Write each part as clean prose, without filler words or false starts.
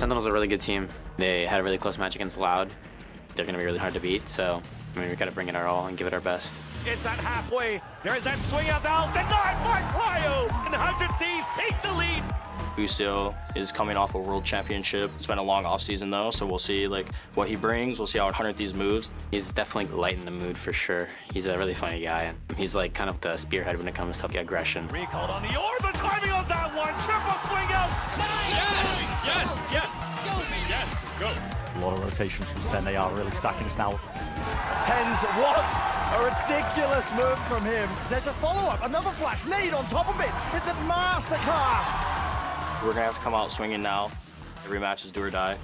Sentinels are a really good team. They had a really close match against Loud. They're going to be really hard to beat, so I mean, we got to bring it our all and give it our best. It's at halfway. There is that swing out now. Denied by Cryo. And 100 Thieves take the lead. Bucio is coming off a world championship. It's been a long offseason though, so we'll see like what he brings. We'll see how 100 Thieves moves. He's definitely lighting the mood for sure. He's a really funny guy, and he's like kind of the spearhead when it comes to aggression. Recalled on the orb, the timing on that one. Triple swing out. Yes. Let's go. A lot of rotations from Sen. They are really stacking us now. Tens, what a ridiculous move from him. There's a follow-up, another flash, nade on top of it. It's a masterclass. We're gonna have to come out swinging now. Every match is do or die.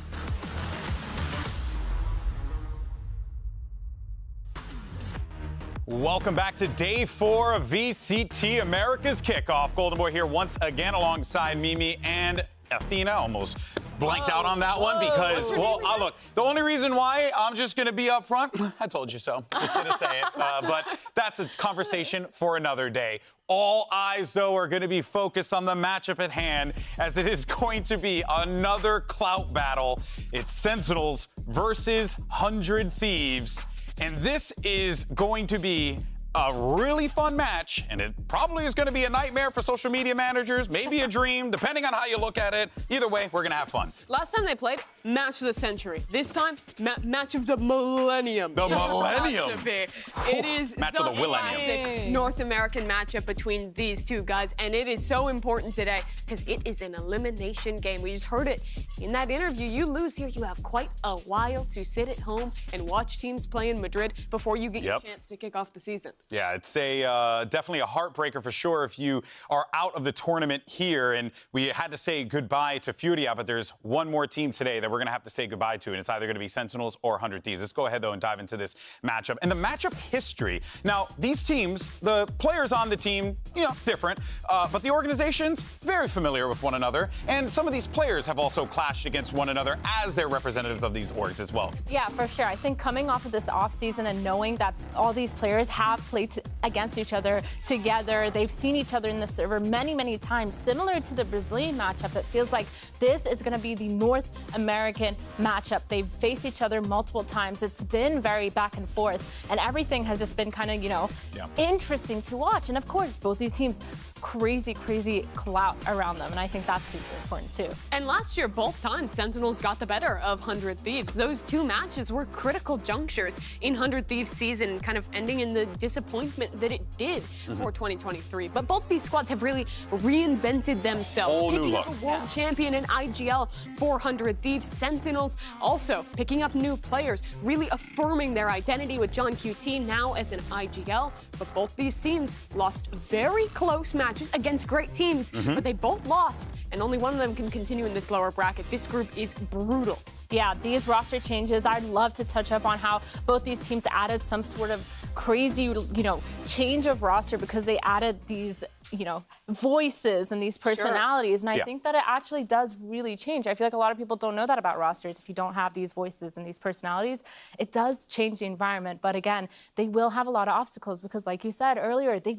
Welcome back to day 4 of VCT America's Kickoff. Golden Boy here once again alongside Mimi and Athena. Almost blanked out on that one because, well, look, the only reason why I'm just going to be up front, I told you so. Just going to say it. But that's a conversation for another day. All eyes, though, are going to be focused on the matchup at hand, as it is going to be another clout battle. It's Sentinels versus 100 Thieves. And this is going to be a really fun match, and it probably is going to be a nightmare for social media managers, maybe a dream, depending on how you look at it. Either way, we're going to have fun. Last time they played, match of the century. This time, match of the millennium. The millennium. It is match of the classic North American matchup between these two guys, and it is so important today because it is an elimination game. We just heard it in that interview. You lose here, you have quite a while to sit at home and watch teams play in Madrid before you get your chance to kick off the season. Yeah, it's a definitely a heartbreaker for sure if you are out of the tournament here. And we had to say goodbye to Furia, but there's one more team today that we're going to have to say goodbye to, and it's either going to be Sentinels or 100 Thieves. Let's go ahead, though, and dive into this matchup. And the matchup history. Now, these teams, the players on the team, you know, different, but the organizations, very familiar with one another. And some of these players have also clashed against one another as their representatives of these orgs as well. Yeah, for sure. I think coming off of this offseason and knowing that all these players have played against each other together. They've seen each other in the server many, many times. Similar to the Brazilian matchup, it feels like this is going to be the North American matchup. They've faced each other multiple times. It's been very back and forth, and everything has just been kind of, you know, interesting to watch. And of course, both these teams, crazy clout around them, and I think that's super important too. And last year, both times, Sentinels got the better of 100 Thieves. Those two matches were critical junctures in 100 Thieves season, kind of ending in the disappointment that it did for 2023. But both these squads have really reinvented themselves. Whole new picking look. up a world champion in IGL, 400 Thieves. Sentinels also picking up new players, really affirming their identity with John QT now as an IGL. But both these teams lost very close matches against great teams, but they both lost, and only one of them can continue in this lower bracket. This group is brutal. Yeah, these roster changes, I'd love to touch up on how both these teams added some sort of crazy, you know, change of roster because they added these, you know, voices and these personalities. And I think that it actually does really change. I feel like a lot of people don't know that about rosters. If you don't have these voices and these personalities, it does change the environment. But again, they will have a lot of obstacles because, like you said earlier, they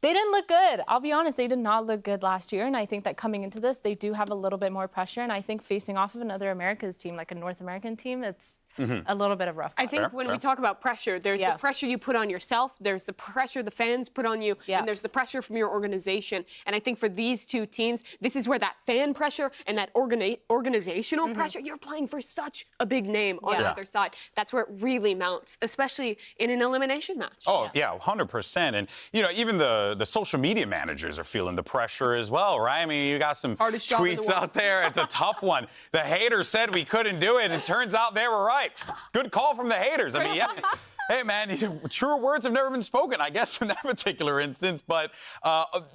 didn't look good. I'll be honest, they did not look good last year. And I think that coming into this, they do have a little bit more pressure. And I think facing off of another America's team, like a North American team, it's a little bit of rough. I think when we talk about pressure, there's the pressure you put on yourself, there's the pressure the fans put on you, and there's the pressure from your organization. And I think for these two teams, this is where that fan pressure and that organizational pressure, you're playing for such a big name on the other side. That's where it really mounts, especially in an elimination match. Oh, yeah, 100%. And, you know, even the social media managers are feeling the pressure as well, right? I mean, you got some tweets out there. It's a tough one. The haters said we couldn't do it, and it turns out they were right. Good call from the haters. I mean, hey, man, truer words have never been spoken, I guess, in that particular instance. But,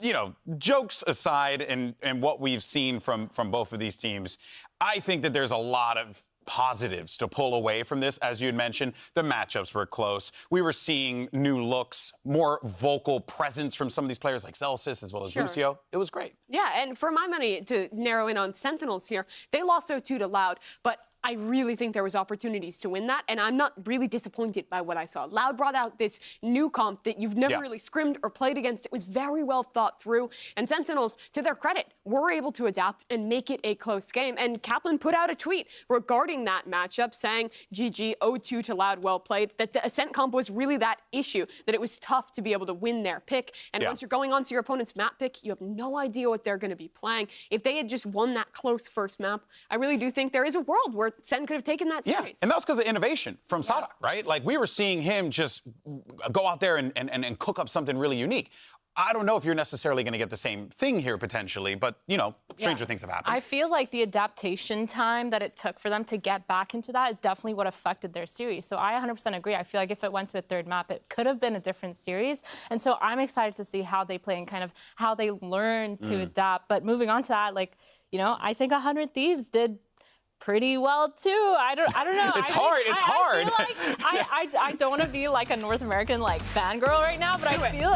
you know, jokes aside and what we've seen from both of these teams, I think that there's a lot of positives to pull away from this. As you had mentioned, the matchups were close. We were seeing new looks, more vocal presence from some of these players like Celsius as well as Lucio. It was great. Yeah, and for my money, to narrow in on Sentinels here, they lost 0-2 to Loud, but I really think there was opportunities to win that, and I'm not really disappointed by what I saw. Loud brought out this new comp that you've never really scrimmed or played against. It was very well thought through, and Sentinels, to their credit, were able to adapt and make it a close game. And Kaplan put out a tweet regarding that matchup saying, GG, 0-2 to Loud, well played, that the Ascent comp was really that issue, that it was tough to be able to win their pick. And once you're going on to your opponent's map pick, you have no idea what they're going to be playing. If they had just won that close first map, I really do think there is a world where Sen could have taken that series. Yeah, and that was because of innovation from Sadak, right? Like, we were seeing him just go out there and cook up something really unique. I don't know if you're necessarily going to get the same thing here potentially, but, you know, stranger things have happened. I feel like the adaptation time that it took for them to get back into that is definitely what affected their series. So I 100% agree. I feel like if it went to a third map, it could have been a different series. And so I'm excited to see how they play and kind of how they learn to adapt. But moving on to that, like, you know, I think 100 Thieves did pretty well too. I don't know. It's hard. It's hard. I feel like I don't want to be like a North American like fangirl right now, but I feel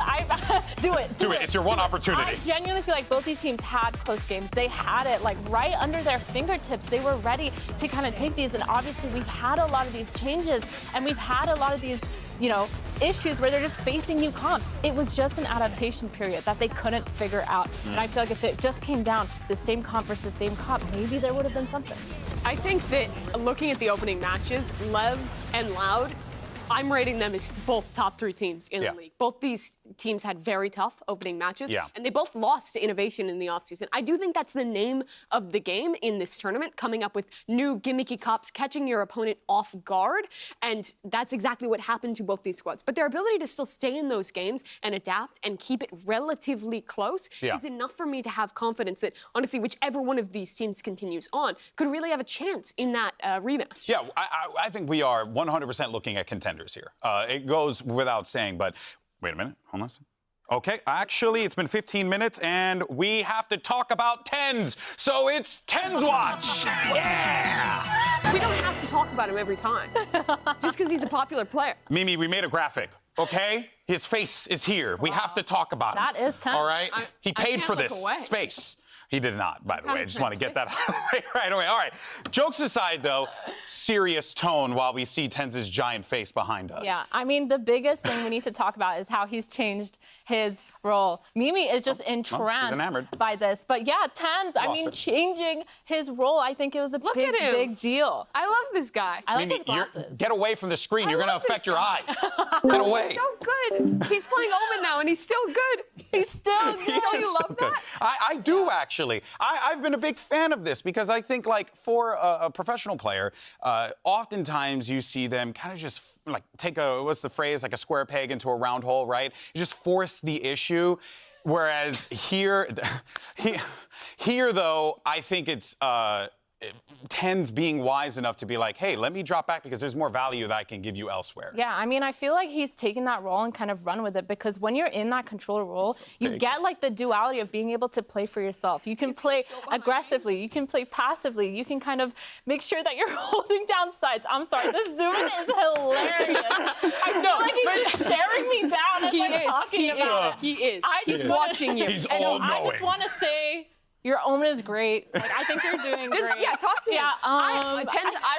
do it. It's your one opportunity. I genuinely feel like both these teams had close games. They had it like right under their fingertips. They were ready to kind of take these. And obviously we've had a lot of these changes and we've had a lot of these, you know, issues where they're just facing new comps. It was just an adaptation period that they couldn't figure out. And I feel like if it just came down to same comp versus same comp, maybe there would have been something. I think that looking at the opening matches, Lev and Loud, I'm rating them as both top 3 teams in the league. Both these teams had very tough opening matches, and they both lost to innovation in the offseason. I do think that's the name of the game in this tournament, coming up with new gimmicky cops, catching your opponent off guard, and that's exactly what happened to both these squads. But their ability to still stay in those games and adapt and keep it relatively close is enough for me to have confidence that, honestly, whichever one of these teams continues on could really have a chance in that rematch. Yeah, I think we are 100% looking at contenders here. It goes without saying, but wait a minute. Hold on. Okay, actually, it's been 15 minutes, and we have to talk about TenZ. So it's TenZ Watch. Yeah! We don't have to talk about him every time, just because he's a popular player. Mimi, we made a graphic, okay? His face is here. We have to talk about him. That is TenZ. All right? He paid for this space. He did not, by the way. I just want to get that out of the way right away. All right. Jokes aside, though, serious tone while we see TenZ's giant face behind us. Yeah, I mean, the biggest thing we need to talk about is how he's changed his role. Mimi is just entranced by this. But yeah, TenZ, I mean, changing his role, I think it was a big deal. I love this guy. I like his glasses. Get away from the screen. You're going to affect your eyes. Get away. He's so good. He's playing Omen now, and he's still good. He's still good. Don't you love that? I do, actually. I've been a big fan of this because I think, like, for a professional player, oftentimes you see them kind of just like take what's the phrase, like a square peg into a round hole, right? You just force the issue. Whereas here though, I think it's TenZ being wise enough to be like, hey, let me drop back because there's more value that I can give you elsewhere. Yeah, I mean, I feel like he's taken that role and kind of run with it because when you're in that controller role, you get like the duality of being able to play for yourself. You can play aggressively, you can play passively, you can kind of make sure that you're holding down sides. I'm sorry, this zoom in is hilarious. I feel like he's just staring me down and like talking about it. He is. He's watching you. He's all knowing. I just want to say, your Omen is great. Like, I think you're doing great. Yeah, talk to him. Yeah, TenZ, I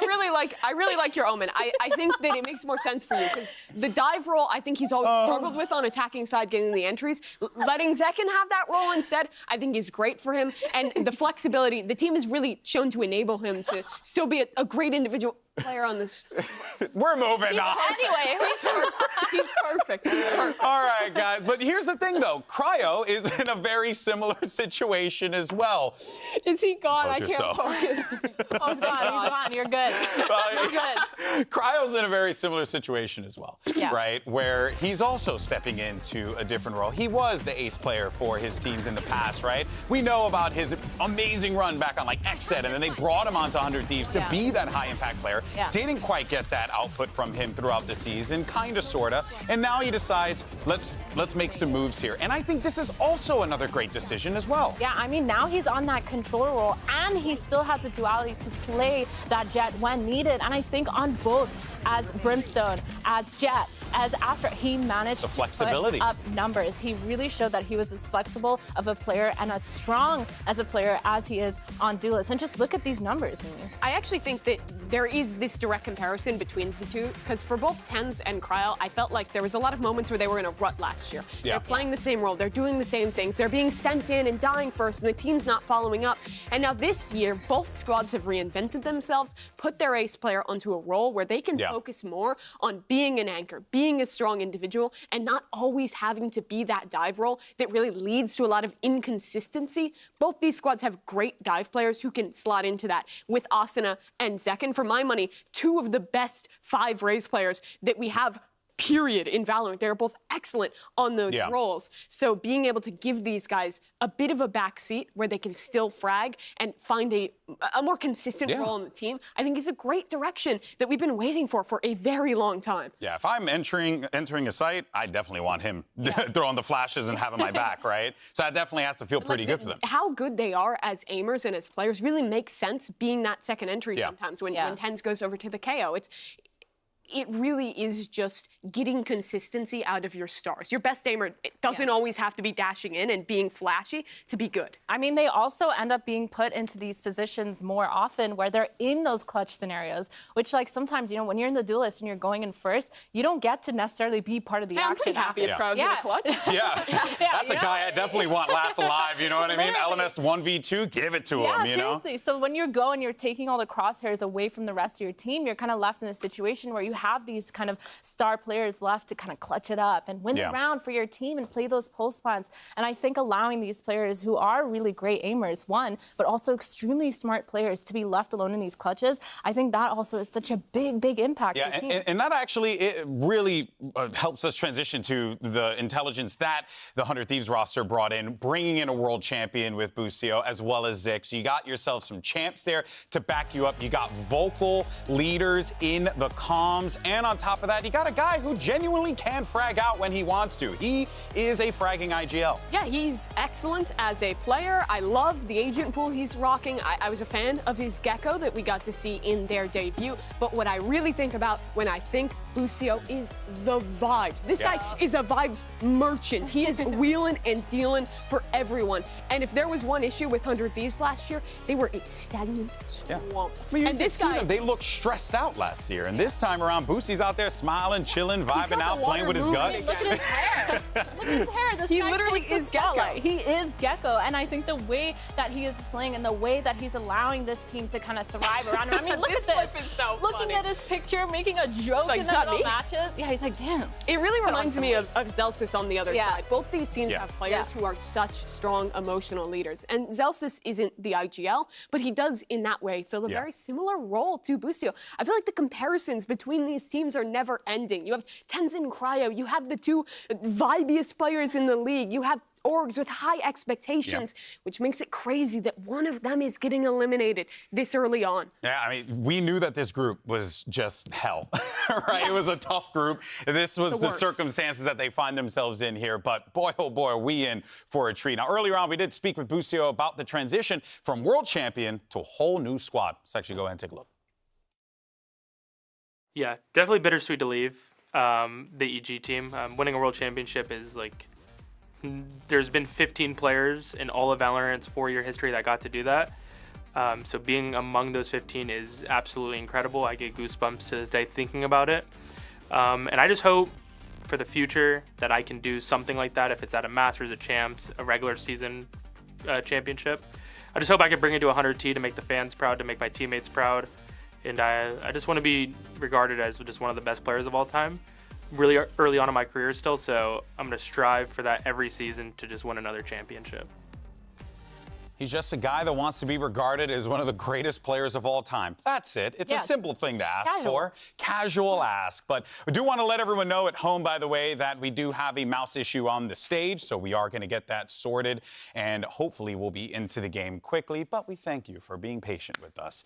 really like your Omen. I think that it makes more sense for you because the dive role, I think he's always struggled with on attacking side, getting the entries. Letting Zekken have that role instead, I think is great for him. And the flexibility, the team has really shown to enable him to still be a great individual player on this. We're moving on. Anyway, he's perfect. He's perfect. All right, guys. But here's the thing, though. Cryo is in a very similar situation as well. Is he gone? I can't focus. Oh, he's gone. He's gone. You're good. You're good. Cryo's in a very similar situation as well, right? Where he's also stepping into a different role. He was the ace player for his teams in the past, right? We know about his amazing run back on like XSET, and then they brought him onto 100 Thieves to be that high-impact player. Didn't quite get that output from him throughout the season, kind of, sort of. And now he decides, let's make some moves here. And I think this is also another great decision as well. Yeah, I mean, now he's on that controller role, and he still has the duality to play that jet when needed. And I think on both as Brimstone, as Jet, as Astra. He managed The to flexibility. put up numbers. He really showed that he was as flexible of a player and as strong as a player as he is on Duelist. And just look at these numbers, Mimi. I actually think that there is this direct comparison between the two, because for both TenZ and Cryo, I felt like there was a lot of moments where they were in a rut last year. Yeah. They're playing the same role, they're doing the same things, they're being sent in and dying first, and the team's not following up. And now this year, both squads have reinvented themselves, put their ace player onto a role where they can focus more on being an anchor, being a strong individual, and not always having to be that dive role that really leads to a lot of inconsistency. Both these squads have great dive players who can slot into that, with Asuna and Zekken. For my money, two of the best 5 Raze players that we have, period, in Valorant. They're both excellent on those roles. So being able to give these guys a bit of a backseat where they can still frag and find a more consistent role on the team, I think is a great direction that we've been waiting for a very long time. Yeah, if I'm entering a site, I definitely want him throwing the flashes and having my back, right? So that definitely has to feel pretty good for them. How good they are as aimers and as players really makes sense being that second entry sometimes when TenZ goes over to the KO. It really is just getting consistency out of your stars. Your best aimer doesn't always have to be dashing in and being flashy to be good. I mean, they also end up being put into these positions more often where they're in those clutch scenarios, which, like, sometimes, you know, when you're in the Duelist and you're going in first, you don't get to necessarily be part of the I'm action. pretty happy if Cryo's in a clutch. That's a guy I definitely want last alive, you know what I mean? LMS 1v2, give it to him, you know? Seriously. So when you're going, you're taking all the crosshairs away from the rest of your team, you're kind of left in a situation where you have these kind of star players left to kind of clutch it up and win the round for your team and play those pulse plans. And I think allowing these players who are really great aimers, but also extremely smart players to be left alone in these clutches, I think that also is such a big, big impact to the team. And that actually, it really helps us transition to the intelligence that the 100 Thieves roster brought in, bringing in a world champion with Busio as well as Zik. So you got yourself some champs there to back you up. You got vocal leaders in the comms, and on top of that, you got a guy who genuinely can frag out when he wants to. He is a fragging IGL. Yeah, he's excellent as a player. I love the agent pool he's rocking. I was a fan of his Gecko that we got to see in their debut. But what I really think about when I think Busio is the vibes. This guy is a vibes merchant. He is wheeling and dealing for everyone. And if there was one issue with 100 Thieves last year, they were a stagnant swamp. I mean, and this guy, they looked stressed out last year. And this time around, Boosie's out there smiling, chilling, vibing out, playing with his gut. Look at his hair. Look at his hair. This He guy literally takes the is Gecko. spotlight. He is Gecko. And I think the way that he is playing and the way that he's allowing this team to kind of thrive around him. I mean, look This at clip this. is so Looking funny. at his picture, making a joke like, in "Is the that middle me?" matches. Yeah, he's like, damn. it really reminds me of Zelsis on the other Yeah. side. Both these teams have players who are such strong emotional leaders. And Zelsis isn't the IGL, but he does in that way fill a very similar role to Busio. I feel like the comparisons between these teams are never ending. You have TenZ and Cryo, you have the two vibiest players in the league, you have orgs with high expectations, which makes it crazy that one of them is getting eliminated this early on. Yeah, I mean, we knew that this group was just hell, right? It was a tough group. This was the circumstances that they find themselves in here, but boy, oh boy, are we in for a treat. Now, earlier on, we did speak with Busio about the transition from world champion to a whole new squad. Let's actually go ahead and take a look. Yeah, definitely bittersweet to leave the EG team. Winning a world championship is like, there's been 15 players in all of Valorant's 4-year history that got to do that. So being among those 15 is absolutely incredible. I get goosebumps to this day thinking about it. And I just hope for the future that I can do something like that, if it's at a Masters, a Champs, a regular season championship. I just hope I can bring it to 100T to make the fans proud, to make my teammates proud. And I just want to be regarded as just one of the best players of all time. Really early on in my career still, so I'm going to strive for that every season to just win another championship. He's just a guy that wants to be regarded as one of the greatest players of all time. That's it. It's a simple thing to ask for. Casual ask. But we do want to let everyone know at home, by the way, that we do have a mouse issue on the stage, so we are going to get that sorted, and hopefully we'll be into the game quickly. But we thank you for being patient with us.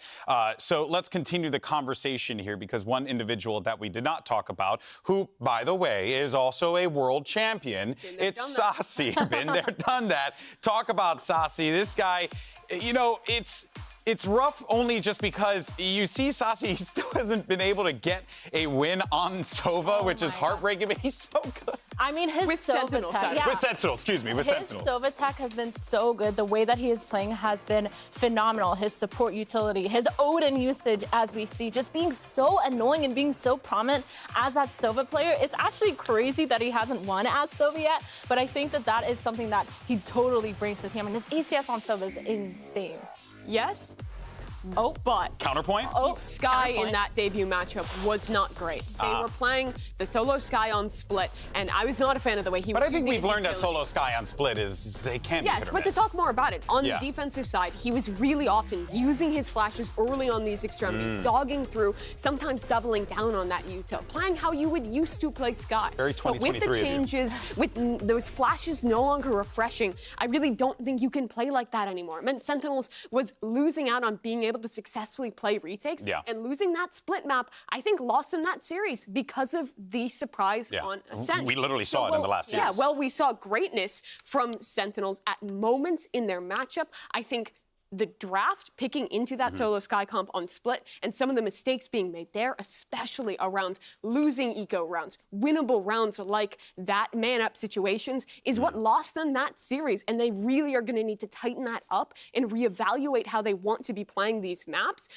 So let's continue the conversation here, because one individual that we did not talk about, who, by the way, is also a world champion, it's Saci. Been there, done that. Talk about Saci. This guy, you know, it's It's rough only just because you see Sassy still hasn't been able to get a win on Sova, which is heartbreaking, but he's so good. I mean, his With Sova Sentinels, tech, yeah. With Sentinels, excuse me, with His Sentinels. Sova tech has been so good. The way that he is playing has been phenomenal. His support utility, his Odin usage, as we see, just being so annoying and being so prominent as that Sova player. It's actually crazy that he hasn't won as Sova yet, but I think that that is something that he totally brings to the team. And his ACS on Sova is insane. Yes, Oh, but Counterpoint? oh, Sky counterpoint. in that debut matchup was not great. They were playing the solo Sky on Split, and I was not a fan of the way he was But I think using we've his learned that utility. solo Sky on Split is, they can be Yes, hit or but to miss. talk more about it, on Yeah. the defensive side, he was really often using his flashes early on these extremities, dogging through, sometimes doubling down on that util, playing how you would used to play Sky. Very But with the 2023 of you. changes, with those flashes no longer refreshing, I really don't think you can play like that anymore. It meant Sentinels was losing out on being able to successfully play retakes, Yeah. and losing that split map, I think lost them that series because of the surprise Yeah. on Ascent. We literally saw it in the last Yeah, series. well, we saw greatness from Sentinels at moments in their matchup. I think the draft picking into that solo Sky comp on Split and some of the mistakes being made there, especially around losing eco rounds, winnable rounds like that man-up situations, is what lost them that series. And they really are going to need to tighten that up and reevaluate how they want to be playing these maps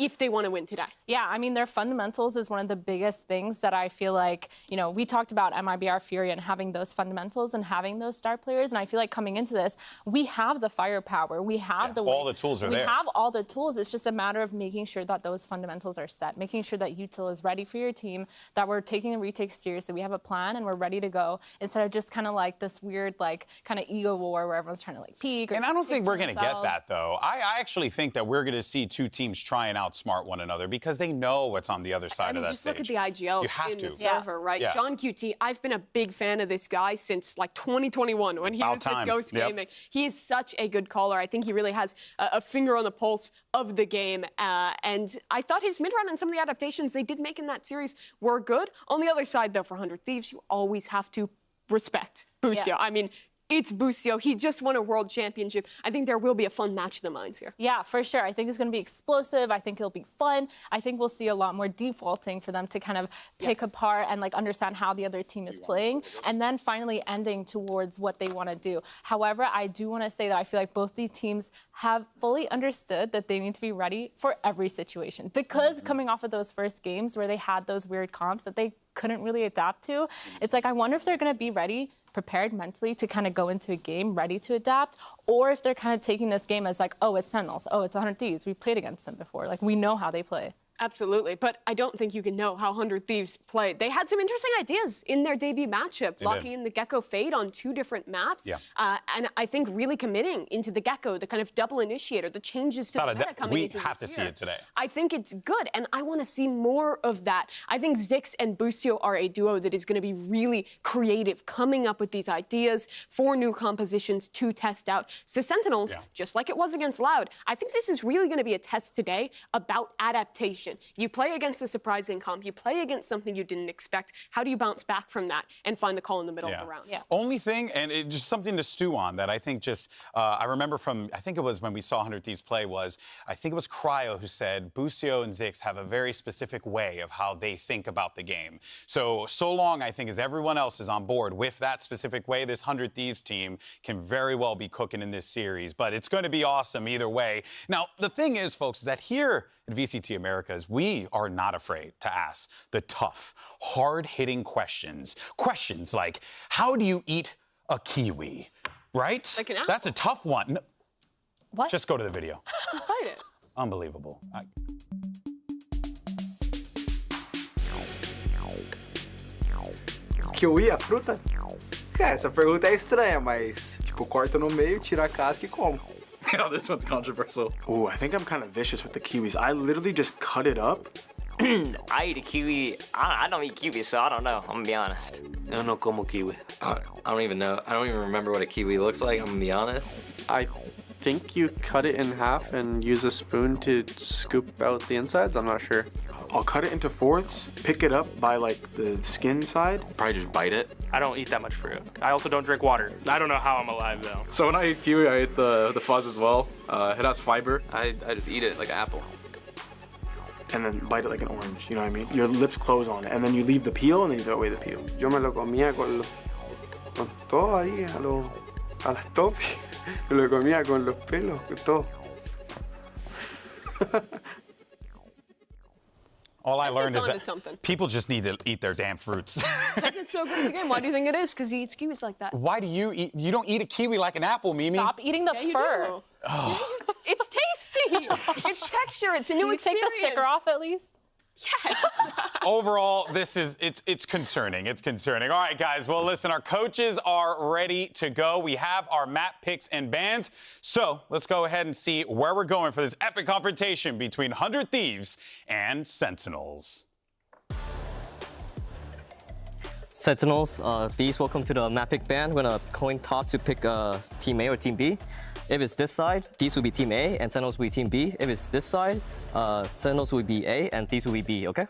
if they want to win today. Yeah, I mean, their fundamentals is one of the biggest things that I feel like, you know, we talked about MIBR Fury and having those fundamentals and having those star players. And I feel like coming into this, we have the firepower. We have the all the tools are we there. have all the tools. It's just a matter of making sure that those fundamentals are set, making sure that util is ready for your team, that we're taking the retakes seriously. We have a plan and we're ready to go instead of just kind of like this weird, like, kind of ego war where everyone's trying to like peak. Or And I don't think fix we're going to get themselves. that, though. I actually think that we're going to see two teams trying out smart one another because they know what's on the other side I mean, of that just stage. look at the IGLs You have in to. the server, right? Yeah. John QT, I've been a big fan of this guy since like 2021 when he About was time. with Ghost Yep. Gaming. He is such a good caller. I think he really has a finger on the pulse of the game. And I thought his mid-run and some of the adaptations they did make in that series were good. On the other side, though, for 100 Thieves, you always have to respect Busio. Yeah. I mean, it's Busio. He just won a world championship. I think there will be a fun match of the minds here. Yeah, for sure. I think it's going to be explosive. I think it'll be fun. I think we'll see a lot more defaulting for them to kind of pick apart and like understand how the other team is playing, and then finally ending towards what they want to do. However, I do want to say that I feel like both these teams have fully understood that they need to be ready for every situation, because coming off of those first games where they had those weird comps that they couldn't really adapt to, it's like I wonder if they're going to be ready, prepared mentally to kind of go into a game ready to adapt, or if they're kind of taking this game as like, oh, it's Sentinels, oh, it's 100 Thieves, we played against them before, like we know how they play. Absolutely, but I don't think you can know how 100 Thieves played. They had some interesting ideas in their debut matchup, locking in the Gecko Fade on 2 different maps, and I think really committing into the Gecko, the kind of double initiator, the changes to the meta coming into We have to this see year. it today. I think it's good, and I want to see more of that. I think Zix and Busio are a duo that is going to be really creative, coming up with these ideas for new compositions to test out. So Sentinels, just like it was against Loud, I think this is really going to be a test today about adaptation. You play against a surprising comp, you play against something you didn't expect. How do you bounce back from that and find the call in the middle of the round? Only thing, and it, just something to stew on that I think just, I remember from, I think it was when we saw 100 Thieves play was, I think it was Cryo who said, Busio and Zix have a very specific way of how they think about the game. So long, I think, as everyone else is on board with that specific way, this 100 Thieves team can very well be cooking in this series, but it's going to be awesome either way. Now, the thing is, folks, is that here at VCT Americas, we are not afraid to ask the tough, hard-hitting questions. Questions like, how do you eat a kiwi? Right? Like an apple. That's a tough one. No, What? just go to the video. Hide it. Unbelievable. Kiwi, a fruta? Cara, essa pergunta é estranha, mas, tipo, corto no meio, tiro a casca e como. Oh, this one's controversial. Ooh, I think I'm kind of vicious with the kiwis. I literally just cut it up. I eat a kiwi. I don't eat kiwi, so I don't know. I'm gonna be honest. Yo no como kiwi. I don't even know. I don't even remember what a kiwi looks like, I'm gonna be honest. I think you cut it in half and use a spoon to scoop out the insides. I'm not sure. I'll cut it into fourths, pick it up by like the skin side. Probably just bite it. I don't eat that much fruit. I also don't drink water. I don't know how I'm alive though. So when I eat kiwi, I eat the fuzz as well. It has fiber. I just eat it like an apple. And then bite it like an orange, you know what I mean? Your lips close on it, and then you leave the peel, and then you throw away the peel. Yo me lo comía con todo ahí, a las topis. Me lo comía con los pelos, con todo. All I learned is onto that something. people just need to eat their damn fruits. Because it's so good at the game. Why do you think it is? Because he eats kiwis like that. Why do you eat? You don't eat a kiwi like an apple, Mimi. Stop eating the fur. Do. It's tasty. It's texture. It's a new experience. Take the sticker off at least? Yes. Overall, it's concerning. It's concerning. All right, guys. Well, listen, our coaches are ready to go. We have our map picks and bans. So let's go ahead and see where we're going for this epic confrontation between 100 Thieves and Sentinels. Sentinels, Thieves, welcome to the map pick ban. We're gonna coin toss to pick Team A or Team B. If it's this side, Thieves will be Team A and Sentinels will be Team B. If it's this side, Sentinels will be A and Thieves will be B, okay?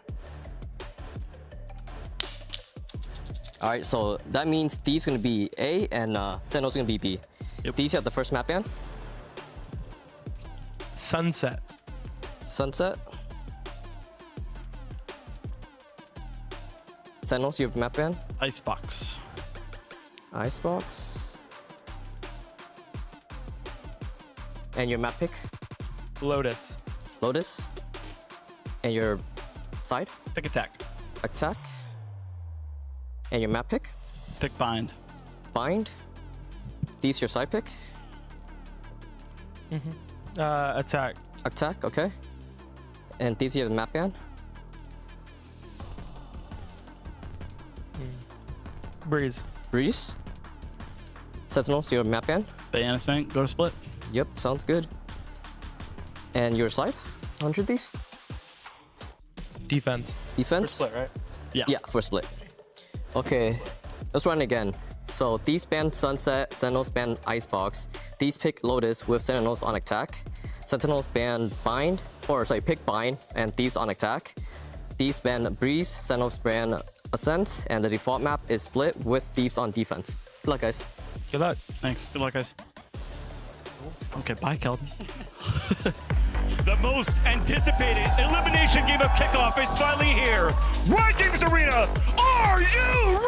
All right, so that means Thieves gonna be A and Sentinels gonna be B. Yep. Thieves, you have the first map ban. Sunset. Sunset. Sentinels, you have map ban. Icebox. Icebox. And your map pick? Lotus. Lotus. And your side? Pick attack. Attack. And your map pick? Pick bind. Bind. Thieves, your side pick? Attack. Attack, okay. And Thieves, you have a map ban? Breeze. Breeze. Sentinels, you have a map ban? Ban a sync. Go to split. Yep, sounds good. And your side? 100 Thieves? Defense. Defense? Split, right? Yeah, for split. Okay, let's run again. So Thieves ban Sunset, Sentinels ban Icebox. Thieves pick Lotus with Sentinels on attack. Sentinels ban Bind, or sorry, pick Bind and Thieves on attack. Thieves ban Breeze, Sentinels ban Ascent, and the default map is split with Thieves on defense. Good luck, guys. Good luck. Thanks. Good luck, guys. Okay, bye, Kelvin. The most anticipated elimination game of kickoff is finally here. Riot Games Arena, are you ready?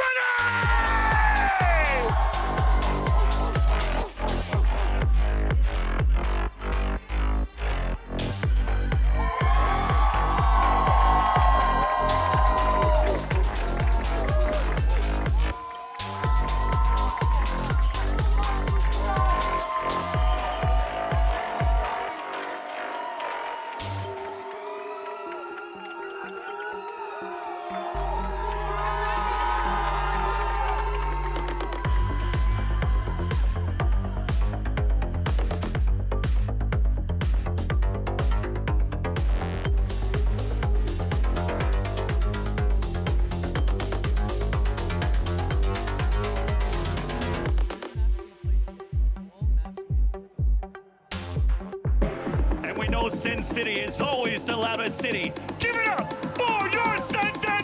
We know Sin City is always the loudest city. Give it up for your Sentinels!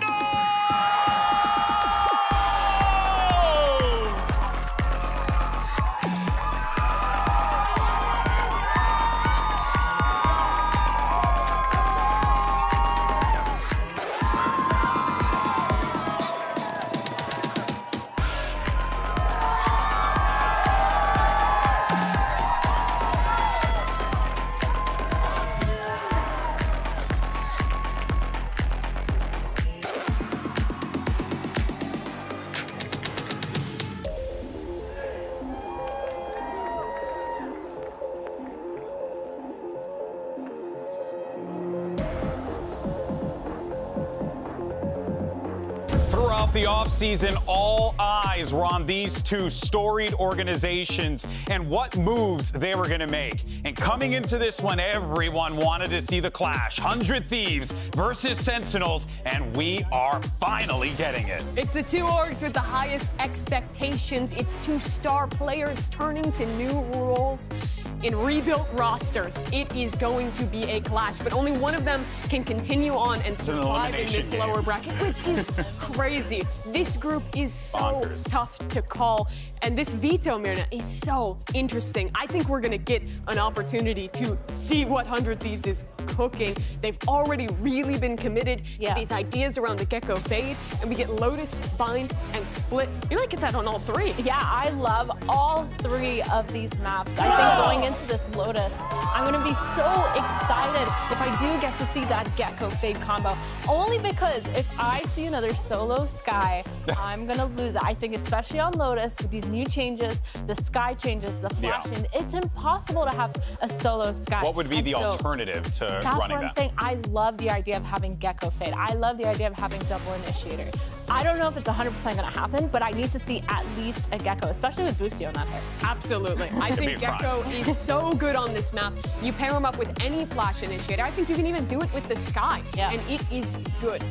throughout the offseason, all eyes were on these two storied organizations and what moves they were going to make. And coming into this one, everyone wanted to see the clash. 100 Thieves versus Sentinels, and we are finally getting it. It's the two orgs with the highest expectations. It's two star players turning to new roles in rebuilt rosters. It is going to be a clash, but only one of them can continue on and survive in this lower bracket, which is crazy. This group is so tough to call, and this veto, Mirna, is so interesting. I think we're gonna get an opportunity to see what 100 Thieves is cooking. They've already really been committed to these ideas around the Gecko Fade, and we get Lotus, Bind, and Split. You might get that on all three. Yeah, I love all three of these maps. I think going into this Lotus, I'm gonna be so excited if I do get to see that Gecko Fade combo. Only because if I see another solo Sky, I'm gonna lose it. I think especially on Lotus with these new changes, the Sky changes, the flashing, it's impossible to have a solo Sky. What would be the alternative to running that? That's what I'm saying. I love the idea of having Gecko Fade. I love the idea of having double initiator. I don't know if it's 100% gonna happen, but I need to see at least a Gecko, especially with Boostio not there. Absolutely. I think Gecko is so good on this map. You pair him up with any flash initiator. I think you can even do it with the Sky, and it is good.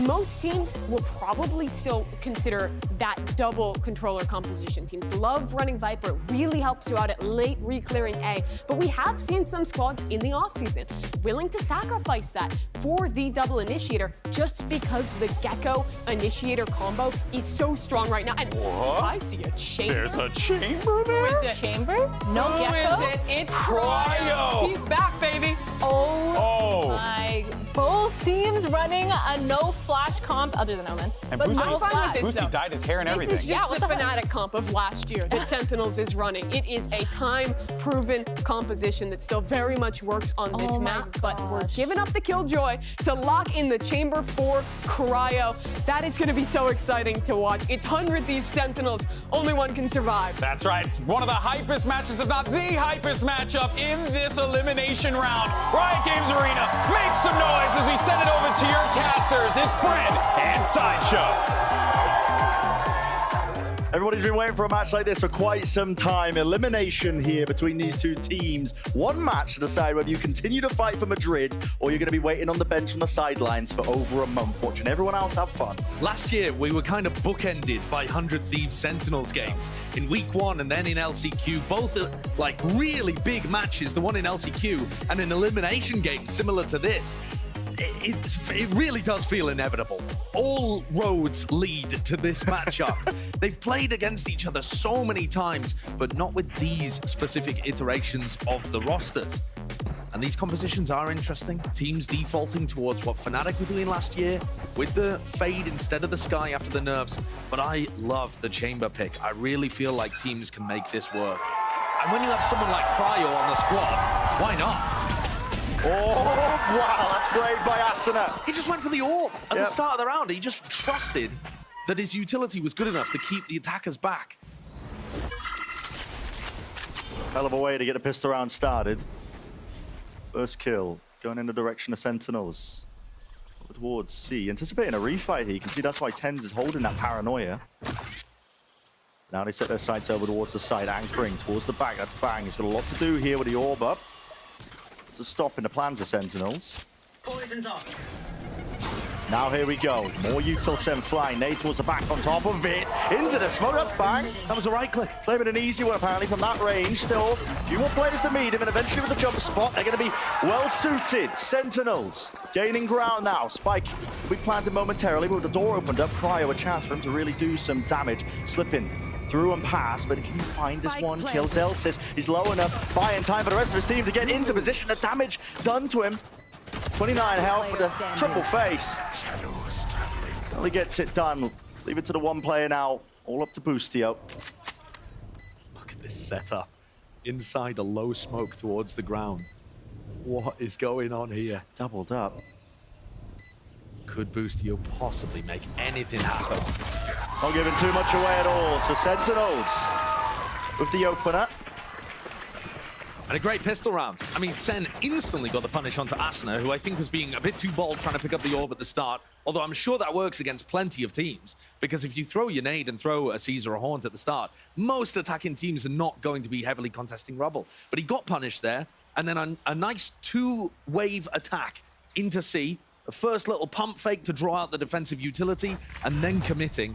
Most teams will probably still consider that double controller composition. Teams love running Viper. It really helps you out at late re-clearing A. But we have seen some squads in the offseason willing to sacrifice that for the double initiator just because the Gecko initiator combo is so strong right now. And I see a chamber. There's a chamber there? Who is it? Chamber? No Gecko? Who is it? It's Cryo. He's back, baby. Oh my. Both teams running a no flash comp other than Omen. And but Boosie, no flash. Boosie dyed his hair and everything. This is just the Fnatic comp of last year that Sentinels is running. It is a time-proven composition that still very much works on this map, but we're giving up the Killjoy to lock in the chamber for Cryo. That is going to be so exciting to watch. It's 100 Thieves Sentinels. Only one can survive. That's right. It's one of the hypest matches, if not the hypest matchup in this elimination round. Riot Games Arena, make some noise as we send it over to your casters. It's Brent and Sideshow. Everybody's been waiting for a match like this for quite some time. Elimination here between these two teams. One match to decide whether you continue to fight for Madrid or you're going to be waiting on the bench on the sidelines for over a month, watching everyone else have fun. Last year, we were kind of bookended by 100 Thieves Sentinels games. In week 1 and then in LCQ, both are like really big matches. The one in LCQ and an elimination game similar to this. It really does feel inevitable. All roads lead to this matchup. They've played against each other so many times, but not with these specific iterations of the rosters. And these compositions are interesting. Teams defaulting towards what Fnatic were doing last year with the Fade instead of the Sky after the nerfs. But I love the chamber pick. I really feel like teams can make this work. And when you have someone like Cryo on the squad, why not? Oh, wow, that's great by Asuna. He just went for the orb at the start of the round. He just trusted that his utility was good enough to keep the attackers back. Hell of a way to get a pistol round started. First kill, going in the direction of Sentinels. Over towards C, anticipating a refight here. You can see that's why Tens is holding that paranoia. Now they set their sights over towards the side, anchoring towards the back. That's Bang. He's got a lot to do here with the orb up to stop in the plans of Sentinels. Poison's off. Now here we go. More util send flying. Nade towards the back on top of it. Into the smoke. That's Bang. That was a right click. Claiming an easy one apparently from that range. Still a few more players to meet him, and eventually with the jump spot, they're going to be well suited. Sentinels gaining ground now. Spike will be planted momentarily, but with the door opened up, Cryo a chance for him to really do some damage. Slipping through and past, but can he find this one? Kills Elsis. He's low enough, buying time for the rest of his team to get into position. The damage done to him. 29 health with a triple face. Only gets it done. Leave it to the one player now. All up to Boostio. Look at this setup. Inside a low smoke towards the ground. What is going on here? Doubled up. Could Boostio possibly make anything happen? Not giving too much away at all. So Sentinels with the opener. And a great pistol round. I mean, Sen instantly got the punish onto Asuna, who I think was being a bit too bold trying to pick up the orb at the start. Although I'm sure that works against plenty of teams. Because if you throw your nade and throw a Caesar or Haunt at the start, most attacking teams are not going to be heavily contesting rubble. But he got punished there, and then a nice 2-wave attack into C. The first little pump fake to draw out the defensive utility, and then committing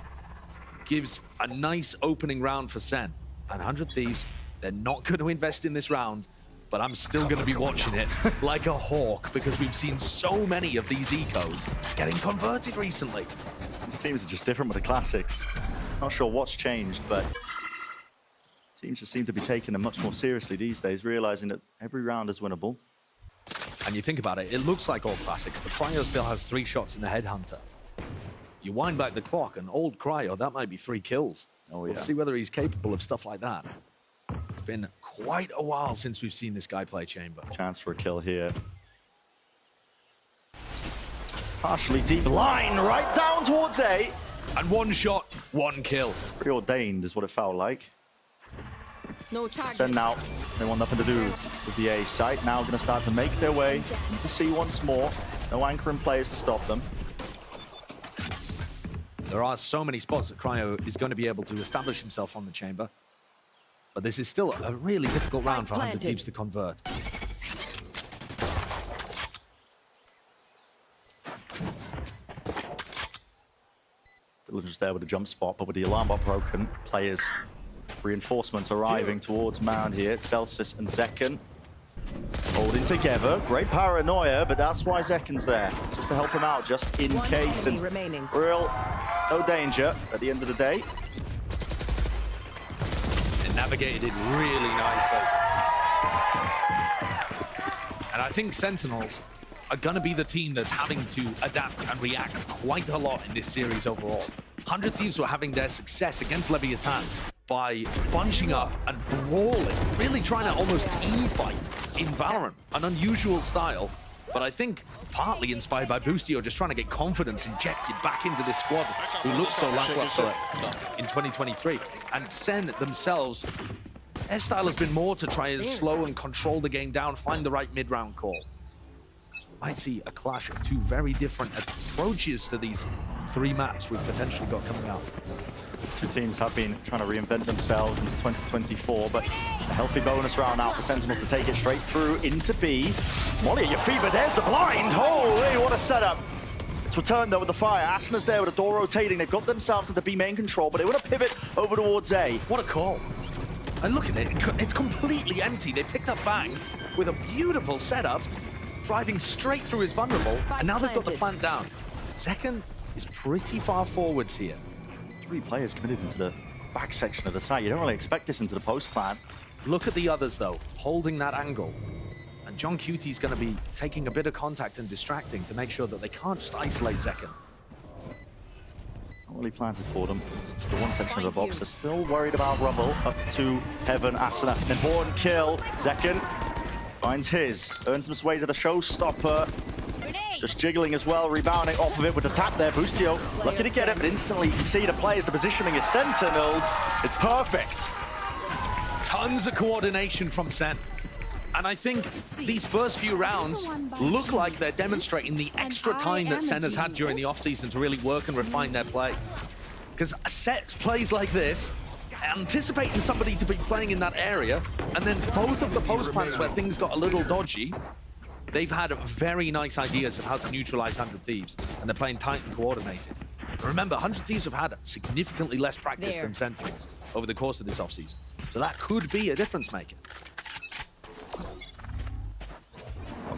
gives a nice opening round for Sen. And 100 Thieves, they're not going to invest in this round, but I'm still going to be watching it like a hawk because we've seen so many of these ecos getting converted recently. These teams are just different with the classics. Not sure what's changed, but teams just seem to be taking them much more seriously these days, realizing that every round is winnable. And you think about it, it looks like all classics, but Cryo still has 3 shots in the Headhunter. You wind back the clock, and old Cryo, that might be 3 kills. Oh, yeah. We'll see whether he's capable of stuff like that. It's been quite a while since we've seen this guy play Chamber. Chance for a kill here. Partially deep line, right down towards A. And 1 shot, 1 kill. Preordained is what it felt like. No charges. Sen now, they want nothing to do with the A site. Now going to start to make their way into C once more. No anchoring players to stop them. There are so many spots that Cryo is going to be able to establish himself on the Chamber. But this is still a really difficult round for 100 Thieves to convert. Diligence there with a jump spot, but with the alarm bot broken, players, reinforcements arriving towards Mound here. Celsius and Zekken holding together. Great paranoia, but that's why Zekken's there, just to help him out, just in case. And real no danger at the end of the day. And navigated it really nicely. And I think Sentinels are going to be the team that's having to adapt and react quite a lot in this series overall. 100 Thieves were having their success against Leviathan by bunching up and brawling, really trying to almost team fight in Valorant, an unusual style, but I think partly inspired by Boostio just trying to get confidence injected back into this squad who looked so lackluster in 2023. And Sen themselves, their style has been more to try and slow and control the game down, find the right mid-round call. Might see a clash of 2 very different approaches to these 3 maps we've potentially got coming out. 2 teams have been trying to reinvent themselves into 2024, but a healthy bonus round now for Sentinels to take it straight through into B. Molly at your feet, but there's the blind. Holy, what a setup. It's returned though with the fire. Asna's there with the door rotating. They've got themselves into B main control, but they want to pivot over towards A. What a call. And look at it, it's completely empty. They picked up Bang with a beautiful setup, driving straight through his vulnerable, and now they've got the plant down. Zekken is pretty far forwards here. 3 players committed into the back section of the site. You don't really expect this into the post plant. Look at the others though, holding that angle. And John Cutie's going to be taking a bit of contact and distracting to make sure that they can't just isolate Zekken. Not really planted for them. Just the one section of the box. They're still worried about rubble. Up to Heaven, Asuna. An important kill. Zekken finds his. Earns his way to the showstopper. Just jiggling as well, rebounding off of it with the tap there. Boostio lucky to get it, but instantly you can see the players, the positioning is Sentinels. It's perfect. Tons of coordination from Sen. And I think these first few rounds look like they're demonstrating the extra time that Sen has had during the offseason to really work and refine their play. Because set plays like this, anticipating somebody to be playing in that area, and then both of the post plants where things got a little dodgy, they've had very nice ideas of how to neutralize 100 Thieves, and they're playing tight and coordinated. Remember, 100 Thieves have had significantly less practice than Sentinels over the course of this offseason, so that could be a difference maker.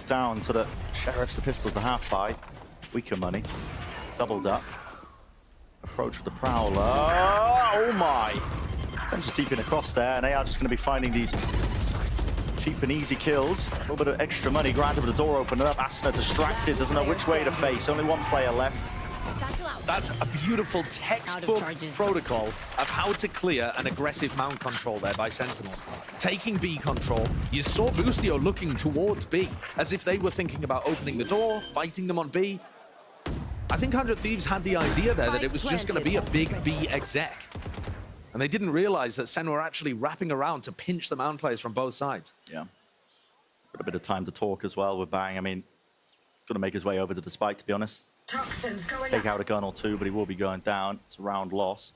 Down to the Sheriffs, the Pistols, the half-buy. Weaker money. Doubled up. Approach with the Prowler. Oh my! Tends to deep in across there, and they are just going to be finding these cheap and easy kills. A little bit of extra money granted with the door opened up. Asuna distracted, doesn't know which way to face. Only 1 player left. That's a beautiful textbook protocol of how to clear an aggressive mount control there by Sentinels. Taking B control, you saw Boostio looking towards B, as if they were thinking about opening the door, fighting them on B. I think 100 Thieves had the idea there that it was just going to be a big B exec. And they didn't realize that Sen were actually wrapping around to pinch the mount players from both sides. Yeah. Got a bit of time to talk as well with Bang. I mean, he's going to make his way over to the spike, to be honest. take out a gun or two, but he will be going down. It's a round loss.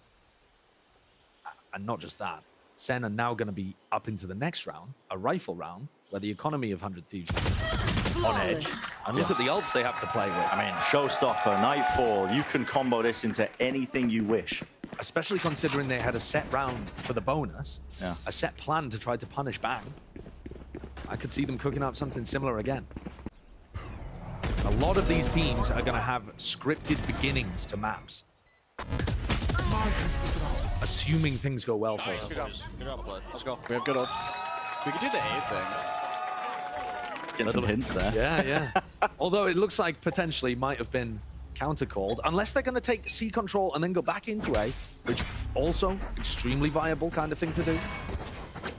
And not just that, Sen are now going to be up into the next round, a rifle round, where the economy of 100 Thieves is on edge. And look at the ults they have to play with. I mean, Showstopper, Nightfall, you can combo this into anything you wish. Especially considering they had a set round for the bonus, a set plan to try to punish Bang. I could see them cooking up something similar again. A lot of these teams are going to have scripted beginnings to maps. Assuming things go well for us. Let's go. We have good odds. We could do the A thing. Get some hints there. Yeah. Although it looks like potentially might have been counter-called, unless they're going to take C control and then go back into A, which also extremely viable kind of thing to do.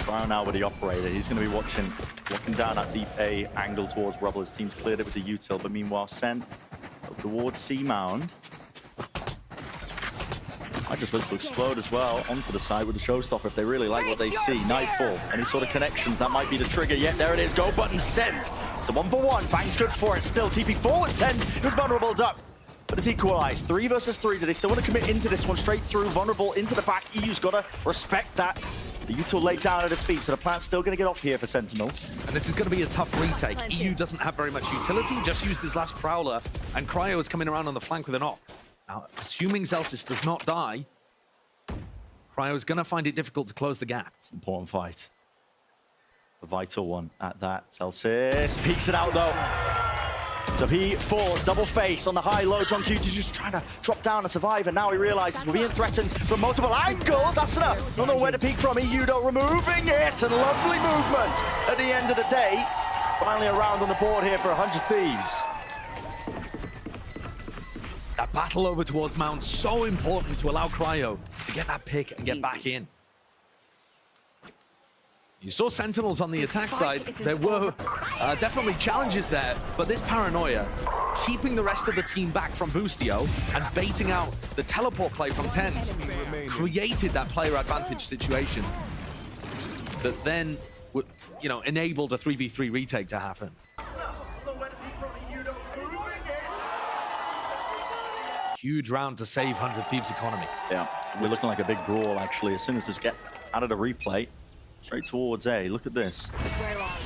Brown now with the operator. He's going to be looking down that deep A angle towards Rubble. His team's cleared it with the util, but meanwhile sent towards C mound. I just look to explode as well onto the side with the Showstopper if they really like what they see. Nightfall, any sort of connections, that might be the trigger. Yet there it is, go button sent. It's a 1-for-1, Bang's good for it still. TP forwards, 10, who's vulnerable up. But it's equalized, 3 versus 3. Do they still want to commit into this one straight through? Vulnerable into the back, EU's got to respect that. The util laid down at his feet, so the plant's still going to get off here for Sentinels. And this is going to be a tough retake. EU doesn't have very much utility, just used his last Prowler, and Cryo is coming around on the flank with an op. Now, assuming Celsius does not die, Cryo is going to find it difficult to close the gap. It's an important fight. A vital one at that. Celsius peeks it out, though. So he falls, double face on the high-low. John Cutie just trying to drop down and survive, and now he realizes we're being threatened from multiple angles. Asuna, don't know where to peek from. EU, though, removing it, and lovely movement at the end of the day. Finally a round on the board here for 100 Thieves. That battle over towards Mount, so important to allow Cryo to get that pick and get back in. You saw Sentinels on the attack side. There were definitely challenges there, but this paranoia, keeping the rest of the team back from Boostio and baiting out the teleport play from TenZ, created that player advantage situation that then, enabled a 3v3 retake to happen. Huge round to save 100 Thieves economy. Yeah, we're looking like a big brawl, actually. As soon as this get out of the replay, straight towards A. Look at this.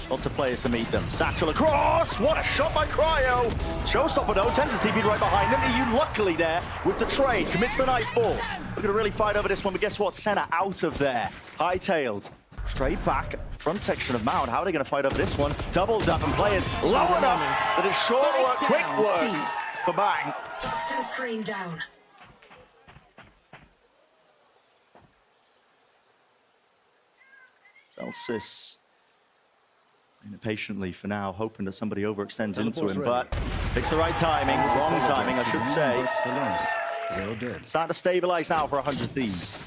Lots of players to meet them. Satchel across! What a shot by Cryo! Showstopper, though. TenZ is TP'd right behind them. EU luckily there with the trade. Commits the Nightfall. We're going to really fight over this one, but guess what? Senna out of there. Hightailed. Straight back. Front section of Mound. How are they going to fight over this one? Doubled up, and players low enough that it's short work, quick work for Bang. Toxin screen down. Celsius patiently for now, hoping that somebody overextends into him, but picks the right timing, wrong timing, I should say. Starting to stabilize now for 100 Thieves.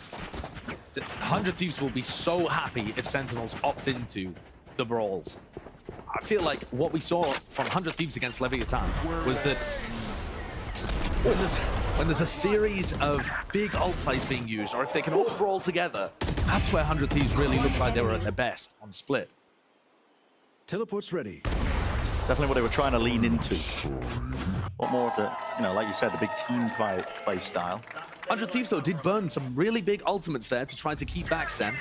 100 Thieves will be so happy if Sentinels opt into the brawls. I feel like what we saw from 100 Thieves against Leviathan was that when there's a series of big ult plays being used, or if they can all brawl together, that's where 100 Thieves really looked like they were at their best on Split. Teleport's ready. Definitely what they were trying to lean into. A lot more of the, like you said, the big team fight play style. 100 Thieves, though, did burn some really big ultimates there to try to keep back Sen.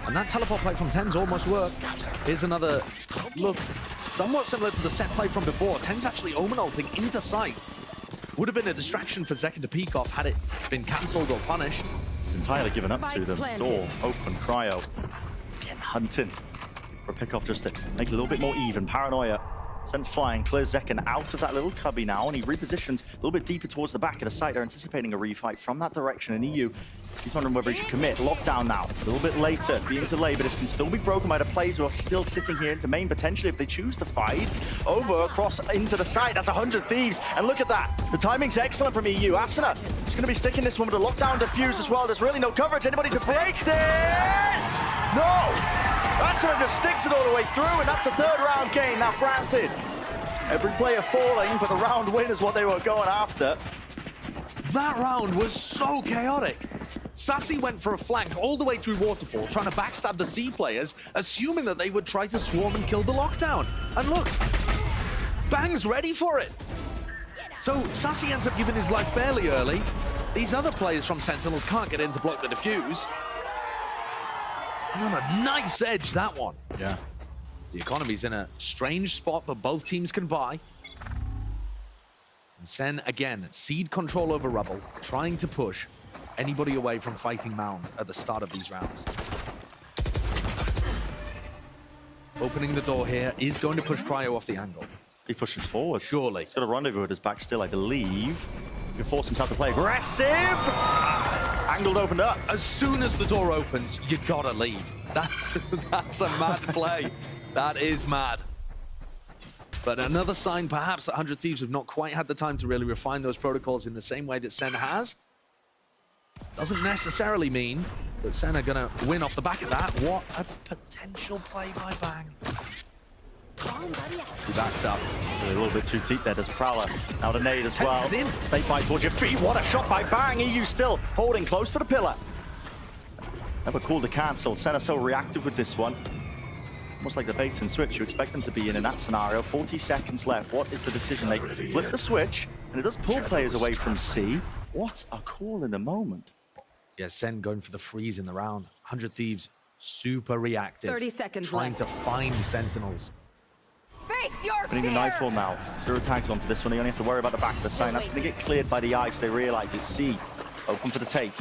And that teleport play from TenZ almost worked. Here's another look, somewhat similar to the set play from before. TenZ actually Omen ulting into sight. Would have been a distraction for Zeka to peek off had it been cancelled or punished. It's entirely given up to them. Door open, Cryo again hunting for a pick-off just to make it a little bit more even. Paranoia sent flying, clears Zekken out of that little cubby now, and he repositions a little bit deeper towards the back of the site. They're anticipating a refight from that direction, and EU, he's wondering whether he should commit. Lockdown now, a little bit later, being delayed, but this can still be broken by the players who are still sitting here into main, potentially, if they choose to fight. Over, across into the site, that's 100 Thieves, and look at that. The timing's excellent from EU. Asuna is going to be sticking this one with a lockdown defuse as well. There's really no coverage. Anybody to break this? No! Asuna just sticks it all the way through, and that's a third round game. Now, granted, every player falling, but the round win is what they were going after. That round was so chaotic. Sassy went for a flank all the way through Waterfall, trying to backstab the C players, assuming that they would try to swarm and kill the lockdown. And look, Bang's ready for it. So Sassy ends up giving his life fairly early. These other players from Sentinels can't get in to block the defuse. And on a nice edge, that one. Yeah. The economy's in a strange spot, but both teams can buy. And Sen, again, seed control over Rubble, trying to push anybody away from fighting Mound at the start of these rounds. Opening the door here is going to push Cryo off the angle. He pushes forward. Surely. He's got a rendezvous at his back still, I believe. He can force himself to play aggressive. Angled opened up. As soon as the door opens, you gotta leave. That's a mad play. That is mad. But another sign, perhaps, that 100 Thieves have not quite had the time to really refine those protocols in the same way that Sen has. Doesn't necessarily mean that Sen are gonna win off the back of that. What a potential play by Bang. He backs up. A little bit too deep there. There's Prowler. Now the nade as well. Snake bite towards your feet. What a shot by Bang. EU still holding close to the pillar. Never cool to cancel. Sen are so reactive with this one. Almost like the bait and switch you expect them to be in that scenario. 40 seconds left. What is the decision? They flip the switch, and it does pull players away from C. What a call in the moment. Yeah, Sen going for the freeze in the round. 100 Thieves, super reactive. 30 seconds trying left. to find Sentinels. Face your Putting the fear! Nightfall now. 0 tags onto this one. They only have to worry about the back of the sign. That's going to get cleared by the ice. They realize it's C. Open for the take.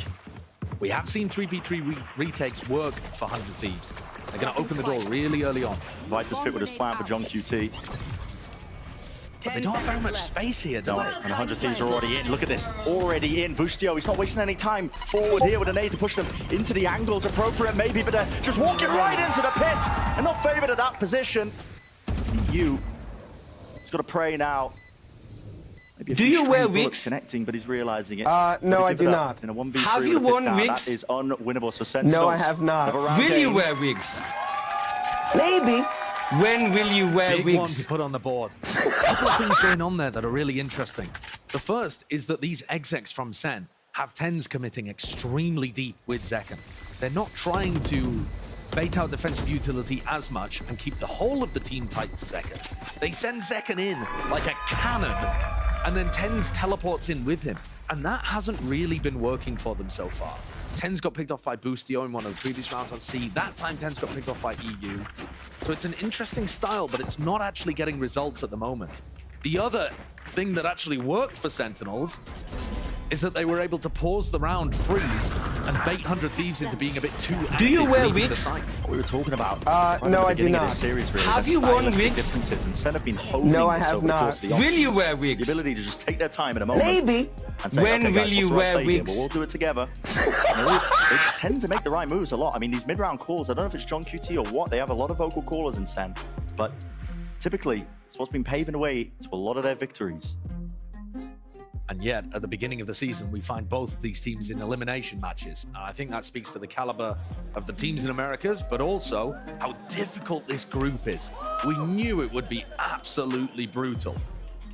We have seen 3v3 retakes work for 100 Thieves. They're going to open the door really early on. Viper's fit with his plan for John QT. But they don't have very much space here, do No, they? and 100 Thieves are already in. Look at this. Already in. Boostio, he's not wasting any time forward here with an aid to push them into the angles. Appropriate maybe, but they're just walking right into the pit. And not favored at that position. EU. He's got to pray now. Maybe Do you wear wigs? Connecting, but he's realizing it. No, I do not. In a 1v3 have you worn wigs? That is unwinnable. So Sentinels No, I have not. Will you wear wigs? Maybe. When will you wear Big wigs? one to put on the board. A couple of things going on there that are really interesting. The first is that these execs from Sen have TenZ committing extremely deep with Zekken. They're not trying to bait out defensive utility as much and keep the whole of the team tight to Zekken. They send Zekken in like a cannon, and then TenZ teleports in with him. And that hasn't really been working for them so far. TenZ got picked off by Boostio in one of the previous rounds on C. That time TenZ got picked off by EU. So it's an interesting style, but it's not actually getting results at the moment. The other thing that actually worked for Sentinels is that they were able to pause the round, freeze, and bait 100 Thieves into being a bit too active. Do you wear Leaving the wigs? site. What we were talking about. No, I do not. Series, really. Have Their you worn stylistic wigs? differences, and Sen have been holding No, I this have over the not. course of the Will you offseason. wear wigs? The ability to just take their time in a moment. Maybe. And say, When okay, will guys, you what's the right wear play here? wigs? We'll all do it together. They tend to make the right moves a lot. I mean, these mid-round calls, I don't know if it's John QT or what, they have a lot of vocal callers in Sen, but typically, it's what's been paving the way to a lot of their victories. And yet, at the beginning of the season, we find both of these teams in elimination matches. I think that speaks to the caliber of the teams in Americas, but also how difficult this group is. We knew it would be absolutely brutal.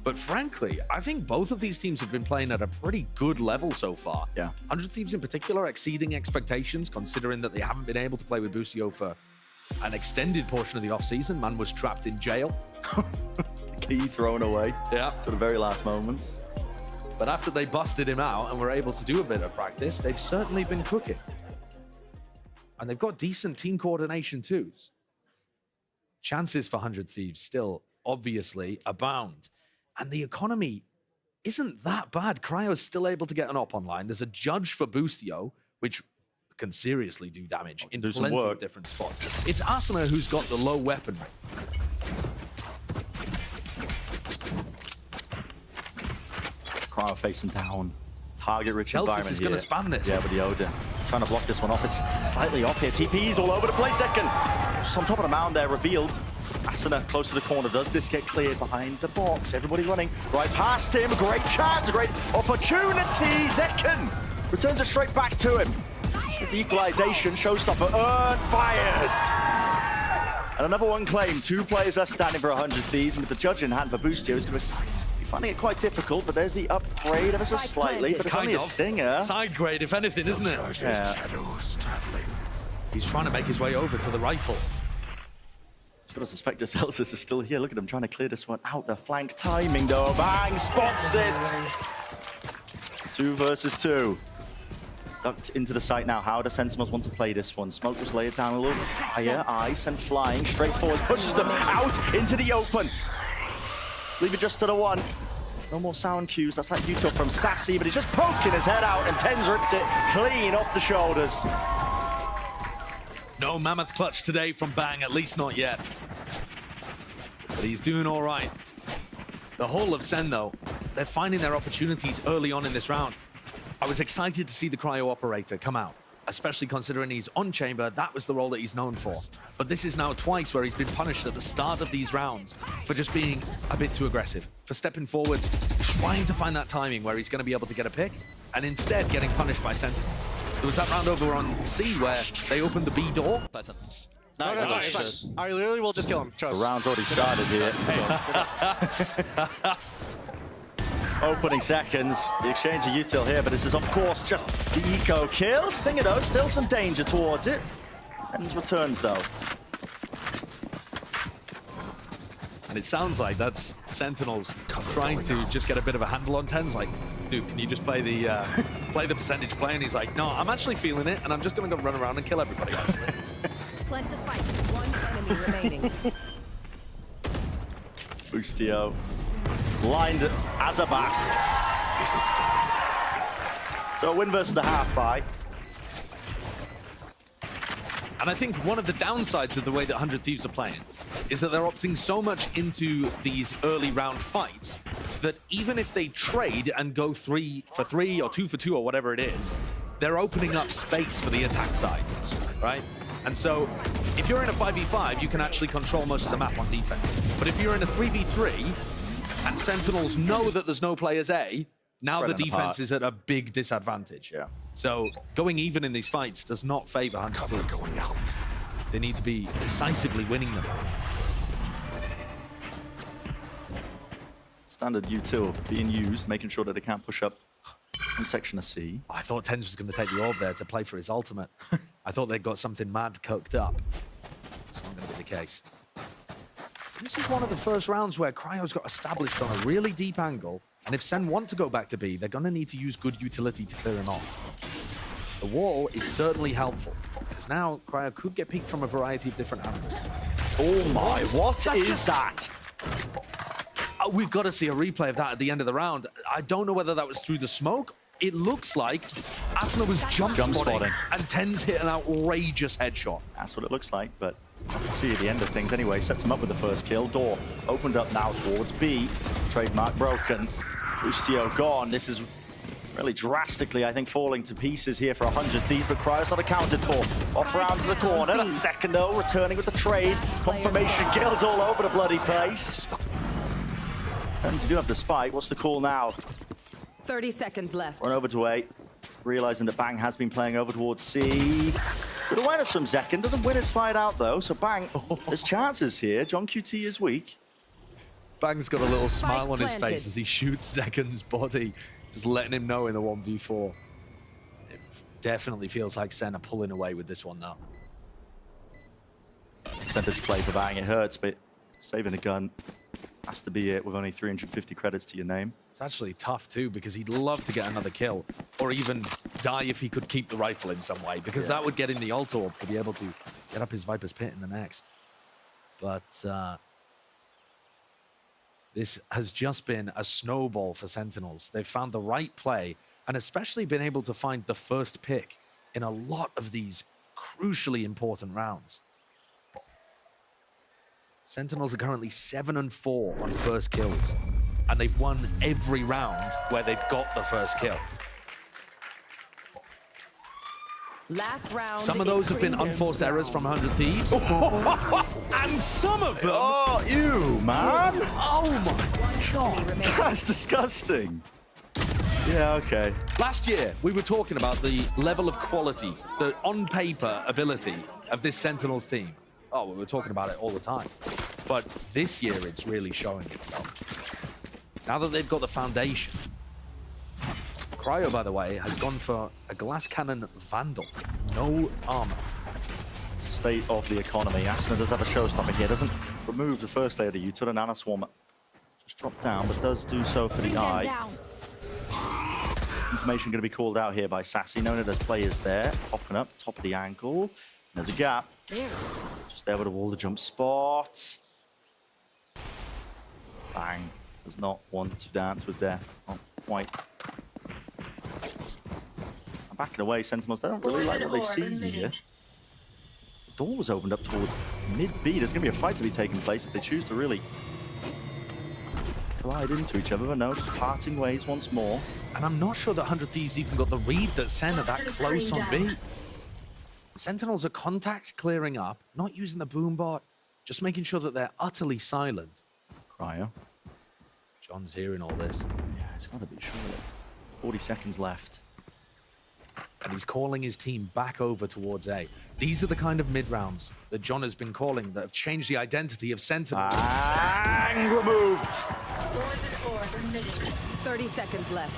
But frankly, I think both of these teams have been playing at a pretty good level so far. Yeah. 100 Thieves in particular exceeding expectations, considering that they haven't been able to play with Boostio for an extended portion of the offseason. Man was trapped in jail. Key thrown away. Yeah. To the very last moments. But after they busted him out and were able to do a bit of practice, they've certainly been cooking. And they've got decent team coordination too. Chances for 100 Thieves still obviously abound. And the economy isn't that bad. Cryo's still able to get an op online. There's a judge for Boostio, which can seriously do damage in plenty of different spots. It's Asuna who's got the low weaponry. Cryo facing down. Target-rich Celsius environment is here. going to spam this. Yeah, with the Odin. Trying to block this one off. It's slightly off here. TP's all over the place. Second. Just on top of the mound there, revealed. Asuna close to the corner. Does this get cleared behind the box? Everybody running right past him. Great chance, a great opportunity. Zekken returns it straight back to him. There's the equalization. Showstopper earned, fired. And another one claimed. 2 players left standing for 100 Thieves. And with the judge in hand for Boostio, he's going to be finding it quite difficult. But there's the upgrade ever so slightly. But it's only a stinger. Side grade, if anything, isn't it? Yeah. He's trying to make his way over to the rifle. I suspect the Celsius is still here. Look at him trying to clear this one out. The flank timing though. Bang, spots it. 2 versus 2. Ducked into the site now. How do Sentinels want to play this one? Smoke was laid down a little bit higher. Ice and flying straight forward. Pushes them out into the open. Leave it just to the one. No more sound cues. That's like Utah from Sassy, but he's just poking his head out, and Tens rips it clean off the shoulders. No mammoth clutch today from Bang, at least not yet. But he's doing all right. The whole of Sen, though, they're finding their opportunities early on in this round. I was excited to see the cryo operator come out, especially considering he's on chamber. That was the role that he's known for. But this is now twice where he's been punished at the start of these rounds for just being a bit too aggressive, for stepping forwards, trying to find that timing where he's going to be able to get a pick, and instead getting punished by Sentinels. There was that round over on C where they opened the B door. No, it's fine. I literally will just kill him. Trust. The round's already started here. Opening seconds. The exchange of util here, but this is of course just the eco kill. Stinger though, still some danger towards it. Tens returns though. And it sounds like that's Sentinels trying to just get a bit of a handle on Tens. Like, dude, can you just play the percentage play? And he's like, no, I'm actually feeling it, and I'm just going to go run around and kill everybody. Plant the spike. One enemy remaining. Boostio. Blind as a bat. So a win versus the half by. And I think one of the downsides of the way that 100 Thieves are playing is that they're opting so much into these early round fights that even if they trade and go 3 for 3 or 2 for 2 or whatever it is, they're opening up space for the attack side, right? And so if you're in a 5v5, you can actually control most of the map on defense. But if you're in a 3v3 and Sentinels know that there's no players A, now the defense is at a big disadvantage. Yeah. So going even in these fights does not favor 100 Thieves. They need to be decisively winning them. Standard util being used, making sure that they can't push up from section of C. I thought Tens was going to take the orb there to play for his ultimate. I thought they'd got something mad cooked up. It's not going to be the case. This is one of the first rounds where Cryo's got established on a really deep angle, and if Sen want to go back to B, they're going to need to use good utility to clear him off. The wall is certainly helpful, because now Cryo could get peeked from a variety of different angles. Oh my, what is that? We've got to see a replay of that at the end of the round. I don't know whether that was through the smoke. It looks like Asuna was jump spotting, and Tens hit an outrageous headshot. That's what it looks like, but see at the end of things anyway. Sets him up with the first kill. Door opened up now towards B. Trademark broken. Boostio gone. This is really drastically, I think, falling to pieces here for 100 Thieves, but Cryo's not accounted for. Off round to the corner. That second though, returning with the trade. Confirmation kills all over the bloody place. Tens do have the spike. What's the call now? 30 seconds left. Run over to A. Realizing that Bang has been playing over towards C. Good awareness from Zekken. Doesn't win his fight out though, so Bang, there's chances here. John QT is weak. Bang's got a little smile on his face as he shoots Zekken's body, just letting him know in the 1v4. It definitely feels like Sen are pulling away with this one now. Center's play for Bang. It hurts, but saving the gun has to be it with only 350 credits to your name. It's actually tough too, because he'd love to get another kill, or even die if he could keep the rifle in some way, because that would get him the ult orb to be able to get up his Viper's Pit in the next. But this has just been a snowball for Sentinels. They've found the right play, and especially been able to find the first pick in a lot of these crucially important rounds. Sentinels are currently 7-4 on first kills, and they've won every round where they've got the first kill. Last round. Some of those have been unforced errors from 100 Thieves. And some of them... Oh, you, man! Oh my god! That's disgusting. Yeah, okay. Last year, we were talking about the level of quality, the on-paper ability of this Sentinels team. Oh, we were talking about it all the time. But this year, it's really showing itself. Now that they've got the foundation. Cryo, by the way, has gone for a glass cannon Vandal. No armor. state of the economy. Asuna does have a showstopper here. Doesn't remove the first layer of the util. And Nana Swarm just dropped down, but does do so for the eye. Information going to be called out here by Sassy, knowing that there's players there. Popping up, top of the angle. There's a gap. Just there with a wall to jump spot. Bang. Does not want to dance with death. Not quite. I'm backing away. Sentinels, they don't really like what they see here. The door was opened up towards mid-B. There's going to be a fight to be taking place if they choose to really collide into each other. But no, just parting ways once more. And I'm not sure that 100 Thieves even got the read that Sen are that close on B. Sentinels are contact clearing up, not using the boom bot, just making sure that they're utterly silent. Cryo. John's hearing all this. Yeah, it's got to be, surely. 40 seconds left. And he's calling his team back over towards A. These are the kind of mid-rounds that John has been calling that have changed the identity of Sentinels. Bang! Removed! 30 seconds left.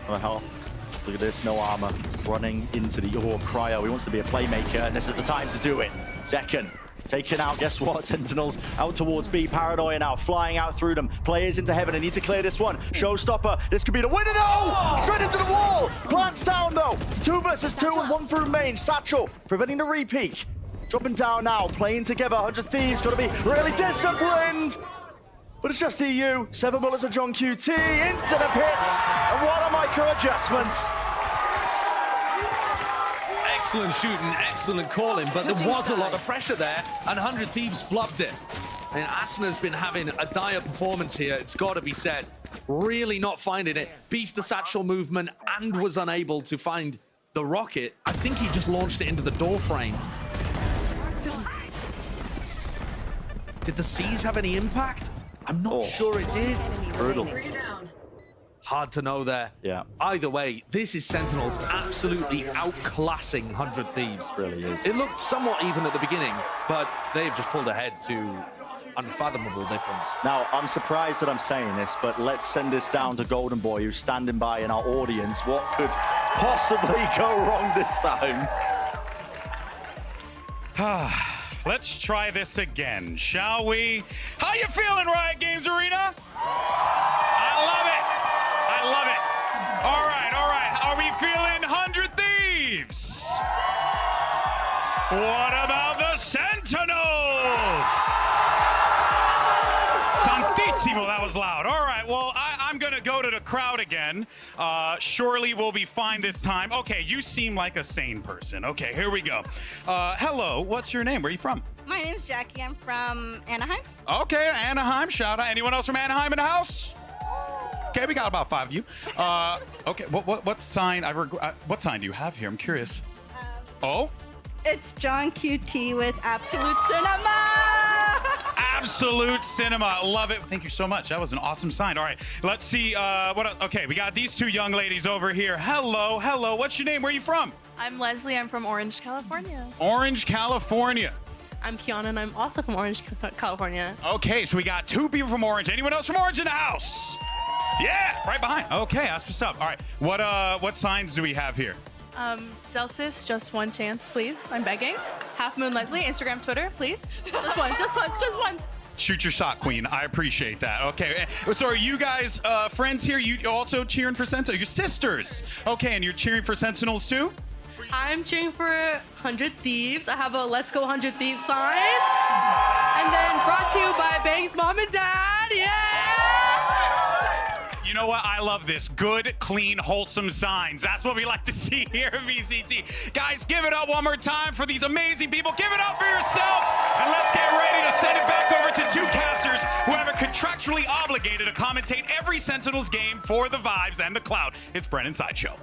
What the hell? Look at this, no armor. Running into the orb. Cryo, he wants to be a playmaker, and this is the time to do it. Second. Taken out, guess what? Sentinels out towards B. Paranoia now, flying out through them. Players into heaven, they need to clear this one. Showstopper, this could be the winner, no! Straight into the wall! Plants down, though. It's 2 versus 2 and 1 through main. Satchel, preventing the repeat. Dropping down now, playing together. 100 Thieves, got to be really disciplined. But it's just EU. 7 bullets of John QT into the pit. And what a micro-adjustment. Excellent shooting, excellent calling, but there was a lot of pressure there, and 100 Thieves flubbed it. And Asuna's been having a dire performance here, it's got to be said. Really not finding it. Beefed the satchel movement and was unable to find the rocket. I think he just launched it into the door frame. Did the C's have any impact? I'm not sure it did. Brutal. Hard to know there. Yeah. Either way, this is Sentinels absolutely outclassing 100 Thieves. Really is. It looked somewhat even at the beginning, but they've just pulled ahead to unfathomable difference. Now, I'm surprised that I'm saying this, but let's send this down to Golden Boy, who's standing by in our audience. What could possibly go wrong this time? Let's try this again, shall we? How you feeling, Riot Games Arena? I love it. I love it. All right, all right. Are we feeling 100 Thieves? What about the Sentinels? Santissimo, that was loud. All right, well, I'm going to go to the crowd again. Surely we'll be fine this time. Okay, you seem like a sane person. Okay, here we go. Hello, what's your name? Where are you from? My name's Jackie. I'm from Anaheim. Okay, Anaheim. Shout out. Anyone else from Anaheim in the house? Okay, we got about 5 of you. Okay, what sign? What sign do you have here? I'm curious. Oh? It's John QT with Absolute Cinema. Absolute Cinema. Love it. Thank you so much. That was an awesome sign. All right, let's see. Okay, we got these 2 young ladies over here. Hello, hello. What's your name? Where are you from? I'm Leslie. I'm from Orange, California. Orange, California. I'm Kiana, and I'm also from Orange, California. Okay, so we got 2 people from Orange. Anyone else from Orange in the house? Yeah, right behind. Okay, that's what's up. All right, what signs do we have here? Celsius, just one chance, please. I'm begging. Half Moon Leslie, Instagram, Twitter, please. Just one, just once, just once. Shoot your shot, Queen. I appreciate that. Okay, so are you guys friends here? You also cheering for Sentinels? You're sisters. Okay, and you're cheering for Sentinels too? I'm cheering for 100 Thieves. I have a Let's Go 100 Thieves sign. And then brought to you by Bang's mom and dad. Yeah! You know what? I love this. Good, clean, wholesome signs. That's what we like to see here at VCT. Guys, give it up one more time for these amazing people. Give it up for yourself. And let's get ready to send it back over to 2 casters who have it contractually obligated to commentate every Sentinels game for the Vibes and the Cloud. It's Brennan Sideshow.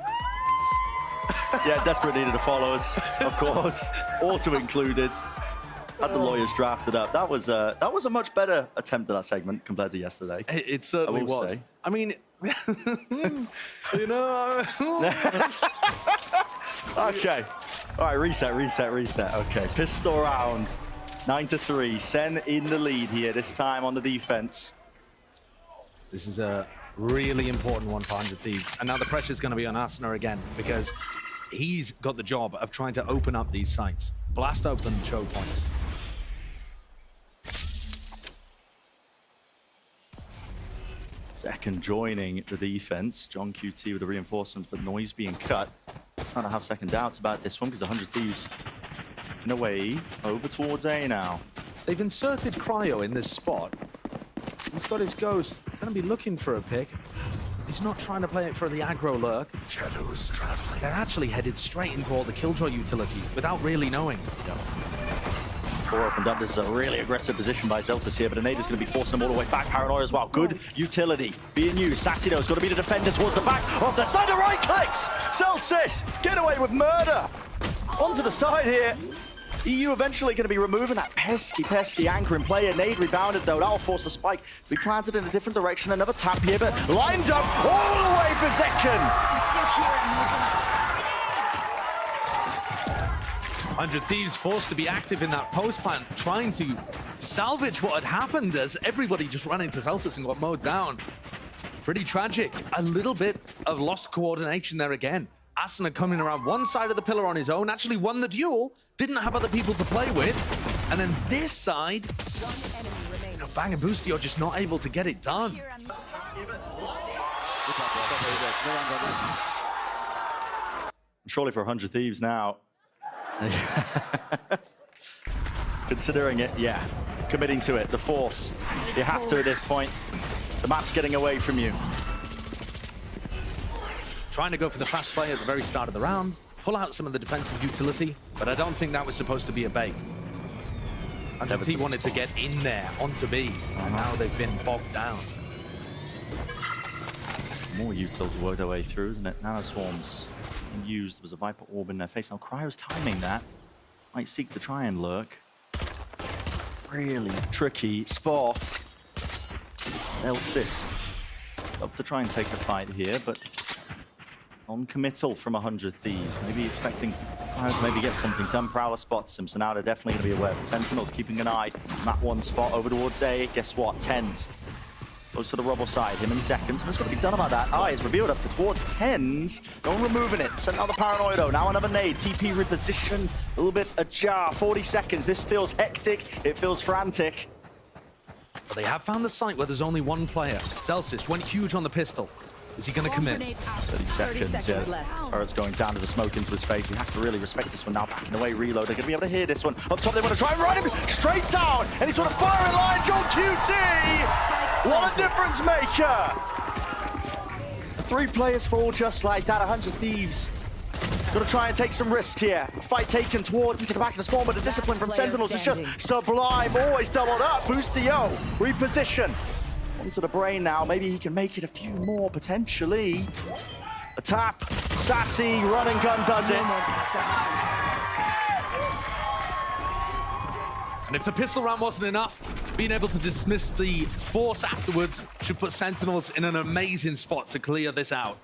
Yeah, desperate needed the followers, of course. Auto included. Had the lawyers drafted up. That was a much better attempt at that segment compared to yesterday. It certainly was. Say. I mean, you know. Okay. All right, reset. Okay, pistol round. 9-3. Sen in the lead here, this time on the defense. This is a really important one for 100 Thieves. And now the pressure's going to be on Asuna again, because he's got the job of trying to open up these sites, blast open choke points. Second joining the defense. John QT with the reinforcements, but Noise being cut. Trying to have second doubts about this one because the 100 Thieves in a way over towards A now. They've inserted Cryo in this spot. He's got his Ghost. Going to be looking for a pick. He's not trying to play it for the aggro lurk. Shadows traveling. They're actually headed straight into all the Killjoy utility without really knowing. Door opened up. This is a really aggressive position by Zeltis here, but a nade is going to be forcing them all the way back. Paranoia as well. Good utility being used. Sassy though has got to be the defender towards the back of the side. Of right clicks. Zeltis get away with murder. Onto the side here. EU eventually going to be removing that pesky anchoring player. Nade rebounded though. That'll force the spike to be planted in a different direction. Another tap here, but lined up all the way for Zetkin. 100 Thieves forced to be active in that post plant, trying to salvage what had happened as everybody just ran into Zelsis and got mowed down. Pretty tragic. A little bit of lost coordination there again. Asuna coming around one side of the pillar on his own, actually won the duel, didn't have other people to play with. And then this side, Bang and Boostio just not able to get it done. Surely for 100 Thieves now. Considering it, yeah. Committing to it, the force. You have to at this point. The map's getting away from you. Trying to go for the fast play at the very start of the round, pull out some of the defensive utility, but I don't think that was supposed to be a bait. And T wanted to get in there onto B, and now they've been bogged down. More util to work their way through, isn't it? Nanoswarms being used. There was a Viper Orb in their face. Now Cryo's timing that. Might seek to try and lurk. Really tricky spot. Zelsis up to try and take the fight here, but non-committal from 100 Thieves. Maybe expecting Cryo to maybe get something done. Prowler spots him, so now they're definitely going to be aware. The Sentinels keeping an eye on that one spot over towards A. Guess what? Tens. Goes to the rubble side, him in seconds. What's going to be done about that? Eye is revealed up to towards Tens. No one removing it. Sent out the Paranoia though. Now another nade. TP reposition. A little bit ajar. 40 seconds. This feels hectic. It feels frantic. But they have found the site where there's only one player. Zelsis went huge on the pistol. Is he going to commit? 30 seconds, yeah. Turret's going down as a smoke into his face. He has to really respect this one now. Backing away, reload. They're going to be able to hear this one. Up top, they want to try and run him straight down. And he's sort of firing line. John QT! What a difference maker! 3 players fall just like that. 100 Thieves. Got to try and take some risks here. A fight taken towards into the back of the spawn, but the discipline from Sentinels is just sublime. Always doubled up. Boostio. Reposition. Onto the brain now. Maybe he can make it a few more, potentially. A tap. Sassy. Run and gun does it. And if the pistol round wasn't enough, being able to dismiss the force afterwards should put Sentinels in an amazing spot to clear this out.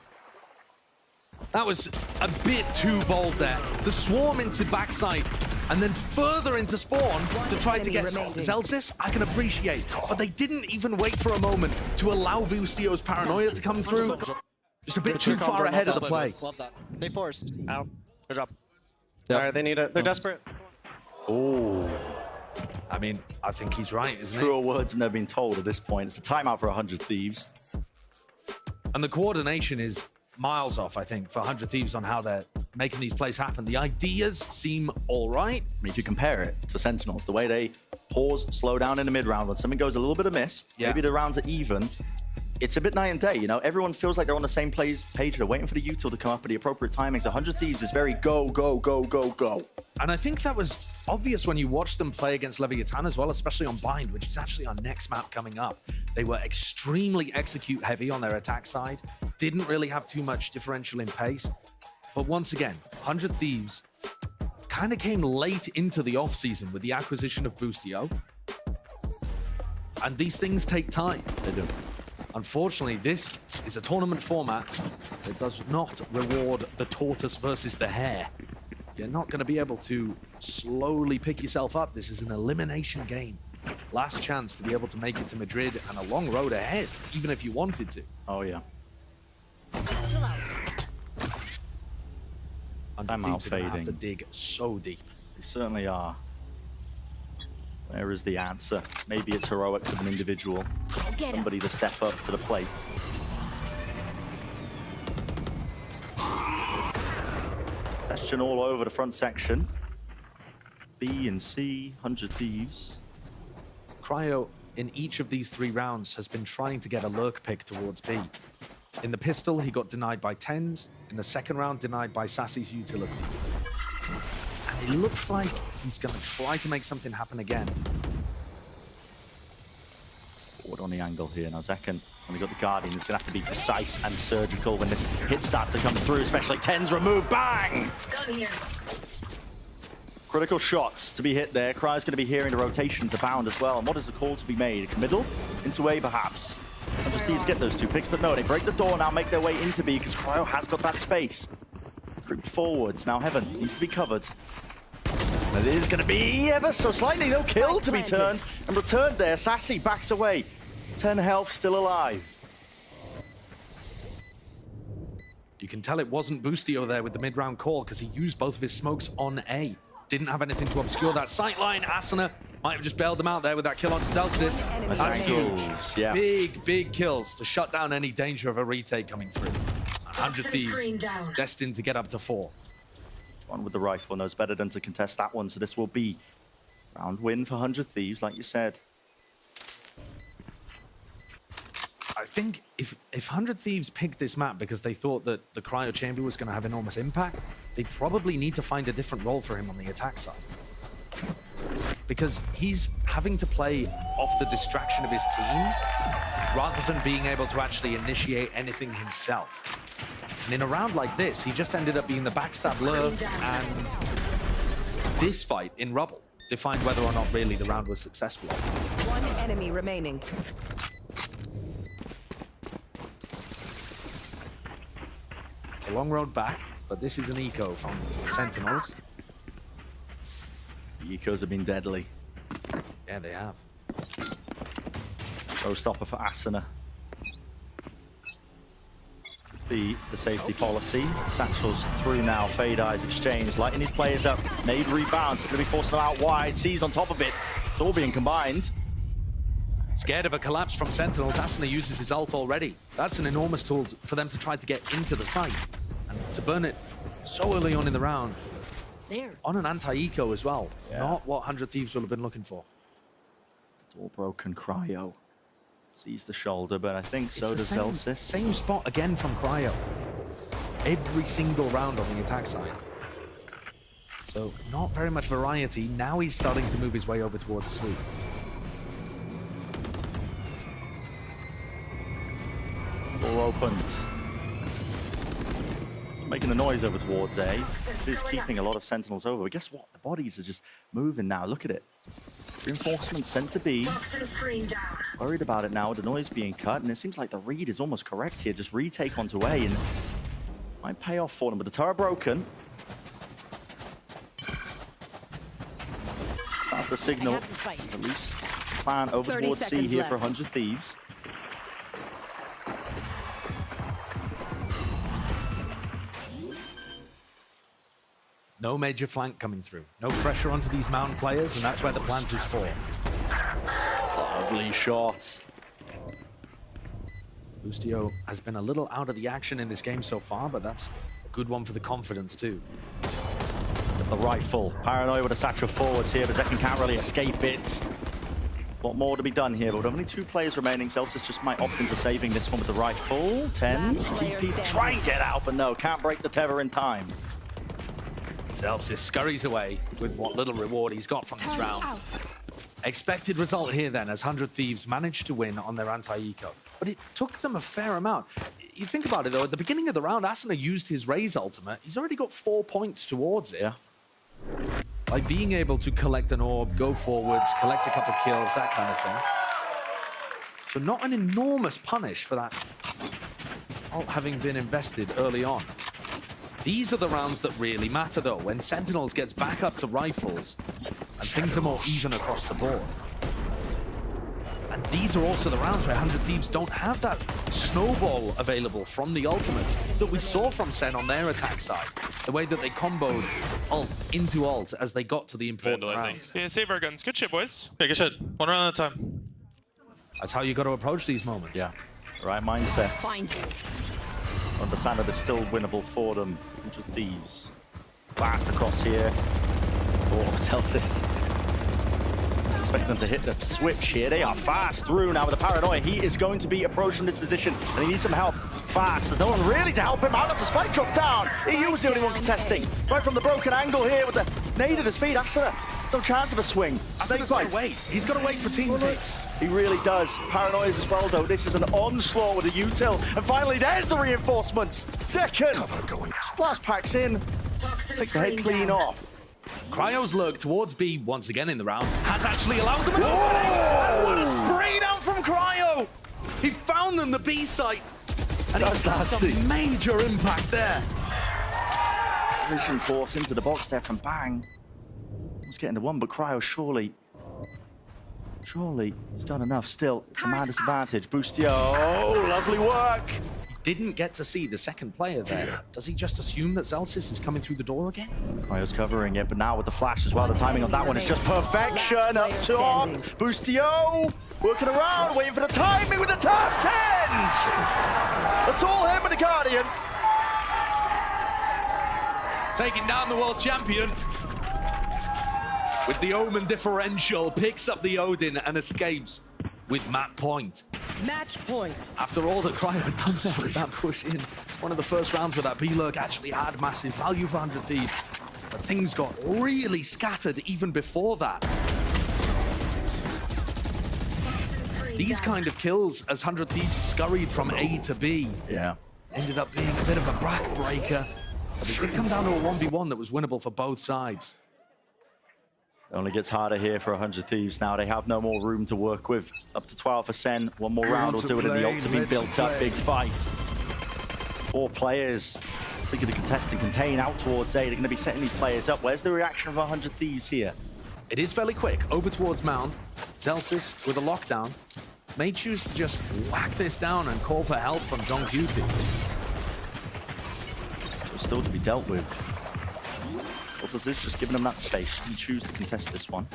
That was a bit too bold there. The swarm into backside and then further into spawn to try to get Zelsis, I can appreciate. But they didn't even wait for a moment to allow Boostio's Paranoia to come through. Just a bit too far ahead of the play. They forced. Out. Good job. All right, they need it. They're desperate. Oh. I mean, I think he's right, isn't he? Truer words have never been told at this point. It's a timeout for 100 Thieves. And the coordination is miles off, I think, for 100 Thieves on how they're making these plays happen. The ideas seem all right. I mean, if you compare it to Sentinels, the way they pause, slow down in the mid-round, when something goes a little bit amiss, maybe the rounds are even, it's a bit night and day, you know? Everyone feels like they're on the same page. They're waiting for the util to come up at the appropriate timings. 100 Thieves is very go, go, go, go, go. And I think that was obvious when you watched them play against Leviathan as well, especially on Bind, which is actually our next map coming up. They were extremely execute heavy on their attack side, didn't really have too much differential in pace. But once again, 100 Thieves kind of came late into the off-season with the acquisition of Boostio. And these things take time. They do. Unfortunately, this is a tournament format that does not reward the tortoise versus the hare. You're not going to be able to slowly pick yourself up. This is an elimination game. Last chance to be able to make it to Madrid and a long road ahead, even if you wanted to. Oh, yeah. Timeout Thieves are gonna have to fading. dig so deep. They certainly are. Where is the answer? Maybe it's heroics of an individual. Somebody to step up to the plate. Question all over the front section. B and C, 100 Thieves. Cryo, in each of these 3 rounds, has been trying to get a lurk pick towards B. In the pistol, he got denied by Tens. In the second round, denied by Sassy's utility. And it looks like he's going to try to make something happen again. Forward on the angle here. Now Zekken, when we got the Guardian, is going to have to be precise and surgical when this hit starts to come through, especially Tens remove. Bang! Gun here. Critical shots to be hit there. Cryo's going to be hearing the rotations abound as well. And what is the call to be made? Middle? Into A, perhaps. And just Thieves get those 2 picks, but no, they break the door now, make their way into B, because Cryo has got that space. Creep forwards. Now Heaven needs to be covered. And it is going to be ever so slightly, no kill to be turned. And returned there. Sassy backs away. 10 health, still alive. You can tell it wasn't Boostio there with the mid-round call because he used both of his smokes on A. Didn't have anything to obscure that sight line. Asuna might have just bailed them out there with that kill onto Celsius. That's huge. Yeah. Big kills to shut down any danger of a retake coming through. 100 Thieves destined to get up to 4. One with the rifle knows better than to contest that one, so this will be round win for 100 Thieves, like you said. I think if 100 Thieves picked this map because they thought that the Cryo Chamber was going to have enormous impact, they probably need to find a different role for him on the attack side. Because he's having to play off the distraction of his team rather than being able to actually initiate anything himself. And in a round like this, he just ended up being the backstab lure, and this fight in Rubble defined whether or not really the round was successful. 1 enemy remaining. It's a long road back, but this is an eco from Sentinels. The ecos have been deadly. Yeah, they have. Showstopper for Asuna. The safety policy. Satchel's through now. Fade Eyes exchange. Lighting these players up. Nade rebounds. It's going to be forcing them out wide. C's on top of it. It's all being combined. Scared of a collapse from Sentinels, Asuna uses his ult already. That's an enormous tool for them to try to get into the site. And to burn it so early on in the round. There. On an anti-eco as well. Yeah. Not what 100 Thieves will have been looking for. Door broken. Cryo sees the shoulder, but I think so does Celsius. Same spot again from Cryo. Every single round on the attack side. So not very much variety. Now he's starting to move his way over towards C. Door opened. Still making the noise over towards A. He's keeping a lot of Sentinels over. But guess what? The bodies are just moving now. Look at it. Reinforcements sent to B. Worried about it now with the noise being cut, and it seems like the read is almost correct here. Just retake onto A, and might pay off for them. But the turret broken. That's the signal. At least plan over towards C here for 100 Thieves. No major flank coming through. No pressure onto these mound players, and that's where the plant is for. Lovely shot. Boostio has been a little out of the action in this game so far, but that's a good one for the confidence too. The rifle. Paranoid with a satchel forwards here, but Zekken can't really escape it. A lot more to be done here, but with only 2 players remaining, Celsius just might opt into saving this one with the rifle. Tens, TP to try and get out, but no, can't break the tether in time. Celsius scurries away with what little reward he's got from this round. Expected result here then, as 100 Thieves managed to win on their anti-eco. But it took them a fair amount. You think about it though, at the beginning of the round, Asuna used his Raze ultimate. He's already got 4 points towards it. Yeah. Like being able to collect an orb, go forwards, collect a couple of kills, that kind of thing. So not an enormous punish for that ult having been invested early on. These are the rounds that really matter though, when Sentinels gets back up to rifles and things are more even across the board. And these are also the rounds where 100 Thieves don't have that snowball available from the ultimate that we saw from Sen on their attack side. The way that they comboed ult into ult as they got to the important round. Yeah, save our guns. Good shit, boys. Yeah, good shit. One round at a time. That's how you got to approach these moments. Yeah, right mindset. Find you. Understand that it's still winnable for them. 100 Thieves. Fast across here. Oh, Celsius. Expecting them to hit the switch here. They are fast through now with the paranoia. He is going to be approaching this position, and he needs some help fast. There's no one really to help him out. That's a spike drop down. EU was the only one contesting. Right from the broken angle here with the nade at his feet. Asuna, no chance of a swing. Asuna's got to wait. He's got to wait for teammates. He really does. Paranoias as well, though. This is an onslaught with a util. And finally, there's the reinforcements. Second. Splash packs in. Takes the head clean off. Cryo's lurk towards B once again in the round has actually allowed them an opening. What a spray down from Cryo! He found them the B site, and that's had some major impact there. Vision force into the box there from Bang. He's getting the one, but Cryo surely he's done enough still. It's a man disadvantage. Boostio, lovely work. Didn't get to see the second player there. Does he just assume that Celsius is coming through the door again? Cryo's covering it, but now with the flash as well, the timing on that one is just perfection. Up top, Boostio working around, waiting for the timing with the top 10. That's all him with the Guardian. Taking down the world champion. With the Omen differential, picks up the Odin and escapes with map point. Match point. After all that Cryo had done there with that push in, one of the first rounds where that B-lurk actually had massive value for 100 Thieves. But things got really scattered even before that. These kind of kills as 100 Thieves scurried from A to B. Yeah. Ended up being a bit of a backbreaker. But it did come down to a 1v1 that was winnable for both sides. It only gets harder here for 100 Thieves now. They have no more room to work with. Up to 12 for Sen. One more round will do it, and the ult to be built up. Big fight. 4 players. Taking the contest and contain out towards A. They're going to be setting these players up. Where's the reaction of 100 Thieves here? It is fairly quick. Over towards Mound. Celsius with a lockdown. May choose to just whack this down and call for help from John Cutie. Still to be dealt with. Celsius is just giving them that space and choose to contest this one.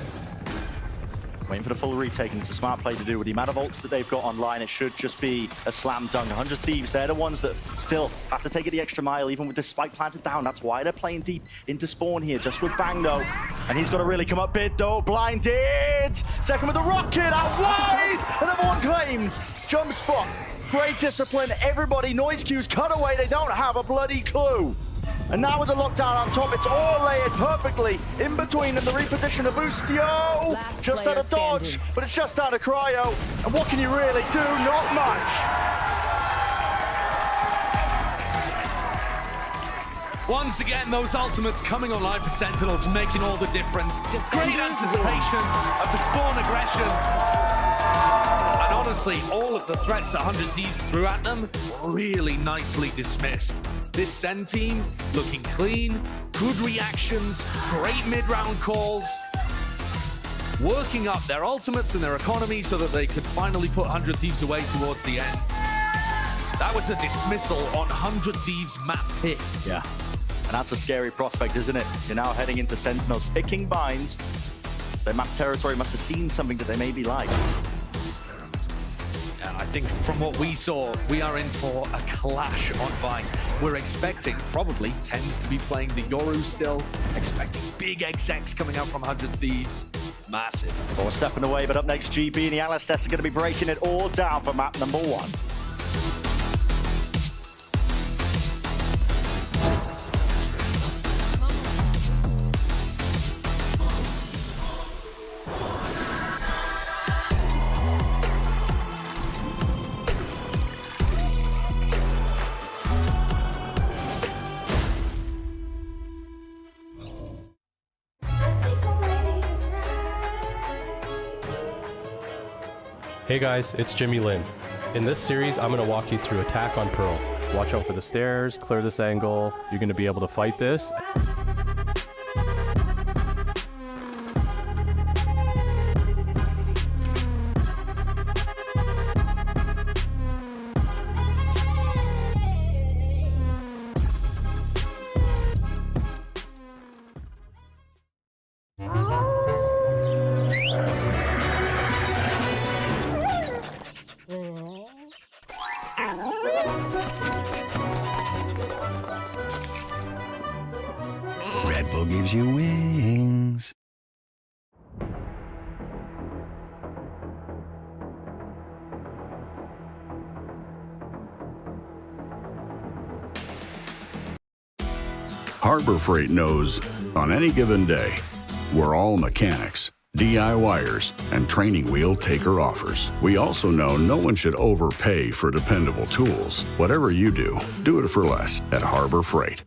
Waiting for the full retake, and it's a smart play to do with the amount of ults that they've got online. It should just be a slam dunk. 100 Thieves, they're the ones that still have to take it the extra mile, even with the spike planted down. That's why they're playing deep into spawn here, just with Bang though. And he's got to really come up big though. Blinded! Second with the rocket, out wide! Another one claimed. Jump spot. Great discipline. Everybody, noise cues cut away. They don't have a bloody clue. And now with the lockdown on top, it's all layered perfectly in between them. The reposition of Boostio. Just out of dodge, but it's just down to Cryo. And what can you really do? Not much. Once again, those ultimates coming online for Sentinels, making all the difference. Great anticipation of the spawn aggression. And honestly, all of the threats that 100 Thieves threw at them really nicely dismissed. This Sen team looking clean, good reactions, great mid-round calls, working up their ultimates and their economy so that they could finally put 100 Thieves away towards the end. That was a dismissal on 100 Thieves map pick. Yeah, and that's a scary prospect, isn't it? You're now heading into Sentinels, picking binds. So map territory must have seen something that they maybe liked. I think from what we saw, we are in for a clash on Bind. We're expecting, probably, Tens to be playing the Yoru still, expecting big execs coming out from 100 Thieves. Massive. 4 stepping away, but up next, GB and the Alistess are going to be breaking it all down for map number 1. Hey guys, it's Jimmy Lin. In this series, I'm going to walk you through attack on Pearl. Watch out for the stairs, clear this angle. You're going to be able to fight this. Red Bull gives you wings. Harbor Freight knows on any given day, we're all mechanics, DIYers, and training wheel taker offers. We also know no one should overpay for dependable tools. Whatever you do it for less at Harbor Freight.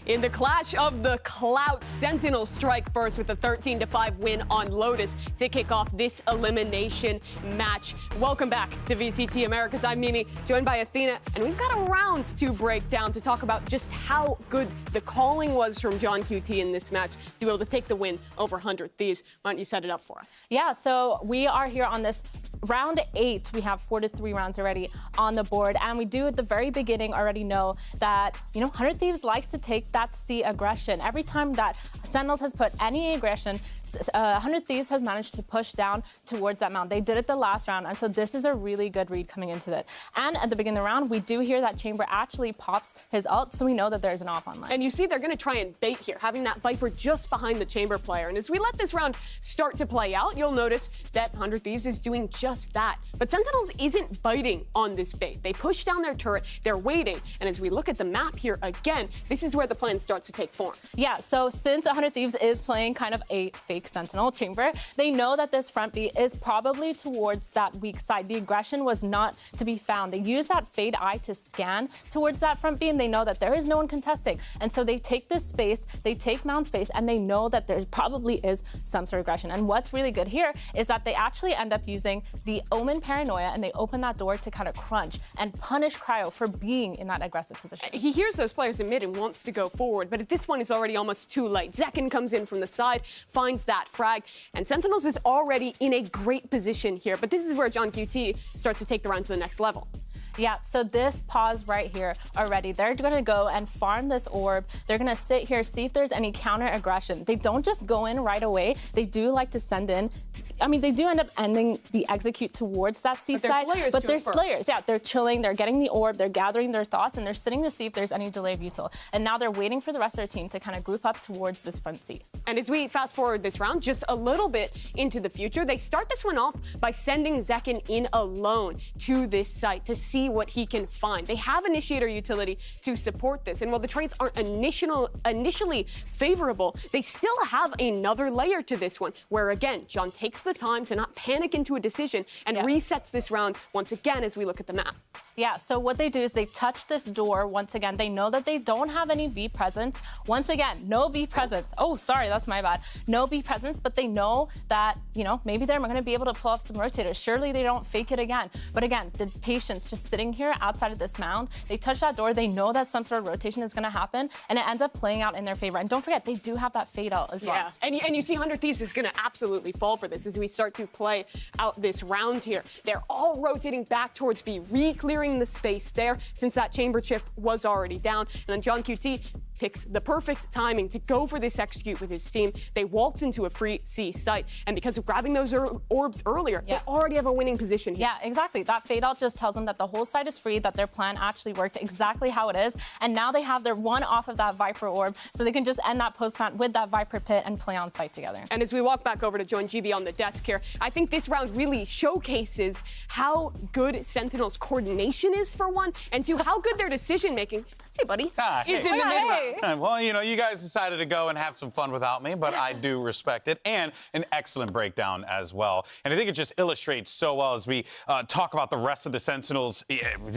In the clash of the Clout, Sentinels strike first with a 13-5 win on Lotus to kick off this elimination match. Welcome back to VCT Americas. I'm Mimi, joined by Athena, and we've got a round to break down to talk about just how good the calling was from John QT in this match to be able to take the win over 100 Thieves. Why don't you set it up for us? Yeah, so we are here on this round 8. We have 4 to 3 rounds already on the board, and we do at the very beginning already know that, 100 Thieves likes to take that C aggression. Every time that Sentinels has put any aggression, 100 Thieves has managed to push down towards that mount. They did it the last round, and so this is a really good read coming into it. And at the beginning of the round, we do hear that Chamber actually pops his ult, so we know that there's an off online. And you see they're going to try and bait here, having that Viper just behind the Chamber player. And as we let this round start to play out, you'll notice that 100 Thieves is doing just that. But Sentinels isn't biting on this bait. They push down their turret, they're waiting, and as we look at the map here again, this is where the plan starts to take form. Yeah, so since 100 Thieves is playing kind of a fake Sentinel Chamber, they know that this front B is probably towards that weak side. The aggression was not to be found. They use that Fade Eye to scan towards that front B, and they know that there is no one contesting. And so they take this space, they take mount space, and they know that there probably is some sort of aggression. And what's really good here is that they actually end up using the Omen paranoia, and they open that door to kind of crunch and punish Cryo for being in that aggressive position. He hears those players in mid and wants to go forward, but at this one is already almost too late. Zekken comes in from the side, finds that frag, and Sentinels is already in a great position here. But this is where John QT starts to take the round to the next level. Yeah, so this pause right here already, they're going to go and farm this orb. They're going to sit here, see if there's any counter aggression. They don't just go in right away. They do like to send in. I mean, they do end up ending the execute towards that C side, but there's Slayers. Yeah, they're chilling, they're getting the orb, they're gathering their thoughts, and they're sitting to see if there's any delay of util. And now they're waiting for the rest of their team to kind of group up towards this front C. And as we fast forward this round, just a little bit into the future, they start this one off by sending Zekken in alone to this site to see what he can find. They have Initiator utility to support this, and while the trades aren't initially favorable, they still have another layer to this one, where again, John takes the time to not panic into a decision and resets this round once again as we look at the map. Yeah, so what they do is they touch this door once again. They know that they don't have any B presence. Once again, no B presence. Oh, sorry, that's my bad. No B presence, but they know that, you know, maybe they're going to be able to pull off some rotators. Surely they don't fake it again. But again, the patience just sitting here outside of this mound, they touch that door. They know that some sort of rotation is going to happen, and it ends up playing out in their favor. And don't forget, they do have that fade out as well. Yeah, and you see 100 Thieves is going to absolutely fall for this as we start to play out this round here. They're all rotating back towards B, re-clearing the space there since that chamber chip was already down. And then John QT picks the perfect timing to go for this execute with his team. They waltz into a free C site, and because of grabbing those orbs earlier, they already have a winning position here. Yeah, exactly. That fade out just tells them that the whole site is free, that their plan actually worked exactly how it is, and now they have their one off of that Viper orb, so they can just end that post-plant with that Viper pit and play on site together. And as we walk back over to join GB on the desk here, I think this round really showcases how good Sentinels' coordination is for one, and two, how good their decision-making, hey buddy, is in the mid-round. Well, you know, you guys decided to go and have some fun without me, but I do respect it, and an excellent breakdown as well. And I think it just illustrates so well as we talk about the rest of the Sentinels.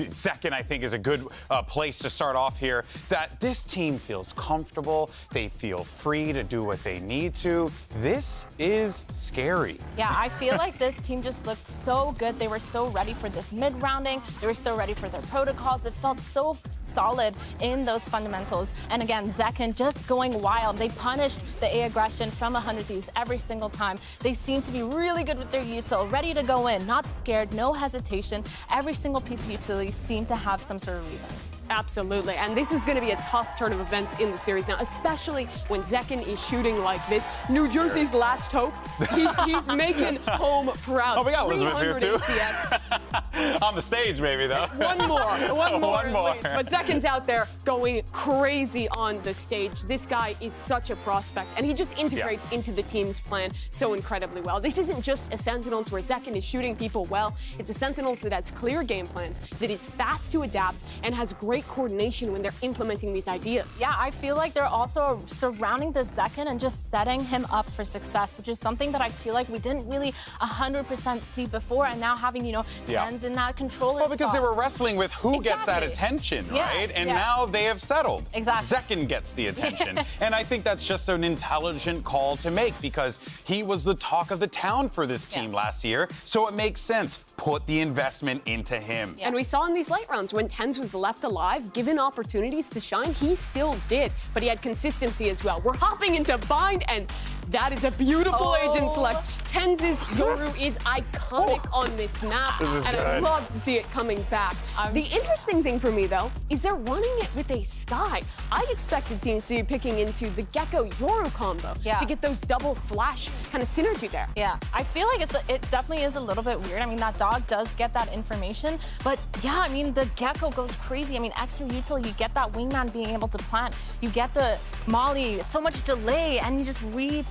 Second, I think, is a good place to start off here, that this team feels comfortable. They feel free to do what they need to. This is scary. Yeah, I feel like this team just looked so good. They were so ready for this mid-rounding. They were so ready for their protocols. It felt so solid in those fundamentals. And again, Zekken just going wild. They punished the A aggression from 100 Thieves every single time. They seem to be really good with their util, ready to go in, not scared, no hesitation. Every single piece of utility seemed to have some sort of reason. Absolutely, and this is going to be a tough turn of events in the series now, especially when Zekken is shooting like this. New Jersey's last hope. He's making home proud. Oh, we got Elizabeth here too. ACS. On the stage, maybe though. One more. One more. But Zekken's out there going crazy on the stage. This guy is such a prospect, and he just integrates into the team's plan so incredibly well. This isn't just a Sentinels where Zekken is shooting people well. It's a Sentinels that has clear game plans, that is fast to adapt, and has great coordination when they're implementing these ideas. Yeah, I feel like they're also surrounding the Zekken and just setting him up for success, which is something that I feel like we didn't really 100% see before, and now having, you know, tens in that controller Well, because spot. they were wrestling with who gets that attention, right? And now they have settled. Exactly. Zekken gets the attention. And I think that's just an intelligent call to make, because he was the talk of the town for this team last year, so it makes sense. Put the investment into him. And we saw in these late rounds when Tens was left alive, given opportunities to shine, he still did, but he had consistency as well. We're hopping into Bind, and that is a beautiful agent select. Tens' Yoru is iconic on this map, and I love to see it coming back. The interesting thing for me, though, is they're running it with a Sky. I expected teams to be picking into the Gecko-Yoru combo to get those double flash kind of synergy there. Yeah, I feel like it definitely is a little bit weird. I mean, that dog does get that information, but yeah, I mean, the Gecko goes crazy. I mean, extra util, you get that wingman being able to plant, you get the Molly, so much delay, and you just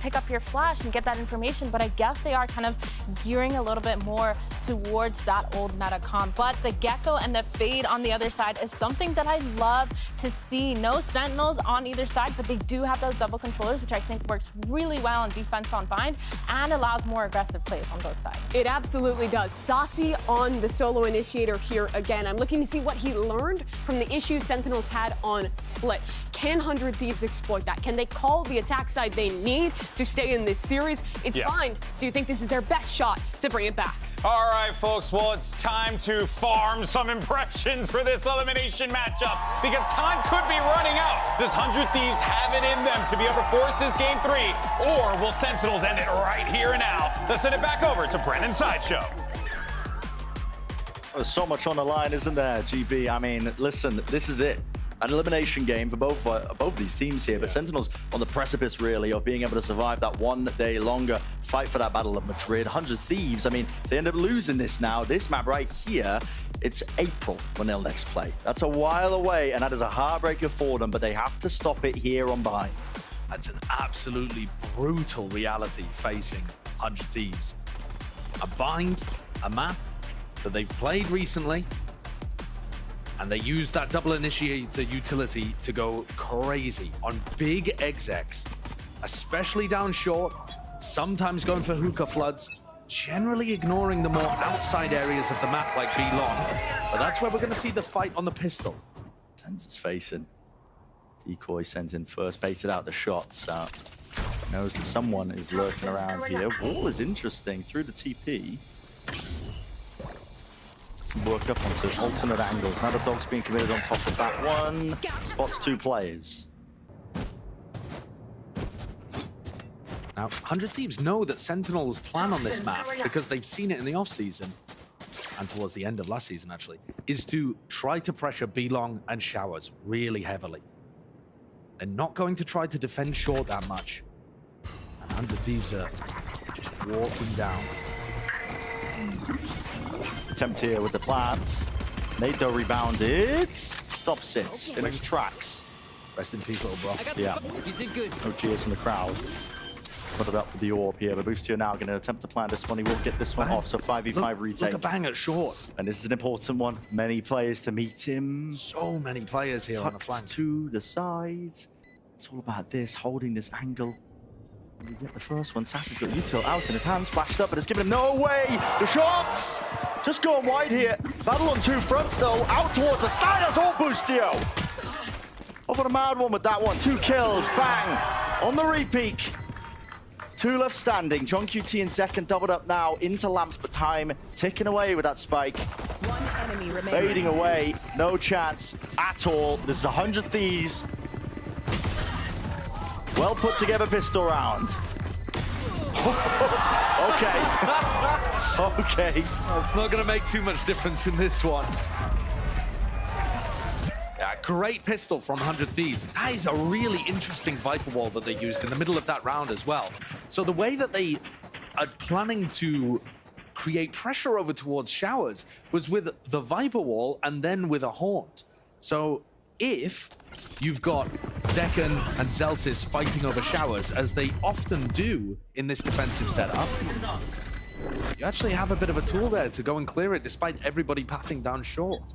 pick up your flash and get that information. But I guess they are kind of gearing a little bit more towards that old meta comp. But the Gecko and the Fade on the other side is something that I love to see. No Sentinels on either side, but they do have those double controllers, which I think works really well in defense on Bind and allows more aggressive plays on both sides. It absolutely does. Saucy on the solo initiator here again. I'm looking to see what he learned from the issues Sentinels had on Split. Can 100 Thieves exploit that? Can they call the attack side they need to stay in this series? It's Bind So you think this is their best shot to bring it back? All right, folks. Well, it's time to farm some impressions for this elimination matchup because time could be running out. Does 100 Thieves have it in them to be able to force this game 3, or will Sentinels end it right here and now? Let's send it back over to Brennan Sideshow. There's so much on the line, isn't there, GB? I mean, listen, this is it. An elimination game for both these teams here, but Sentinels on the precipice, really, of being able to survive that 1 day longer fight for that Battle of Madrid. 100 Thieves, I mean, they end up losing this now. This map right here, it's April when they'll next play. That's a while away, and that is a heartbreaker for them, but they have to stop it here on Bind. That's an absolutely brutal reality facing 100 Thieves. A Bind, a map that they've played recently, and they use that double initiator utility to go crazy on big execs, especially down short, sometimes going for hookah floods, generally ignoring the more outside areas of the map like B-Long. But that's where we're going to see the fight on the pistol. Tens is facing. Decoy sent in first, baited out the shots. Knows that someone is lurking around here. Wall is interesting through the TP. Worked up onto alternate angles. Now the dog's being committed on top of that one. Spots 2 players. Now, 100 Thieves know that Sentinels plan on this map because they've seen it in the off-season, and towards the end of last season, actually, is to try to pressure B-Long and Showers really heavily. They're not going to try to defend short that much. And 100 Thieves are just walking down. Attempt here with the plant. Nado rebounded. Stops it in its tracks. Rest in peace, little bro. Yeah. You did good. No cheers from the crowd. Put it up with the orb here, but Boostio now going to attempt to plant this one. He will get this one off, so 5v5 retake. Look a bang at short. And this is an important one. Many players to meet him. So many players here on the flank. To the side. It's all about this, holding this angle. You get the first one. Sassy's got util out in his hands, flashed up, but it's given him no way. The shots! Just going wide here. Battle on 2 fronts, though. Out towards the side. That's all Boostio. Off on a mad one with that one. 2 kills. Bang. On the repeat. 2 left standing. John QT in second. Doubled up now into Lamps, but time ticking away with that spike. 1 enemy remaining. Fading away. No chance at all. This is 100 Thieves. Well put together pistol round. Okay. Okay. It's not going to make too much difference in this one. Yeah, great pistol from 100 Thieves. That is a really interesting Viper wall that they used in the middle of that round as well. So the way that they are planning to create pressure over towards Showers was with the Viper wall and then with a Haunt. So if you've got Zekken and Zelsis fighting over Showers, as they often do in this defensive setup, you actually have a bit of a tool there to go and clear it despite everybody pathing down short.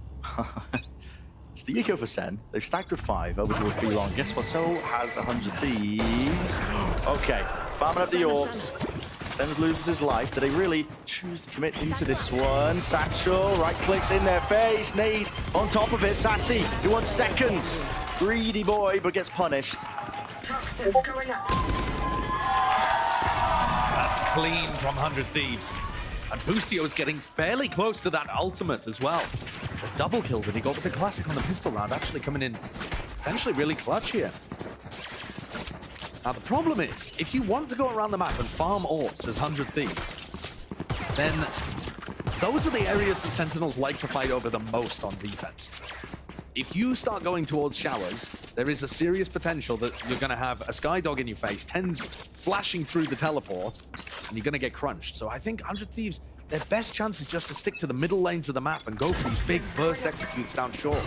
It's the eco for Sen. They've stacked with 5 over towards B-Long. Guess what? So has 100 Thieves. Okay, farming up the orbs. Benz loses his life. Do they really choose to commit into this one? Satchel, right clicks in their face. Nade on top of it. Sassy, he wants seconds. Greedy boy, but gets punished. Toxins going up. That's clean from 100 Thieves. And Boostio is getting fairly close to that ultimate as well. The double kill that he got with the classic on the pistol round actually coming in potentially really clutch here. Now the problem is, if you want to go around the map and farm orbs as 100 Thieves, then those are the areas that Sentinels like to fight over the most on defense. If you start going towards Showers, there is a serious potential that you're going to have a Skydog in your face, Tens flashing through the teleport, and you're going to get crunched. So I think 100 Thieves, their best chance is just to stick to the middle lanes of the map and go for these big burst executes down short.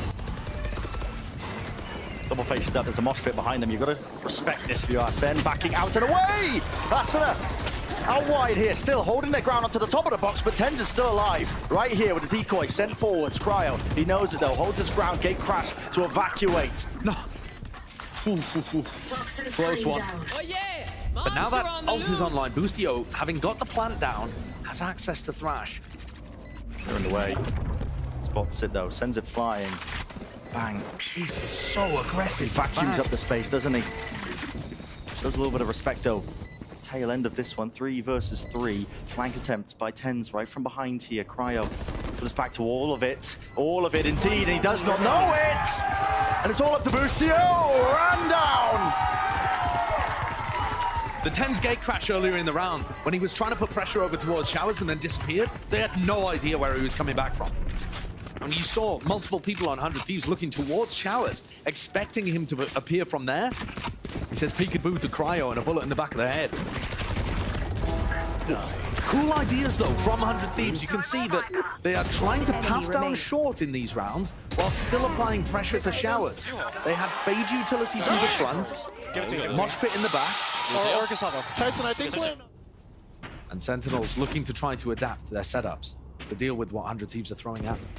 Double faced up, there's a mosh pit behind them. You've got to respect this if you are Sen. Backing out and away! Asuna out wide here, still holding their ground onto the top of the box, but Tens is still alive. Right here with the decoy sent forwards. Cryo, he knows it though, holds his ground, gate crash to evacuate. No. Close one. Oh, yeah. But now that ult is online, Boostio, having got the plant down, has access to Thrash. They're in the way. Spots it though, sends it flying. Bang. This is so aggressive. He vacuums up the space, doesn't he? Shows a little bit of respect though. tail end of this one. 3 versus 3. Flank attempt by Tens right from behind here. Cryo. So it's back to all of it. All of it indeed, and he does not know it! And it's all up to Boostio! Ran down! The Tens gate crash earlier in the round, when he was trying to put pressure over towards Showers and then disappeared, they had no idea where he was coming back from. And you saw multiple people on 100 Thieves looking towards Showers, expecting him to appear from there. He says peekaboo to Cryo and a bullet in the back of the head. Cool ideas, though, from 100 Thieves. You can see that they are trying to path down short in these rounds while still applying pressure to Showers. They had Fade utility through the front, Mosh Pit in the back. Tyson, I think we're... And Sentinels looking to try to adapt their setups to deal with what 100 Thieves are throwing at them.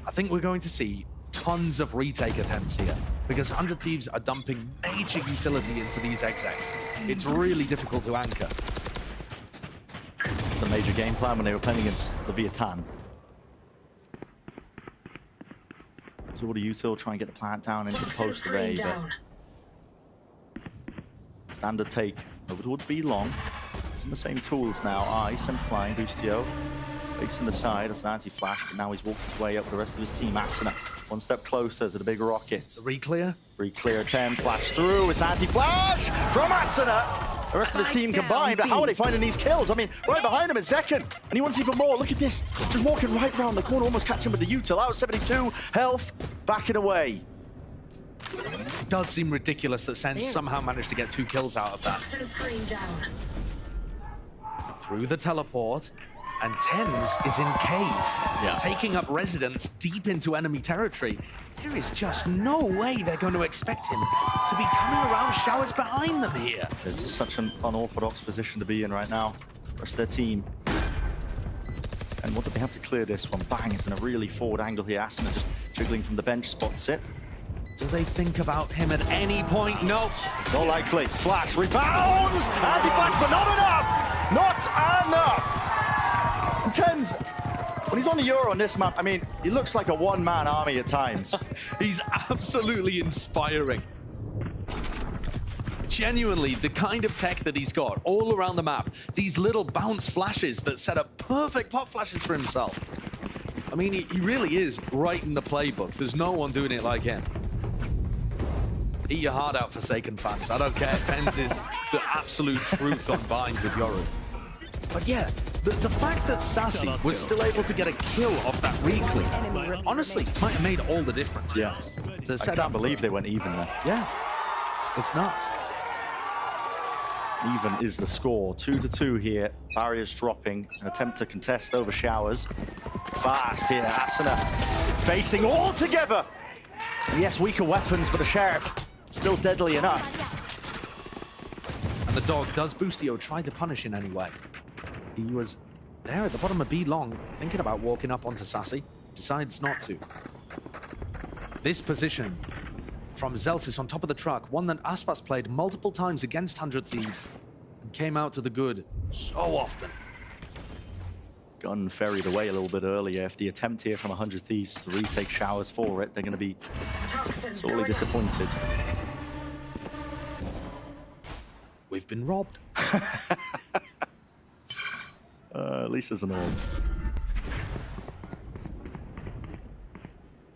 I think we're going to see tons of retake attempts here because 100 Thieves are dumping major utility into these execs. It's really difficult to anchor. The major game plan when they were playing against Leviathan. So what do util try and get the plant down into the post array, but standard take over towards B long. Using the same tools now. Ice and flying. Boostio facing the side as an anti-flash, but now he's walking his way up with the rest of his team. Asuna, one step closer to the big rocket. The re-clear? Re-clear 10, flash through. It's anti-flash from Asuna. The rest of his team combined, but how are they finding these kills? I mean, right behind him in second, and he wants even more. Look at this. Just walking right round the corner, almost catching with the util. That was 72 health, backing away. It does seem ridiculous that Sen somehow managed to get 2 kills out of that. Through the teleport, and Tens is in cave, taking up residence deep into enemy territory. There is just no way they're going to expect him to be coming around Showers behind them here. This is such an unorthodox position to be in right now. The rest of their team. And what do they have to clear this one? Bang, it's in a really forward angle here. Asuna just jiggling from the bench, spots it. Do they think about him at any point? No. Not likely. Flash rebounds! Anti-flash, but not enough! Not enough! And Tens, when he's on the Euro on this map, I mean, he looks like a one-man army at times. He's absolutely inspiring. Genuinely, the kind of tech that he's got all around the map, these little bounce flashes that set up perfect pop flashes for himself. I mean, he really is right in the playbook. There's no one doing it like him. Eat your heart out, Forsaken fans. I don't care. Tens is the absolute truth on Bind with Yoru. But yeah, the fact that Sassy was still able to get a kill off that re-clear, honestly, might have made all the difference. Yeah. To set I can't believe they went even there. Yeah. It's nuts. Even is the score. 2-2 here. Barriers dropping. An attempt to contest over Showers. Fast here. Asuna facing all together. And yes, weaker weapons, but the Sheriff still deadly enough. And the dog does Boostio try to punish in any way. He was there at the bottom of B long, thinking about walking up onto Sassy. Decides not to. This position from Zelsis on top of the truck, one that Aspas played multiple times against 100 Thieves and came out to the good so often. Gun ferried away a little bit earlier. If the attempt here from 100 Thieves to retake Showers for it, they're going to be sorely disappointed. We've been robbed. At least there's an orb.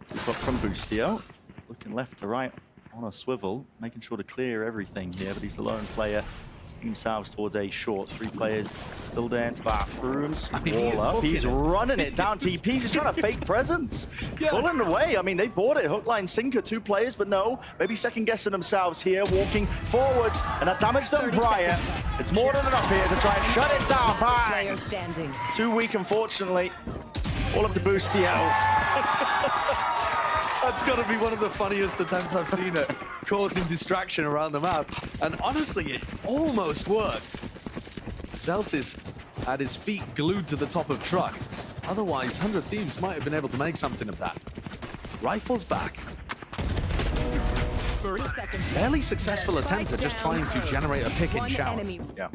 But from Boostio, looking left to right on a swivel, making sure to clear everything here, but he's the lone player. Steam themselves towards A short. 3 players still there into bathrooms. Wall up. He's running it down TPs. He's trying to fake presence. Pulling away. I mean, they bought it. Hook, line, sinker. 2 players, but no. Maybe second guessing themselves here. Walking forwards. And that damage done prior. It's more than enough here to try and shut it down. Bang! Standing. Too weak, unfortunately. All up to Boostio. That's got to be one of the funniest attempts I've seen at causing distraction around the map. And honestly, it almost worked. Zelsis had his feet glued to the top of truck. Otherwise, 100 Thieves might have been able to make something of that. Rifles back. Fairly successful attempt at just trying to generate a pick in Showers. Yeah.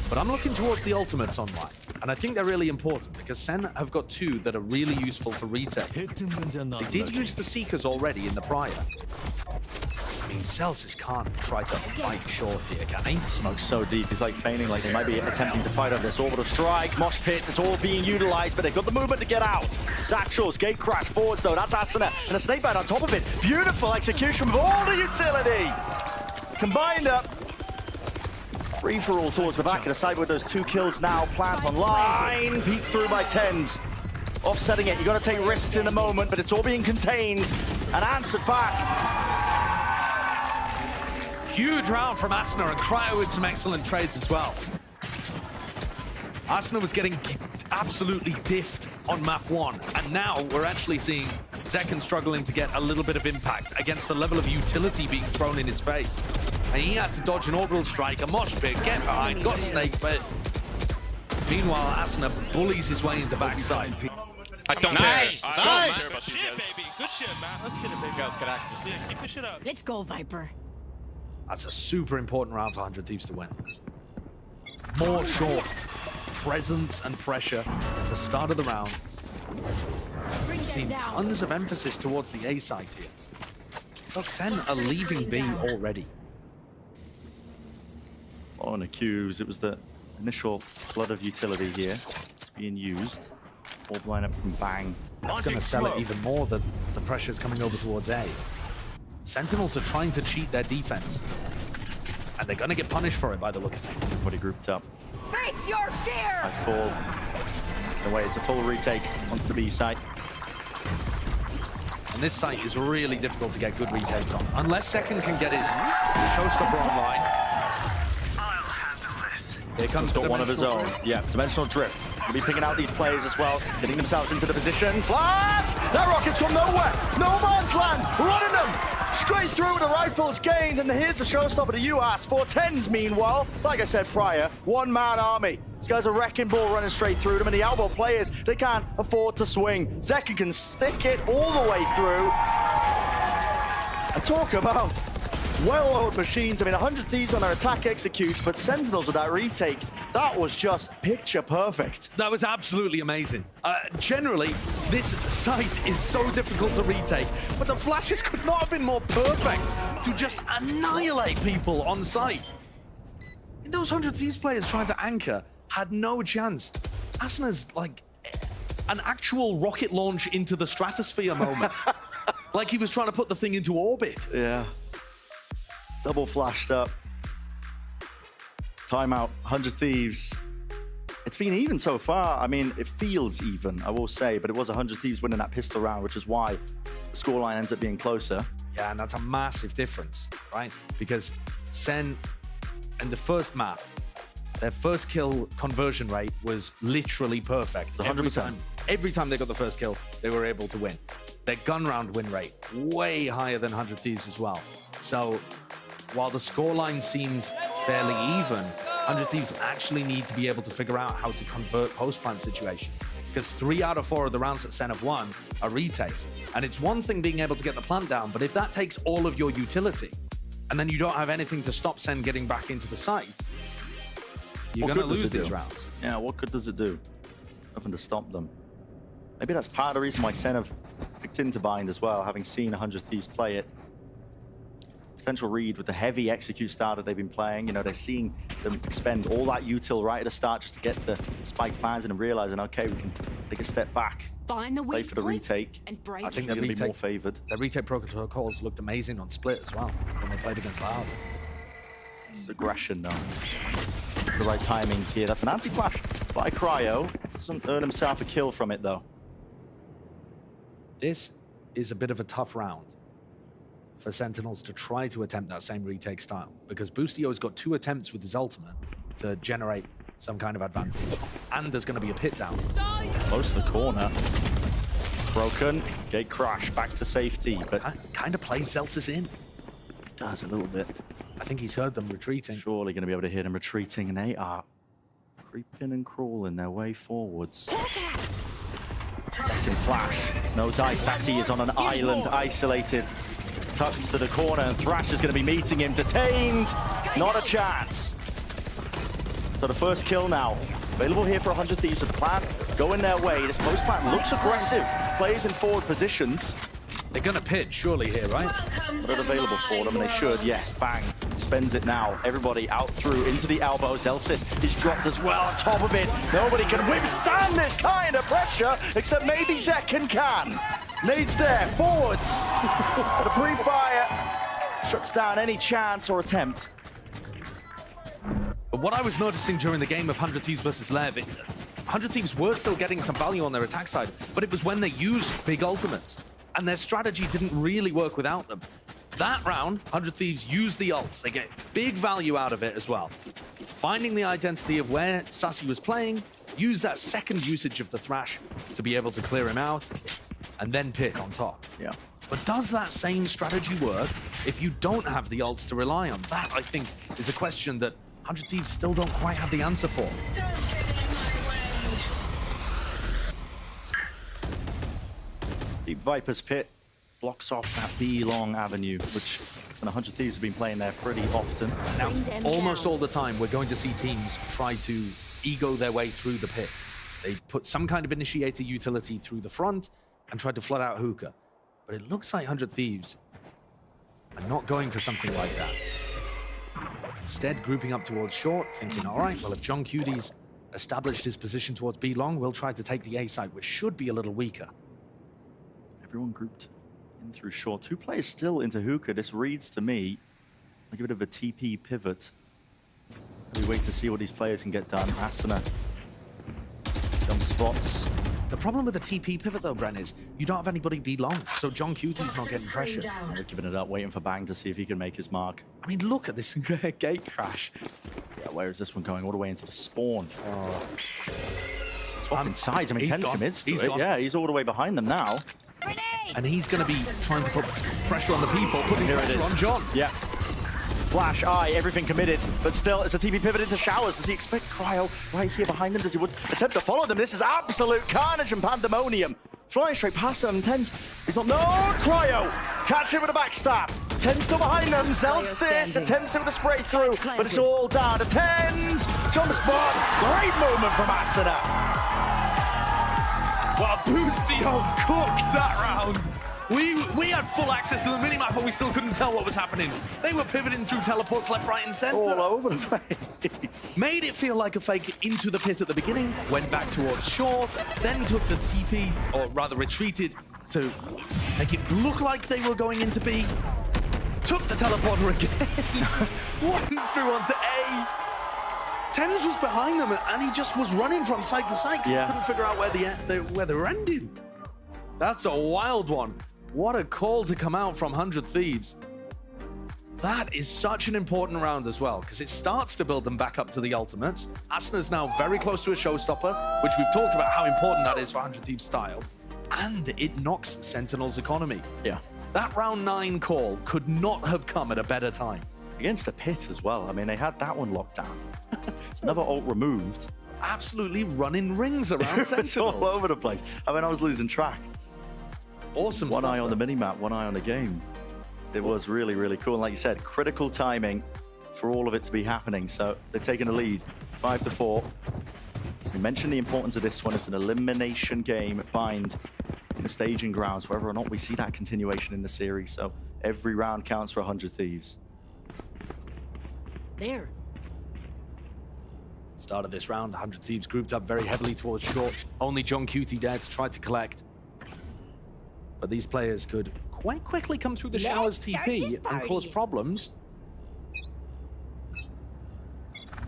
But I'm looking towards the ultimates online. And I think they're really important because Sen have got 2 that are really useful for retake. They did use the Seekers already in the prior. I mean, Celsius can't try to fight short here, can he? Smoke's so deep, he's like feigning like they might be attempting to fight over this orbital strike. Mosh pit, it's all being utilized, but they've got the movement to get out. Satchels, gate crash, forwards though, that's Asuna, and a snake bite on top of it. Beautiful execution with all the utility. Combined up. Free for all towards the back of the side with those 2 kills now. Plant online, peek through by tens. Offsetting it, you got to take risks in the moment, but it's all being contained and answered back. Huge round from Asuna, and Cryo with some excellent trades as well. Asuna was getting absolutely diffed on map 1, and now we're actually seeing Zekken struggling to get a little bit of impact against the level of utility being thrown in his face. And he had to dodge an orbital strike, a mosh pit, get behind, got snake bit. Meanwhile, Asuna bullies his way into backside. I don't Nice! care. Nice! Good shit, baby. Good shit, man. Let's get it, baby. Let's get active. Yeah, keep this shit up. Let's go, Viper. That's a super important round for 100 Thieves to win. More short presence and pressure at the start of the round. We've seen tons of emphasis towards the A side here. Look, Sen are leaving B already. Following the cues, it was the initial flood of utility here. It's being used. Orb line up from Bang. It's going to sell it even more that the pressure is coming over towards A. Sentinels are trying to cheat their defense. And they're going to get punished for it by the look of things. Everybody grouped up. Face your fear! I fall. In a way, it's a full retake onto the B site. And this site is really difficult to get good retakes on. Unless Second can get his showstopper online. Here comes got one of his own. Yeah, dimensional drift. We'll be picking out these players as well, getting themselves into the position. Flash! That rocket's gone nowhere. No man's land. Running them straight through. The rifles gained, and here's the showstopper to UAS. 410s, meanwhile, like I said prior, one-man army. This guy's a wrecking ball running straight through them, and the elbow players, they can't afford to swing. Zekken can stick it all the way through. And talk about well-oiled machines. I mean, 100 Thieves on their attack executes, but Sentinels with that retake, that was just picture perfect. That was absolutely amazing. Generally, this site is so difficult to retake, but the flashes could not have been more perfect to just annihilate people on site. Those 100 Thieves players trying to anchor had no chance. Asuna's like an actual rocket launch into the stratosphere moment. Like he was trying to put the thing into orbit. Yeah. Double flashed up. Timeout, 100 Thieves. It's been even so far. I mean, it feels even, I will say, but it was 100 Thieves winning that pistol round, which is why the scoreline ends up being closer. Yeah, and that's a massive difference, right? Because Sen, in the first map, their first kill conversion rate was literally perfect. 100%. Every time they got the first kill, they were able to win. Their gun round win rate, way higher than 100 Thieves as well. So, while the scoreline seems fairly even, 100 Thieves actually need to be able to figure out how to convert post-plant situations. Because 3 out of 4 of the rounds that Sen have won are retakes. And it's one thing being able to get the plant down, but if that takes all of your utility, and then you don't have anything to stop Sen getting back into the site, you're going to lose these rounds. Yeah, what good does it do? Nothing to stop them. Maybe that's part of the reason why Sen have picked into Bind as well, having seen 100 Thieves play it. Potential read with the heavy execute style that they've been playing. You know, they're seeing them expend all that util right at the start just to get the spike plans and realizing, okay, we can take a step back, play for the retake. I think they're going to be more favored. The retake protocols looked amazing on Split as well when they played against Loud. It's aggression though. The right timing here. That's an anti-flash by Cryo. Doesn't earn himself a kill from it though. This is a bit of a tough round for Sentinels to try to attempt that same retake style, because Boostio's got 2 attempts with his ultimate to generate some kind of advantage. And there's going to be a pit down. Close to the corner. Broken. Gate crash. Back to safety. But kind of plays Celsius in. Does a little bit. I think he's heard them retreating. Surely going to be able to hear them retreating, and they are creeping and crawling their way forwards. Second flash. No dice. Sassy is on an island, isolated. Tucks to the corner, and Thrash is going to be meeting him. Detained. Not a chance. So the first kill now. Available here for 100 Thieves with the plant going their way. This post plant looks aggressive. Plays in forward positions. They're gonna pit, surely, here, right? Put it available for them, and they should, yes. Bang. Spends it now. Everybody out through into the elbows. Elsis is dropped as well on top of it. Nobody can withstand this kind of pressure, except maybe Zekken can. Nades there, forwards. The pre-fire shuts down any chance or attempt. But what I was noticing during the game of 100 Thieves versus Lev, 100 Thieves were still getting some value on their attack side, but it was when they used big ultimates, and their strategy didn't really work without them. That round, 100 Thieves used the ults. They get big value out of it as well. Finding the identity of where Sassy was playing, use that second usage of the Thrash to be able to clear him out, and then pit on top. Yeah. But does that same strategy work if you don't have the ults to rely on? That, I think, is a question that 100 Thieves still don't quite have the answer for. Deep Viper's pit blocks off that B-long avenue, which 100 Thieves have been playing there pretty often. Now, almost all the time, we're going to see teams try to ego their way through the pit. They put some kind of initiator utility through the front and try to flood out hookah. But it looks like 100 Thieves are not going for something like that. Instead, grouping up towards short, thinking, all right, well, if John Cutie's established his position towards B-long, we'll try to take the A side, which should be a little weaker. Everyone grouped in through short. 2 players still into hookah. This reads to me like a bit of a TP pivot. We wait to see what these players can get done. Asuna jump spots. The problem with the TP pivot, though, Bren, is you don't have anybody B-long, so John Cutie's not getting pressure. They're giving it up, waiting for Bang to see if he can make his mark. I mean, look at this gate crash. Yeah, where is this one going? All the way into the spawn. Swapping sides. I mean, Tens commits to it. Yeah, he's all the way behind them now. And he's going to be trying to put pressure on the people, putting pressure on John. Yeah. Flash, eye, everything committed. But still, it's a TP pivot into showers. Does he expect Cryo right here behind him? Does he attempt to follow them? This is absolute carnage and pandemonium. Flying straight past them. Tens, he's not. No, Cryo! Catch him with a backstab. Tens still behind them. Zelsis attempts it with a spray through, but it's all down to Tens. Jump spot. Great movement from Asuna. Well, Boostio cooked that round. We had full access to the minimap, but we still couldn't tell what was happening. They were pivoting through teleports left, right, and center. All over the place. Made it feel like a fake into the pit at the beginning, went back towards short, then took the TP, or rather retreated to make it look like they were going into B. Took the teleporter again. Went through onto A. Tens was behind them, and he just was running from side to side because he couldn't figure out where they were ending. That's a wild one. What a call to come out from 100 Thieves. That is such an important round as well, because it starts to build them back up to the ultimates. Asuna's now very close to a showstopper, which we've talked about how important that is for 100 Thieves style. And it knocks Sentinels' economy. Yeah. That round 9 call could not have come at a better time. Against the pit as well. I mean, they had that one locked down. It's another ult removed. Absolutely running rings around Sentinels. It's all over the place. I mean, I was losing track. Awesome One stuff, eye on the minimap, one eye on the game. It was really, really cool. And like you said, critical timing for all of it to be happening. So they've taken a lead, 5-4. We mentioned the importance of this one. It's an elimination game, bind in the staging grounds, whether or not we see that continuation in the series. So every round counts for 100 Thieves. There. Start of this round, 100 Thieves grouped up very heavily towards short. Only John Cutie there to try to collect. But these players could quite quickly come through the showers TP and cause problems.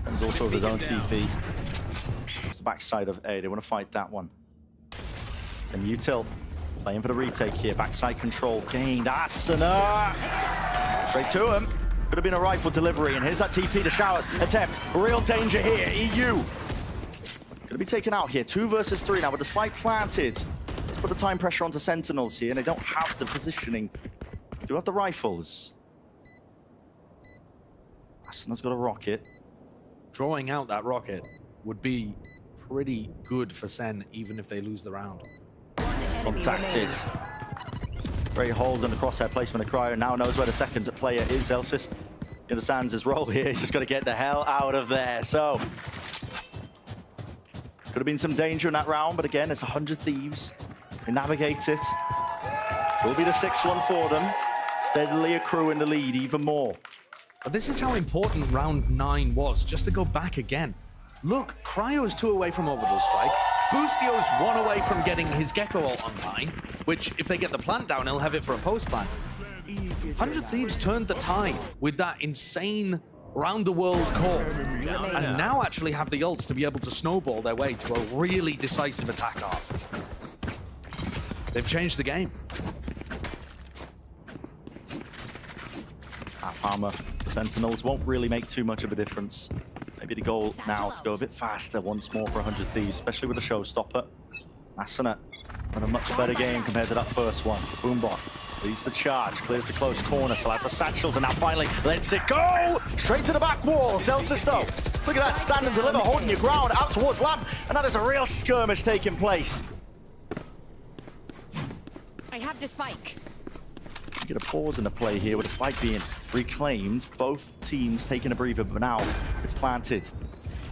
There's also his own TP. It's the backside of A. They want to fight that one. And Util playing for the retake here. Backside control gained. Asuna! Straight to him. Could have been a rifle delivery, and here's that TP to showers. Attempt. Real danger here. EU. Gonna be taken out here. 2 versus 3 now with the spike planted. Let's put the time pressure onto Sentinels here, and they don't have the positioning. They do have the rifles. Asuna's got a rocket. Drawing out that rocket would be pretty good for Sen, even if they lose the round. Contacted. Great hold on the crosshair placement of Cryo. Now knows where the second player is. Zelsis understands his role here. He's just got to get the hell out of there. So, could have been some danger in that round, but again, it's 100 Thieves. They navigate it. Will be the 6-1 for them. Steadily accruing the lead even more. But this is how important round 9 was, just to go back again. Look, Cryo's 2 away from Orbital Strike. Boostio's 1 away from getting his Gecko ult online, which, if they get the plant down, he'll have it for a post-plant. 100 Thieves turned the tide with that insane round-the-world call. And now actually have the ults to be able to snowball their way to a really decisive attack half. They've changed the game. Half armor for Sentinels won't really make too much of a difference. Maybe the goal now to go a bit faster once more for 100 Thieves, especially with a showstopper. Asana on a much better game compared to that first one. Boombot leads the charge, clears the close corner, so has the satchels, and now finally lets it go! Straight to the back wall, Celsius though. Look at that, stand and deliver, holding your ground out towards Lamp, and that is a real skirmish taking place. I have the spike. Get a pause in the play here with the spike being reclaimed. Both teams taking a breather, but now it's planted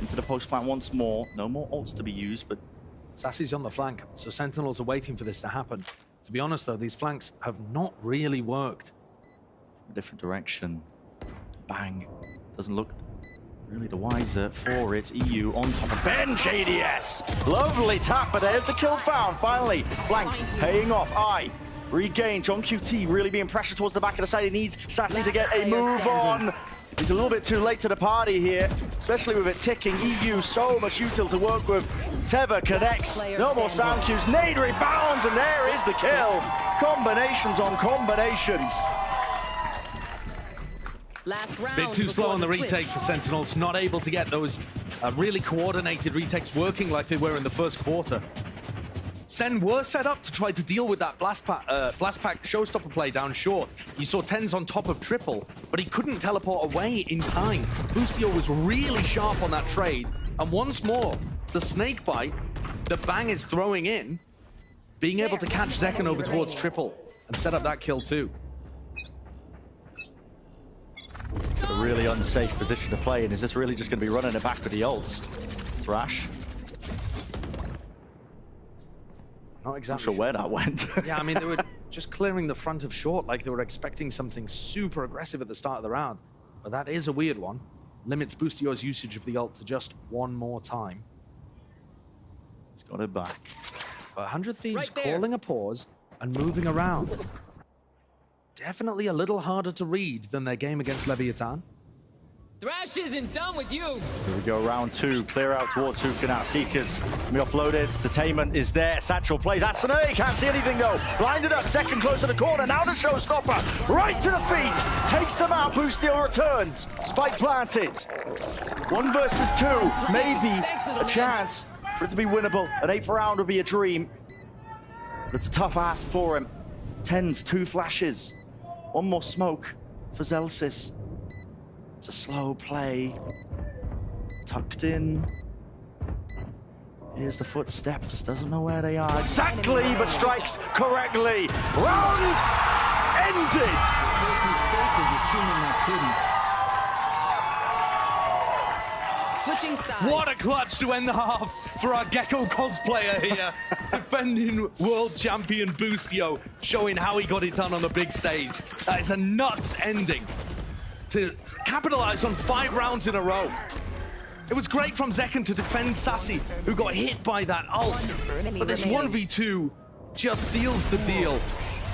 into the post plant once more. No more ults to be used, but Sassy's on the flank, so Sentinels are waiting for this to happen. To be honest though, these flanks have not really worked. A different direction. Bang. Doesn't look really the wiser for it. EU on top of bench ADS. Lovely tap, but there's the kill found. Finally, flank paying off. Regain. John QT really being pressured towards the back of the side. He needs Sassy to get a move on. He's a little bit too late to the party here, especially with it ticking. EU, so much util to work with. Teva connects. No more sound cues. Nade rebounds, and there is the kill. Combinations on combinations. Last round. Bit too slow on the retake for Sentinels, not able to get those really coordinated retakes working like they were in the first quarter. Sen were set up to try to deal with that Blast Pack showstopper play down short. You saw Tens on top of Triple, but he couldn't teleport away in time. Boostio was really sharp on that trade, and once more, the snake bite that Bang is throwing in, being able to catch Zekken over towards Triple and set up that kill too. It's a really unsafe position to play in. Is this really just going to be running it back with the ults? Thrash. Not exactly Not sure where that went. Yeah, I mean, they were just clearing the front of short like they were expecting something super aggressive at the start of the round. But that is a weird one. Limits Boostio's usage of the ult to just one more time. He's got it back. But 100 Thieves calling a pause and moving around. Definitely a little harder to read than their game against Leviathan. Thrash isn't done with you. Here we go, round 2. Clear out towards Hookah now. Seekers can be offloaded. Detainment is there. Satchel plays. Asana can't see anything though. Blinded up. Second close to the corner. Now the showstopper. Right to the feet. Takes them out. Boostio returns. Spike planted. 1 versus 2. Maybe a chance for it to be winnable. An 8th round would be a dream. But it's a tough ask for him. Tens, 2 flashes. 1 more smoke for Zelsis. It's a slow play. Tucked in. Here's the footsteps. Doesn't know where they are exactly, but strikes correctly. Round ended. First mistake was assuming that Switching sides. What a clutch to end the half for our Gecko cosplayer here. Defending world champion Boostio, showing how he got it done on the big stage. That is a nuts ending to capitalize on 5 rounds in a row. It was great from Zekken to defend Sassy, who got hit by that ult. But this 1v2 just seals the deal.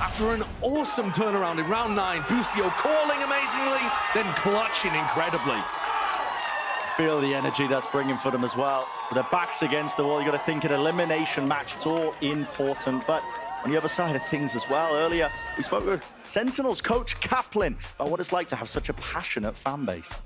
After an awesome turnaround in round 9, Boostio calling amazingly, then clutching incredibly. Feel the energy that's bringing for them as well. With their backs against the wall, you got to think an elimination match. It's all important, but on the other side of things as well, earlier we spoke with Sentinels coach Kaplan about what it's like to have such a passionate fan base.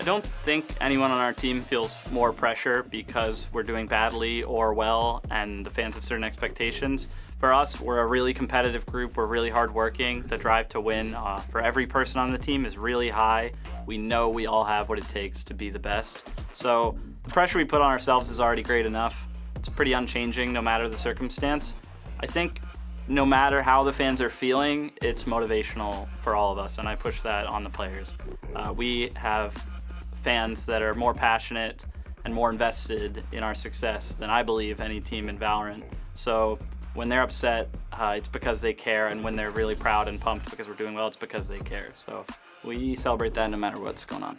I don't think anyone on our team feels more pressure because we're doing badly or well and the fans have certain expectations. For us, we're a really competitive group. We're really hardworking. The drive to win for every person on the team is really high. We know we all have what it takes to be the best. So the pressure we put on ourselves is already great enough. It's pretty unchanging no matter the circumstance. I think no matter how the fans are feeling, it's motivational for all of us, and I push that on the players. We have fans that are more passionate and more invested in our success than I believe any team in Valorant. So when they're upset, it's because they care, and when they're really proud and pumped because we're doing well, it's because they care. So we celebrate that no matter what's going on.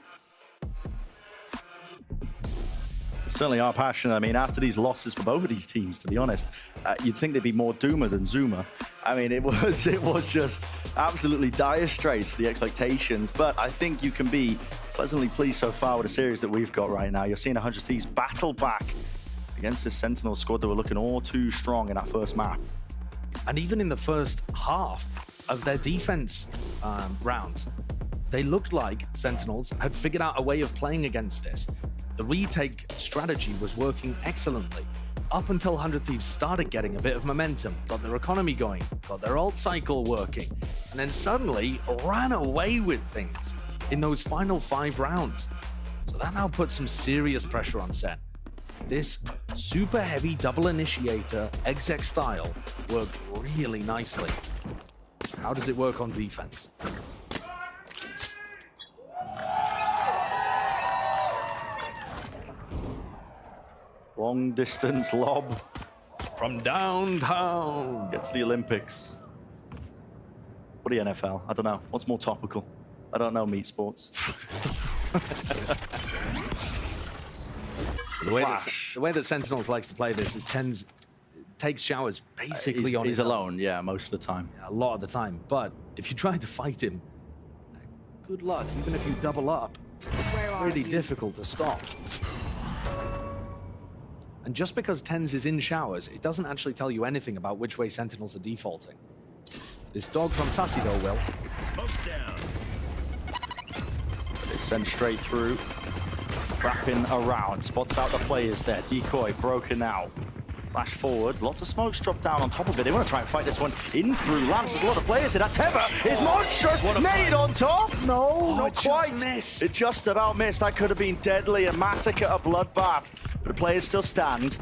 Certainly are passionate. I mean, after these losses for both of these teams, to be honest, you'd think they'd be more doomer than zoomer. I mean, it was just absolutely dire straits for the expectations. But I think you can be pleasantly pleased so far with the series that we've got right now. You're seeing 100 Thieves battle back against this Sentinel squad that were looking all too strong in that first map. And even in the first half of their defense rounds, they looked like Sentinels had figured out a way of playing against this. The retake strategy was working excellently up until 100 Thieves started getting a bit of momentum, got their economy going, got their ult cycle working, and then suddenly ran away with things in those final 5 rounds. So that now puts some serious pressure on Sen. This super heavy double initiator exec style worked really nicely. How does it work on defense? Long distance lob from downtown. Get to the Olympics. What the NFL? I don't know. What's more topical? I don't know meat sports. The way that Sentinels likes to play this is TenZ takes showers basically on his own. He's alone, yeah, most of the time. Yeah, a lot of the time. But if you try to fight him, good luck. Even if you double up, really difficult to stop. And just because TenZ is in showers, it doesn't actually tell you anything about which way Sentinels are defaulting. This dog from Sassy though will. Smoke down. They send straight through. Wrapping around. Spots out the players there. Decoy broken out. Flash forward. Lots of smokes drop down on top of it. They want to try and fight this one in through lamps. There's a lot of players here. That Tether is monstrous. Nade on top. No, not quite. It just about missed. That could have been deadly. A massacre, a bloodbath. But the players still stand.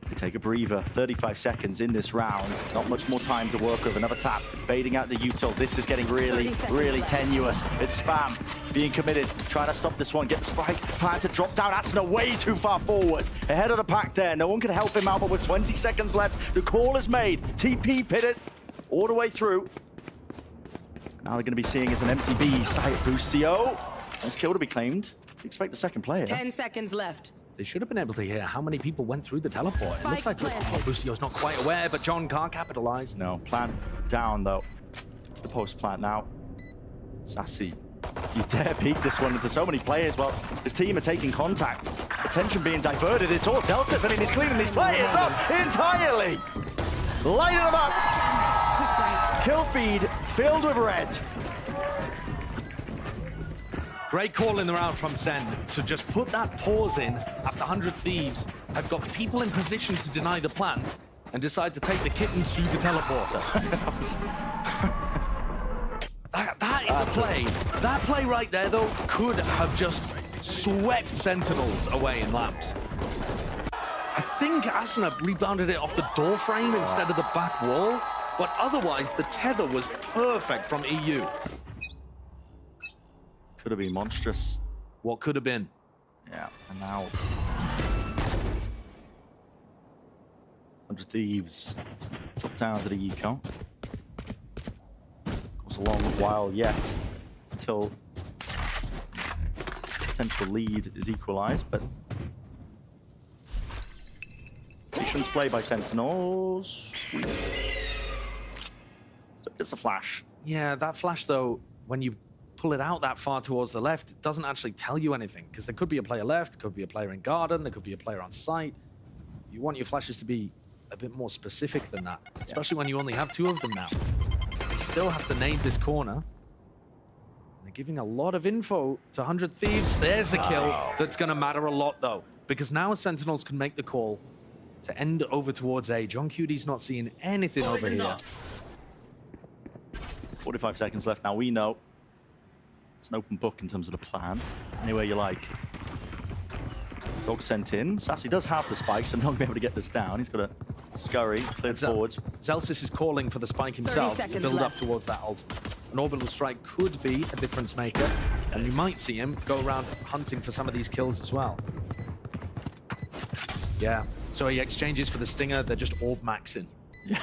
They take a breather. 35 seconds in this round. Not much more time to work with. Another tap. Baiting out the util. This is getting really, really tenuous. It's spam. Being committed. Trying to stop this one. Get the spike. Plan to drop down. Asuna way too far forward. Ahead of the pack there. No one can help him out, but with 20 seconds left, the call is made. TP pitted all the way through. Now they're going to be seeing as an empty B. Sight Boostio. Nice kill to be claimed. Expect the second player. 10 seconds left. They should have been able to hear how many people went through the teleport. It looks like Boostio's not quite aware, but John can't capitalize. No, plant down though. To the post plant now. Sassy. You dare peek this one into so many players. Well, his team are taking contact. Attention being diverted. It's all Celsius. I mean, he's cleaning these players up entirely. Lighting them up. Kill feed filled with red. Great call in the round from Sen to just put that pause in after 100 Thieves have got people in position to deny the plant and decide to take the kittens through the teleporter. that is a play. That play right there, though, could have just swept Sentinels away in lamps. I think Asuna rebounded it off the door frame instead of the back wall, but otherwise the tether was perfect from EU. Could have been monstrous. What could have been? Yeah, and now 100 Thieves drop down to the eco. Of course, a long while yet until potential lead is equalized, but patience play by Sentinels. So it's a flash. Yeah, that flash though, when you pull it out that far towards the left, it doesn't actually tell you anything, because there could be a player left, could be a player in garden, there could be a player on site. You want your flashes to be a bit more specific than that, especially when you only have 2 of them now. They still have to nade this corner. They're giving a lot of info to 100 Thieves. There's a kill that's going to matter a lot, though, because now Sentinels can make the call to end over towards A. John QD's not seeing anything over here. 45 seconds left now. We know it's an open book in terms of the plant. Anywhere you like. Dog sent in. Sassy does have the spike, so not going to be able to get this down. He's got a scurry, cleared forwards. Celsius is calling for the spike himself to build up towards that ultimate. An orbital strike could be a difference maker, and you might see him go around hunting for some of these kills as well. Yeah, so he exchanges for the Stinger. They're just orb maxing. Yeah.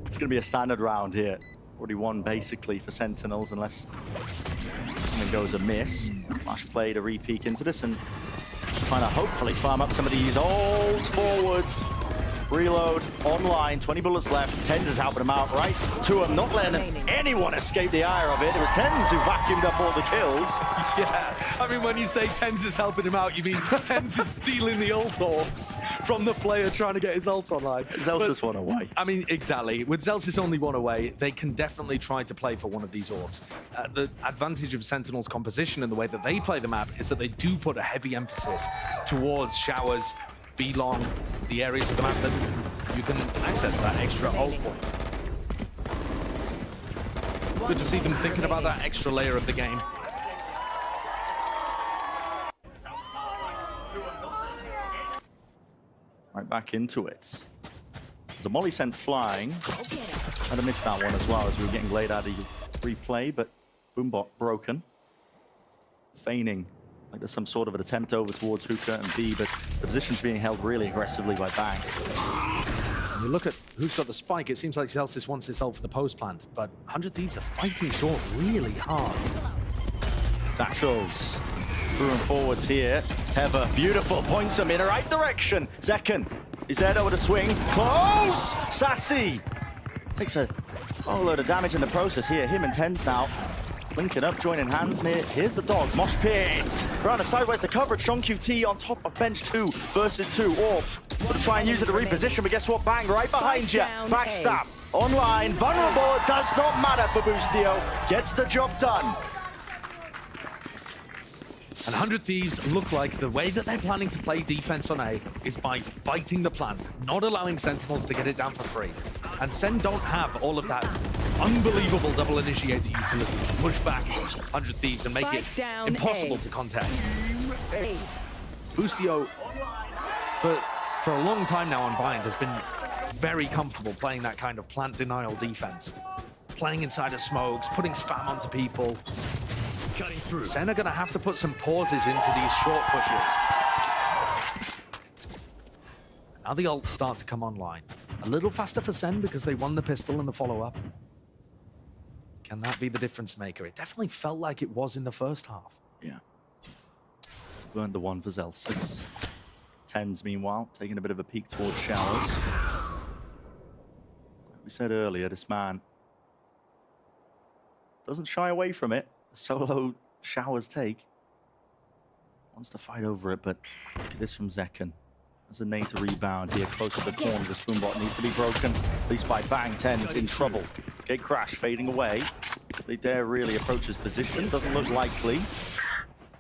It's going to be a standard round here. Already won basically for Sentinels unless something goes amiss. Flash play to re-peek into this and trying to hopefully farm up some of these old forwards. Reload, online, 20 bullets left. Tens is helping him out, right? To him, not letting anyone escape the ire of it. It was Tens who vacuumed up all the kills. Yeah, I mean, when you say Tens is helping him out, you mean Tens is stealing the ult orbs from the player trying to get his ult online. Zelsis one away. I mean, exactly. With Zelsis only one away, they can definitely try to play for one of these orbs. The advantage of Sentinel's composition and the way that they play the map is that they do put a heavy emphasis towards showers, B-long, the areas of the map that you can access that extra ult point. Good to see them thinking about that extra layer of the game. Right back into it. There's a molly sent flying. I'd have missed that one as well as we were getting laid out of replay, but Boombot broken. Feigning like there's some sort of an attempt over towards Hookah and B, but the position's being held really aggressively by Bang. When you look at who's got the spike, it seems like Zelsis wants his ult for the post plant, but 100 Thieves are fighting short really hard. Satchels through and forwards here. Teva, beautiful, points him in the right direction. Zekken is there with a swing. Close! Sassy takes a whole load of damage in the process here. Him and Tens now linking up, joining hands near. Here's the dog. Mosh pit. Around the sideways, the coverage. Sean QT on top of bench 2 versus 2. Orb. Gonna try and use it to reposition, but guess what? Bang, right behind you. Backstab. Online. Vulnerable. It does not matter for Boostio. Gets the job done. And 100 Thieves look like the way that they're planning to play defense on A is by fighting the plant, not allowing Sentinels to get it down for free. And Sen don't have all of that unbelievable double initiator utility to push back 100 Thieves and make it impossible to contest. Boostio, for a long time now on Bind, has been very comfortable playing that kind of plant denial defense. Playing inside of smokes, putting spam onto people. Cutting through. Sen are going to have to put some pauses into these short pushes. Now the ults start to come online. A little faster for Sen because they won the pistol and the follow-up. Can that be the difference maker? It definitely felt like it was in the first half. Yeah. Burned the one for Zelsis. Tens, meanwhile, taking a bit of a peek towards Showers. Like we said earlier, this man doesn't shy away from it. Solo Showers take. Wants to fight over it, but look at this from Zekken. There's a nade to rebound here, close to the corner. This Boombot needs to be broken, at least by Bang. Tens in trouble. Gate crash fading away. They dare really approach his position. Doesn't look likely.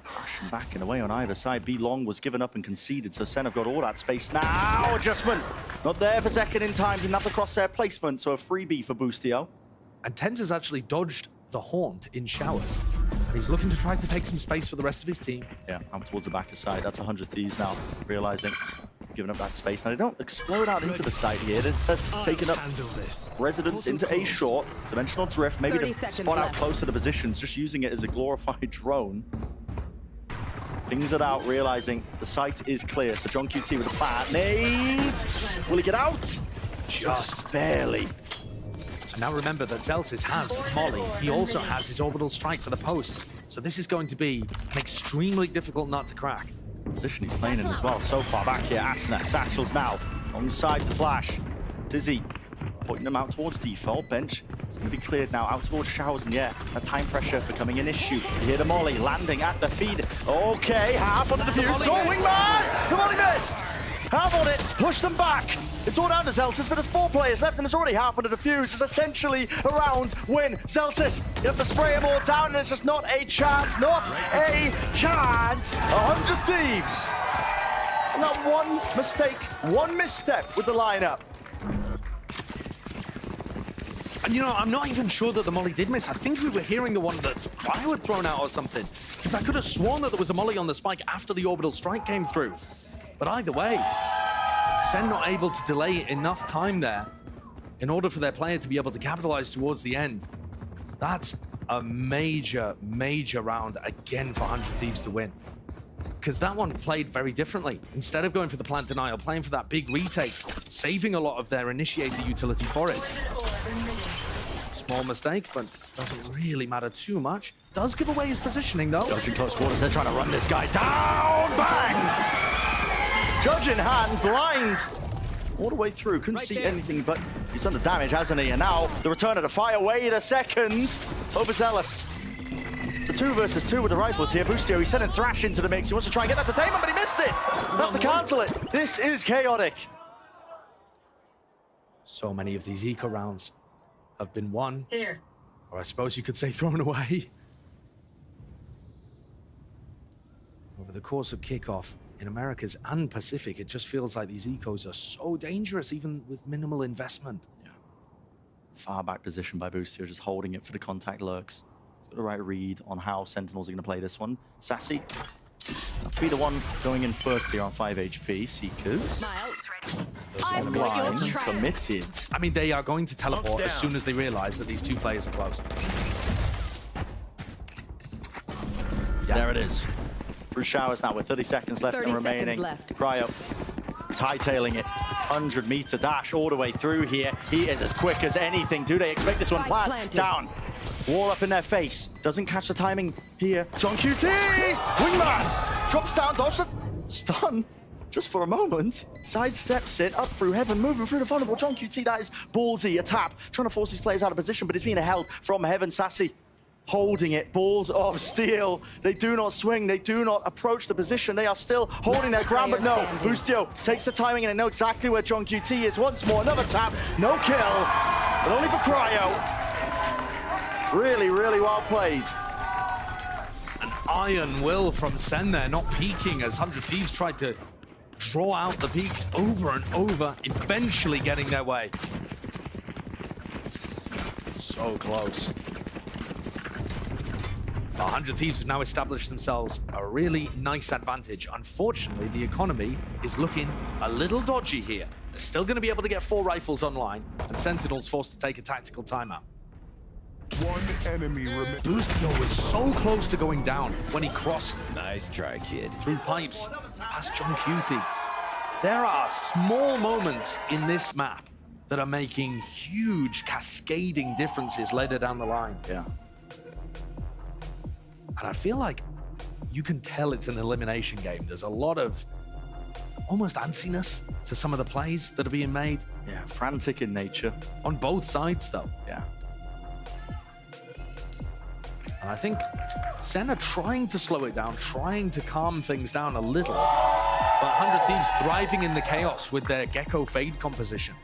Flash and backing away on either side. B Long was given up and conceded, so Sen have got all that space now. Adjustment. Not there for Zekken in time. Didn't have the crosshair placement, so a freebie for Boostio. And Tens has actually dodged the Haunt in Showers. And he's looking to try to take some space for the rest of his team. Yeah, out towards the back of side. That's 100 Thieves now, realizing giving up that space. Now they don't explode out into the side here. Instead, taking up residence into A short, dimensional drift, maybe to spot out close to the positions, just using it as a glorified drone. Pings it out, realizing the site is clear. So John QT with a plant. Nades! Will he get out? Just barely. And now remember that Zelsis has Molly. He also has his orbital strike for the post. So this is going to be an extremely difficult nut to crack. Position he's playing in as well. So far back here, Asuna, Satchels now alongside the flash. Dizzy pointing them out towards default bench. It's going to be cleared now out towards Showers, and yeah, that time pressure becoming an issue. You hear the Molly landing at the feed. Okay, half on the defuse. Oh, wingman! The Molly missed! Half on it, push them back. It's all down to Zelsis, but there's 4 players left and there's already half on the defuse. It's essentially a round win. Zelsis, you have to spray them all down and it's just not a chance. Not a chance. 100 Thieves. And that one mistake, one misstep with the lineup. And you know, I'm not even sure that the Molly did miss. I think we were hearing the one that Riot had thrown out or something. Because I could have sworn that there was a Molly on the spike after the orbital strike came through. But either way, Sen not able to delay enough time there in order for their player to be able to capitalize towards the end. That's a major, major round again for 100 Thieves to win. because that one played very differently. Instead of going for the plant denial, playing for that big retake, saving a lot of their initiator utility for it. Small mistake, but doesn't really matter too much. Does give away his positioning, though. Judge in close quarters, they're trying to run this guy down. Bang! Judge in hand, blind. All the way through, couldn't see anything, but he's done the damage, hasn't he? And now the return of the fire, wait a second. Overzealous. It's a 2 versus 2 with the rifles here. Boostio, he's sending Thrash into the mix. He wants to try and get that detainment, but he missed it. That's to cancel it. This is chaotic. So many of these eco rounds have been won. Here. Or I suppose you could say thrown away. Over the course of kickoff, in Americas and Pacific, it just feels like these ecos are so dangerous, even with minimal investment. Yeah. Far back position by Boostio, just holding it for the contact lurks. Got the right read on how Sentinels are going to play this one. Sassy, that'll be the one going in first here on 5 HP. Seekers. I've got your Blind, trail. committed. I mean, they are going to teleport as soon as they realize that these two players are close. Yeah. There it is. Through showers now with 30 seconds left 30 and remaining. seconds left. Cryo is hightailing it. 100-meter dash all the way through here. He is as quick as anything. Do they expect this one planned? Down. Wall up in their face. Doesn't catch the timing here. John QT! Wingman! Drops down, dodge the stun. Just for a moment. Sidesteps it up through heaven, moving through the vulnerable. John QT, that is ballsy. A tap. Trying to force these players out of position, but it's being held from heaven. Sassy holding it. Balls of steel. They do not swing. They do not approach the position. They are still holding their ground, but no. Boostio takes the timing and they know exactly where John QT is. Once more, another tap. No kill, but only for Cryo. Really, really well played. An iron will from Sen there, not peeking as 100 Thieves tried to draw out the peaks over and over, eventually getting their way. So close. 100 Thieves have now established themselves a really nice advantage. Unfortunately, the economy is looking a little dodgy here. They're still going to be able to get 4 rifles online, and Sentinels forced to take a tactical timeout. One enemy remains. Boostio was so close to going down when he crossed. Nice try, kid. Through pipes, past John QT. There are small moments in this map that are making huge cascading differences later down the line. Yeah. And I feel like you can tell it's an elimination game. There's a lot of almost antsiness to some of the plays that are being made. Yeah, frantic in nature. On both sides, though. Yeah. And I think Sen are trying to slow it down, trying to calm things down a little. But 100 Thieves thriving in the chaos with their Gecko Fade composition.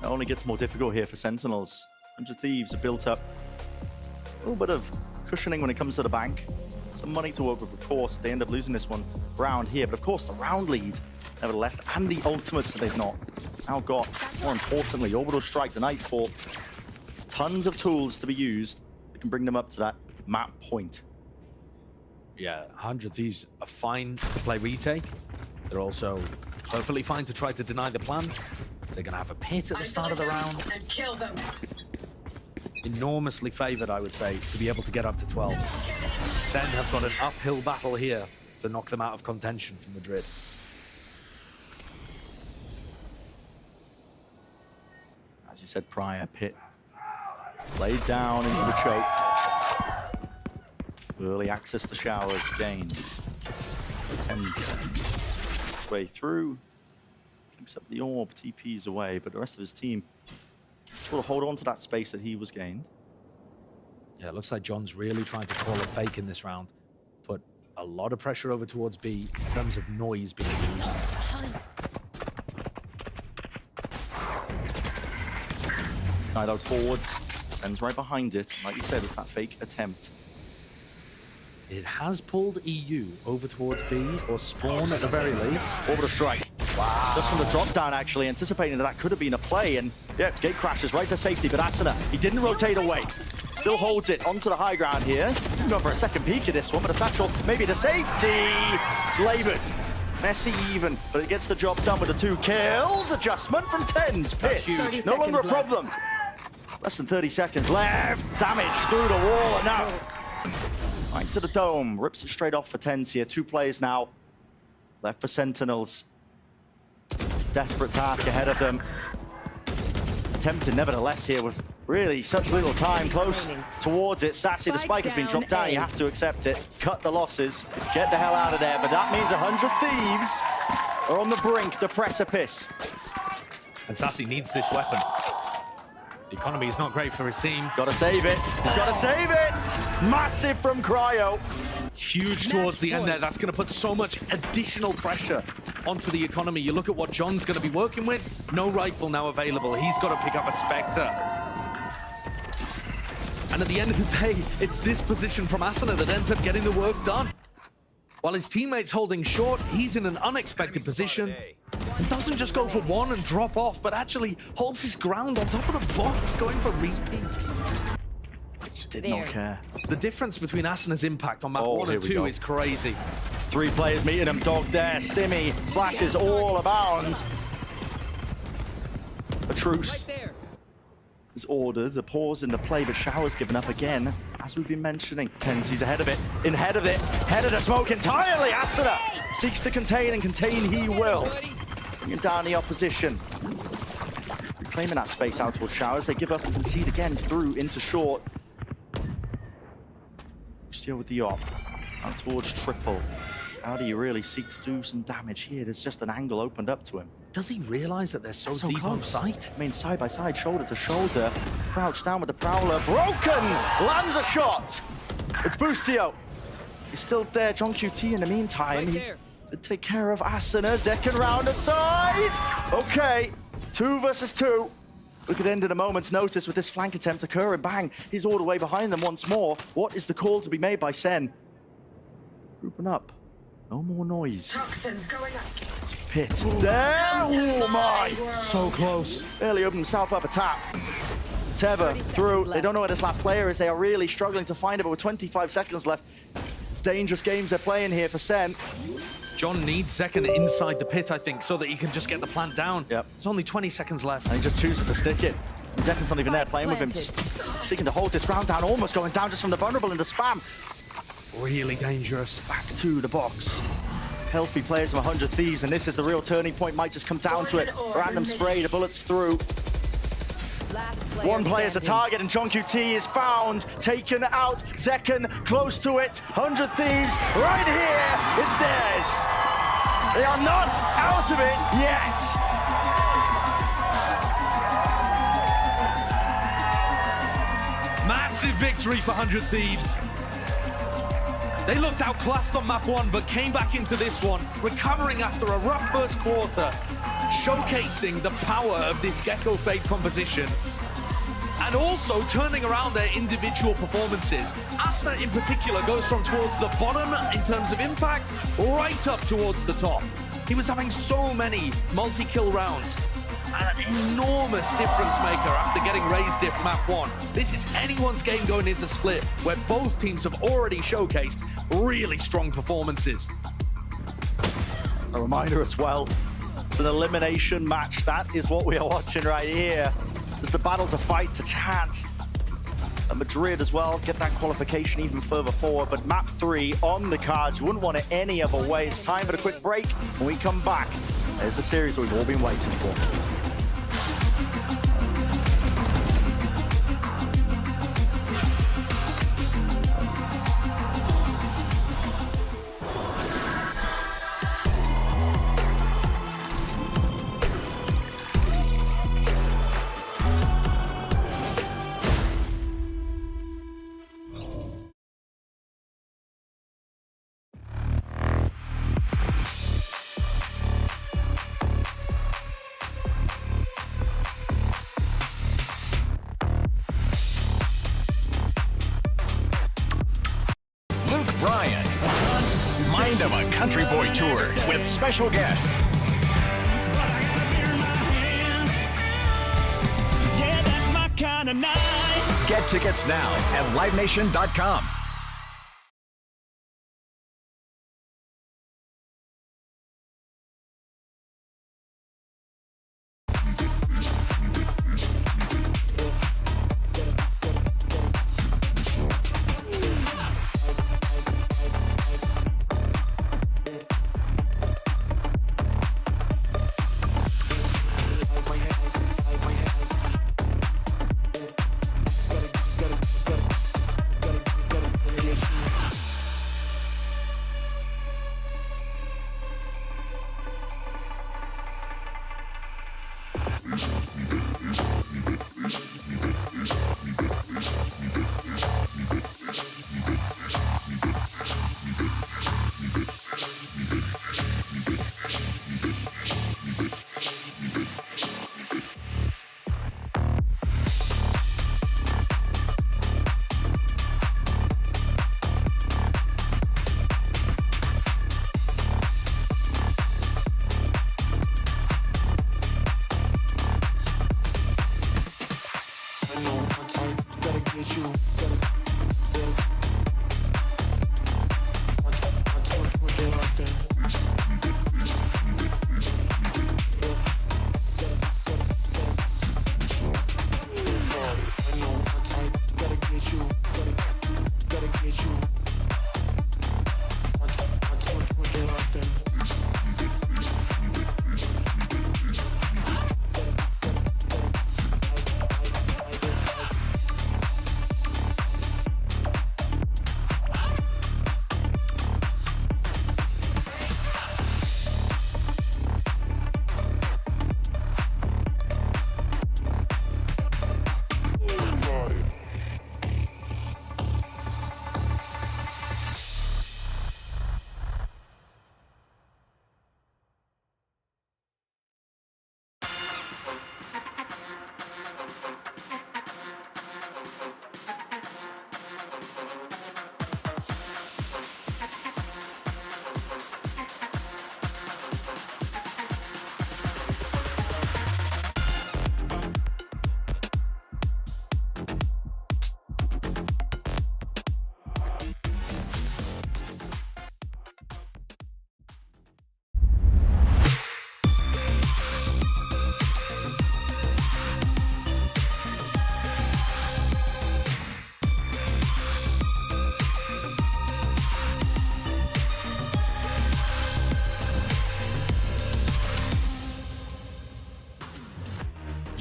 It only gets more difficult here for Sentinels. 100 Thieves are built up a little bit of cushioning when it comes to the bank. Some money to work with, of course, if they end up losing this one round here. But of course, the round lead, nevertheless, and the ultimates that they've not now got. More importantly, Orbital Strike, the Nightfall. Tons of tools to be used that can bring them up to that map point. Yeah, 100 Thieves are fine to play retake. They're also perfectly fine to try to deny the plant. They're going to have a pit at the start of the round. And kill them. Enormously favored, I would say, to be able to get up to 12. Sen have got an uphill battle here to knock them out of contention for Madrid. As you said prior, pit laid down into the choke. Early access to showers gained. Tends his way through. Picks up the orb, TP's away, but the rest of his team sort of hold on to that space that he was gained. Yeah, it looks like John's really trying to call a fake in this round. Put a lot of pressure over towards B in terms of noise being used. Night out forwards, ends right behind it. Like you said, it's that fake attempt. It has pulled EU over towards B, or Spawn at the very least. Orbital Strike. Wow. Just from the drop down, actually, anticipating that could have been a play. And yeah, gate crashes right to safety, but Asuna, he didn't rotate away. Still holds it onto the high ground here. Going for a second peek at this one, but a satchel, maybe the safety. It's labored. Messy even, but it gets the job done with the 2 kills. Adjustment from Tens. Pit. No longer a problem. Less than 30 seconds left. Damage through the wall, enough. Right to the dome, rips it straight off for Tensia. 2 players now left for Sentinels. Desperate task ahead of them. Attempted nevertheless here with really such little time, close towards it. Sassy, the spike has been dropped down, you have to accept it. Cut the losses, get the hell out of there, but that means 100 Thieves are on the brink, the precipice. And Sassy needs this weapon. The economy is not great for his team. Gotta save it, he's gotta save it! Massive from Cryo. Huge towards the end there. That's going to put so much additional pressure onto the economy. You look at what John's going to be working with. No rifle now available. He's got to pick up a Spectre. And at the end of the day, it's this position from Asuna that ends up getting the work done. While his teammate's holding short, he's in an unexpected position. And doesn't just go for one and drop off, but actually holds his ground on top of the box, going for repeats. Just did not care. The difference between Asuna's impact on map 1 and 2 is crazy. 3 players meeting him, dog there. Stimmy, flashes all abound. A truce is ordered. The pause in the play, but Shower's given up again, as we've been mentioning. Tensy's ahead of it, head of the smoke entirely. Asuna seeks to contain, and contain he will. Bringing down the opposition. Reclaiming that space out towards Showers. They give up and concede again through into short. Still with the op, out towards triple. How do you really seek to do some damage here? There's just an angle opened up to him. Does he realize that they're so deep close on sight? I mean, side by side, shoulder to shoulder. Crouched down with the Prowler. Broken! Lands a shot! It's Boostio. He's still there. John QT in the meantime. He did take care of Asuna. Second round aside. Okay, 2 versus 2. We could end in a moment's notice with this flank attempt occurring. Bang, he's all the way behind them once more. What is the call to be made by Sen? Grouping up. No more noise. Toxins going up. Pit. There! Oh my! So close. Barely opened himself up a tap. Teva through. They don't know where this last player is. They are really struggling to find it, but with 25 seconds left, it's dangerous games they're playing here for Sen. John needs second inside the pit, I think, so that he can just get the plant down. Yep. There's only 20 seconds left. And he just chooses to stick it. Zekken's not even there playing with him, just seeking to hold this round down, almost going down just from the vulnerable and the spam. Really dangerous. Back to the box. Healthy players from 100 Thieves, and this is the real turning point. Might just come down to it. Random spray, the bullets through. One player's a target, and John QT is found, taken out. Zekken close to it. 100 Thieves right here. It's theirs. They are not out of it yet. Massive victory for 100 Thieves. They looked outclassed on map 1, but came back into this one, recovering after a rough first quarter, showcasing the power of this Gecko Fade composition, and also turning around their individual performances. Asuna in particular goes from towards the bottom in terms of impact, right up towards the top. He was having so many multi-kill rounds. An enormous difference maker after getting raised diff map 1. This is anyone's game going into split, where both teams have already showcased really strong performances. A reminder as well, it's an elimination match. That is what we are watching right here. It's the battle to fight, to chance. And Madrid as well, get that qualification even further forward. But map 3 on the cards, you wouldn't want it any other way. It's time for a quick break. When we come back, there's the series we've all been waiting for. Riot, Mind of a Country Boy Tour with special guests. Get tickets now at livenation.com.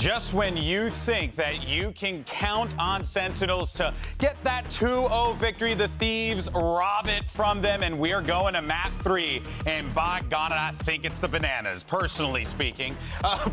just when you think that you can count on Sentinels to get that 2-0 victory, the Thieves rob it from them, and we're going to map 3. And by God, I think it's the bananas, personally speaking.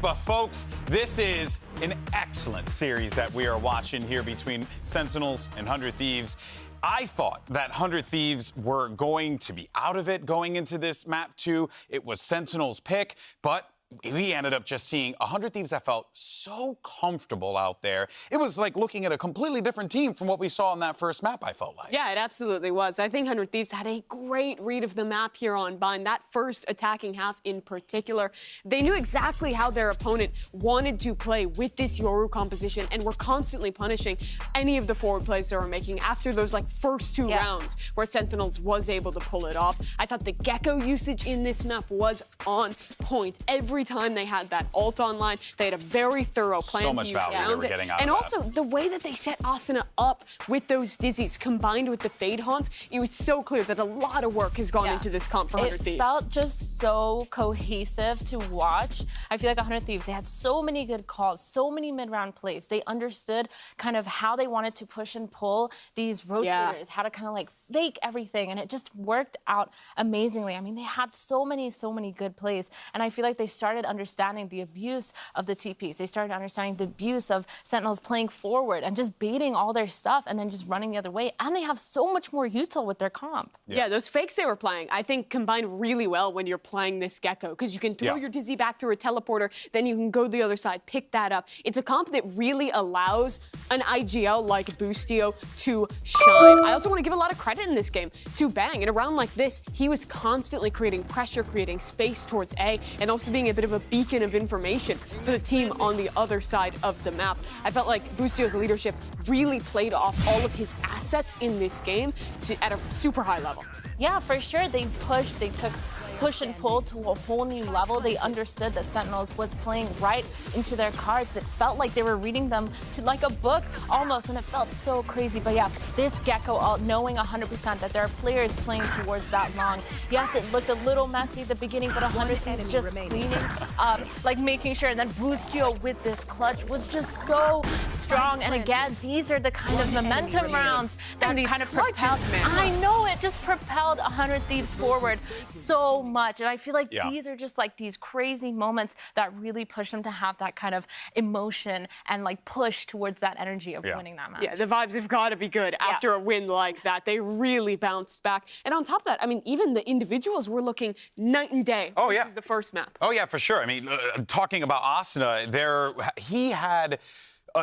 But folks, this is an excellent series that we are watching here between Sentinels and 100 Thieves. I thought that 100 Thieves were going to be out of it going into this map 2. It was Sentinels' pick, but we ended up just seeing 100 Thieves that felt so comfortable out there. It was like looking at a completely different team from what we saw in that first map, I felt like. Yeah, it absolutely was. I think 100 Thieves had a great read of the map here on Bind. That first attacking half in particular, they knew exactly how their opponent wanted to play with this Yoru composition and were constantly punishing any of the forward plays they were making after those like first 2 rounds where Sentinels was able to pull it off. I thought the Gecko usage in this map was on point. Every time they had that ult online, they had a very thorough plan so to much use value around they were it. getting out And of also the way that they set Asuna up with those dizzies combined with the fade haunts, it was so clear that a lot of work has gone into this comp for 100 Thieves. It felt just so cohesive to watch. I feel like 100 Thieves, they had so many good calls, so many mid-round plays. They understood kind of how they wanted to push and pull these rotators, how to kind of like fake everything, and it just worked out amazingly. I mean, they had so many good plays, and I feel like they started understanding the abuse of the TPs. They started understanding the abuse of Sentinels playing forward and just baiting all their stuff and then just running the other way. And they have so much more util with their comp. Yeah, those fakes they were playing, I think, combined really well when you're playing this Gecko, because you can throw your dizzy back through a teleporter, then you can go to the other side, pick that up. It's a comp that really allows an IGL like Boostio to shine. I also want to give a lot of credit in this game to Bang. In a round like this, he was constantly creating pressure, creating space towards A, and also being a bit of a beacon of information for the team on the other side of the map. I felt like Boostio's leadership really played off all of his assets in this game at a super high level. Yeah, for sure. They pushed, they took push and pull to a whole new level. They understood that Sentinels was playing right into their cards. It felt like they were reading them to like a book almost, and it felt so crazy. But yes, this Gecko, knowing 100% that there are players playing towards that long. Yes, it looked a little messy at the beginning, but 100 Thieves just cleaning up, like making sure. And then Boostio with this clutch was just so strong. And again, these are the kind of momentum rounds that kind of propelled. I know, it just propelled 100 Thieves forward so much. And I feel like these are just like these crazy moments that really push them to have that kind of emotion and like push towards that energy of winning that match. Yeah, the vibes have got to be good after a win like that. They really bounced back. And on top of that, I mean, even the individuals were looking night and day. This is the first map. Oh, yeah, for sure. I mean, talking about Asuna, he had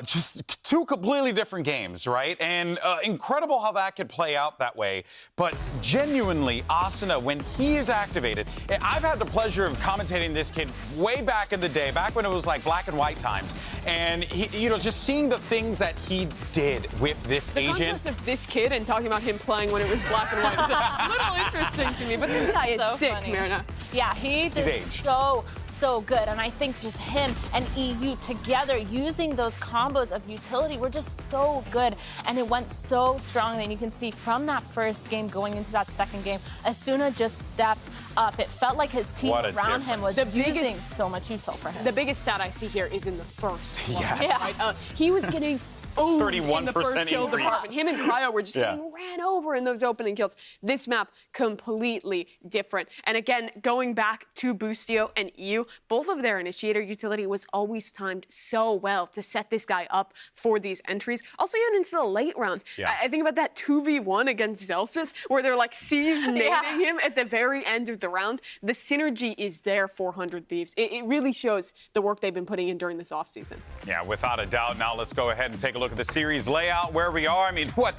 just 2 completely different games, right? And incredible how that could play out that way. But genuinely, Asuna, when he is activated, I've had the pleasure of commentating this kid way back in the day, back when it was like black and white times. And, he, just seeing the things that he did with this agent. The contrast of this kid and talking about him playing when it was black and white is a little interesting to me. But this guy is so sick, funny. Myrna. Yeah, he did so good. And I think just him and EU together using those combos of utility were just so good. And it went so strongly. And you can see from that first game going into that second game, Asuna just stepped up. It felt like his team around him was using so much util for him. The biggest stat I see here is in the first one. Yes. Right? He was getting 31% in the first kill increase. department. Him and Cryo were just getting ran over in those opening kills. This map, completely different. And again, going back to Boostio and EU, both of their initiator utility was always timed so well to set this guy up for these entries. Also, even into the late rounds. I think about that 2v1 against Zelsis, where they're like nading him at the very end of the round. The synergy is there for 100 Thieves. It really shows the work they've been putting in during this offseason. Yeah, without a doubt. Now let's go ahead and take a look at the series layout, where we are. I mean, what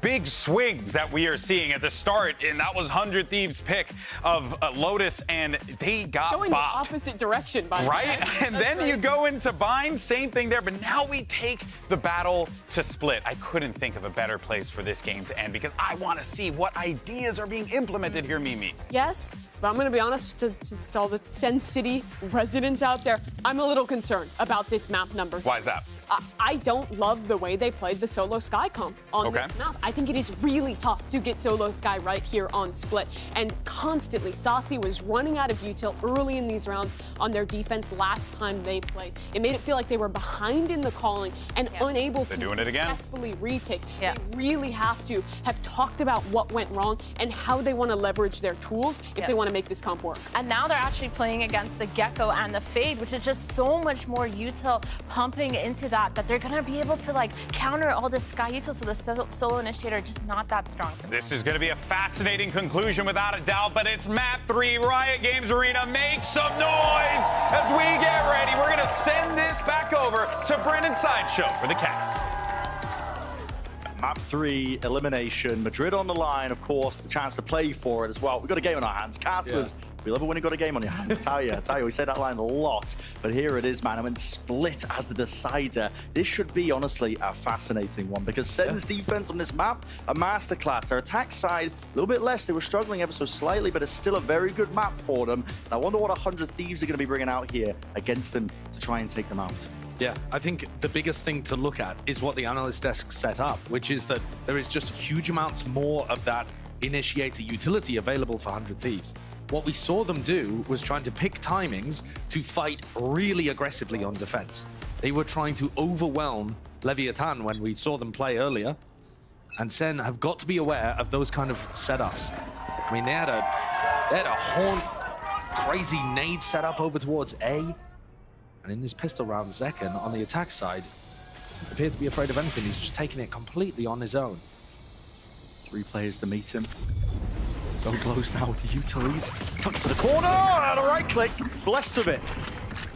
big swings that we are seeing at the start, and that was 100 Thieves' pick of Lotus, and they got going bopped. the opposite direction, by the way. Right? And then you go into Bind, same thing there, but now we take the battle to Split. I couldn't think of a better place for this game to end, because I want to see what ideas are being implemented here, Mimi. Yes, but I'm going to be honest to all the Sen City residents out there, I'm a little concerned about this map number. Why is that? I don't love love the way they played the solo Sky comp on this map. I think it is really tough to get solo Sky right here on Split. And constantly, Saucy was running out of util early in these rounds on their defense last time they played. It made it feel like they were behind in the calling and unable to successfully retake. They really have to have talked about what went wrong and how they want to leverage their tools if they want to make this comp work. And now they're actually playing against the Gecko and the Fade, which is just so much more util pumping into that they're going to be able to like counter all this Sky util, so the solo initiator just not that strong. This is going to be a fascinating conclusion without a doubt, but it's map 3, Riot Games Arena. Make some noise as we get ready. We're going to send this back over to Brendan Sideshow for the cast. Map 3, elimination. Madrid on the line, of course, the chance to play for it as well. We've got a game on our hands. Casters, we love it when you've got a game on your hands. I tell you, we say that line a lot. But here it is, man. I mean, Split as the decider. This should be, honestly, a fascinating one because Sen's defense on this map, a masterclass. Their attack side, a little bit less. They were struggling ever so slightly, but it's still a very good map for them. And I wonder what 100 Thieves are going to be bringing out here against them to try and take them out. Yeah, I think the biggest thing to look at is what the analyst desk set up, which is that there is just huge amounts more of that initiator utility available for 100 Thieves. What we saw them do was trying to pick timings to fight really aggressively on defense. They were trying to overwhelm Leviathan when we saw them play earlier, and Sen have got to be aware of those kind of setups. I mean, they had a haunt, crazy nade setup over towards A. And in this pistol round, Zekken, on the attack side, doesn't appear to be afraid of anything. He's just taking it completely on his own. 3 players to meet him. So close now with the utilities. Tucked to the corner, and a right click. Blessed with it.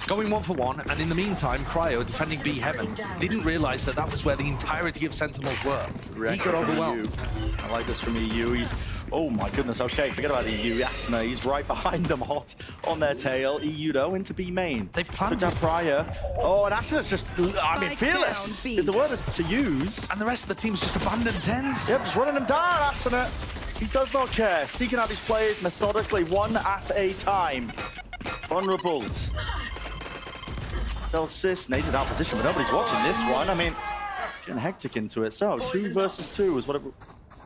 Going 1-for-1, and in the meantime, Cryo, defending B Heaven, didn't realize that that was where the entirety of Sentinels were. He got overwhelmed. I like this from EU. He's, oh my goodness, okay, forget about EU. Yasna, he's right behind them, hot on their tail. EU, though, into B main. They've planted. Took down Prior. Oh, and Asna's just, I mean, fearless is the word to use. And the rest of the team's just abandoned tens. Yep, just running them down, Asna. He does not care. Seeking out these players methodically, one at a time. Vulnerable. Celsius, needed out position, but nobody's watching this one. I mean, getting hectic into it. So, 2 versus 2 is what it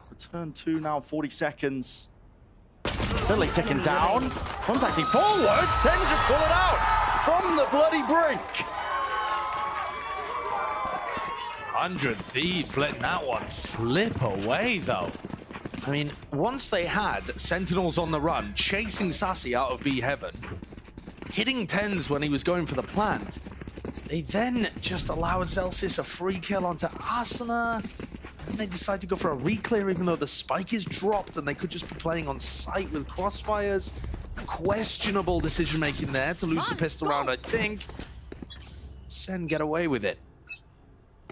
returned to now, 40 seconds. Suddenly ticking down, contacting forward. Sen just pull it out from the bloody brink. 100 Thieves letting that one slip away, though. I mean, once they had Sentinels on the run, chasing Sassy out of B Heaven, hitting tens when he was going for the plant, they then just allowed Celsius a free kill onto Asuna, and then they decide to go for a reclear even though the spike is dropped and they could just be playing on site with crossfires. Questionable decision making there to lose the pistol round, I think. Sen get away with it.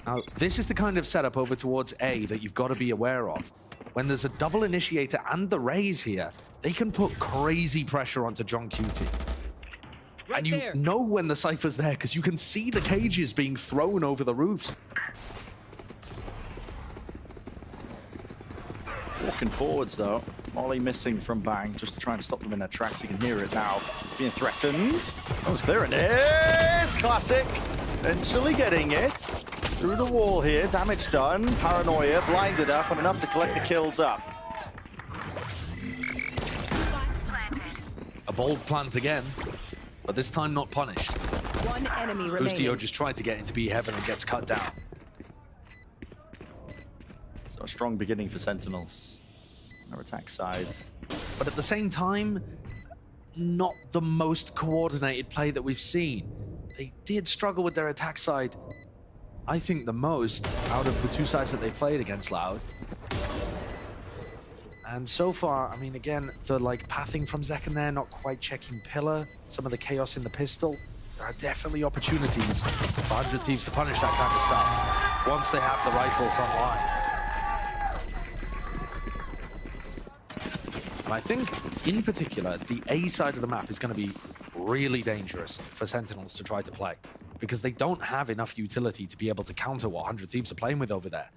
Now, this is the kind of setup over towards A that you've got to be aware of. When there's a double initiator and the raise here, they can put crazy pressure onto John QT. And you know when the Cypher's there because you can see the cages being thrown over the roofs. Walking forwards, though. Molly missing from Bang just to try and stop them in their tracks. You can hear it now. Being threatened. That was clear, and it's classic. Eventually getting it. Through the wall here. Damage done. Paranoia. Blinded up and enough to collect the kills up. A bold plant again, but this time not punished. One enemy remaining. Boostio just tried to get into B Heaven and gets cut down. So a strong beginning for Sentinels. Their attack side. But at the same time, not the most coordinated play that we've seen. They did struggle with their attack side, I think, the most out of the 2 sides that they played against Loud. And so far, I mean, again, the pathing from Zekken there, not quite checking pillar, some of the chaos in the pistol. There are definitely opportunities for 100 Thieves to punish that kind of stuff once they have the rifles online. And I think, in particular, the A side of the map is going to be really dangerous for Sentinels to try to play because they don't have enough utility to be able to counter what 100 Thieves are playing with over there.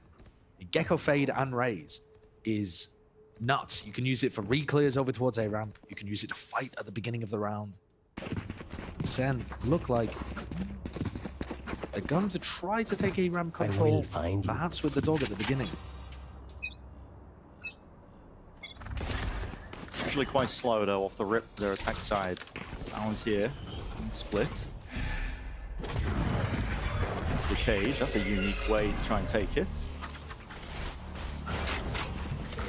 The Gecko Fade and Raise is nuts. You can use it for re-clears over towards A ramp. You can use it to fight at the beginning of the round. Sen look like They're going to try to take ARAM control, perhaps with the dog at the beginning. Usually quite slow though off the rip, their attack side. Balance here, and split. Into the cage, that's a unique way to try and take it.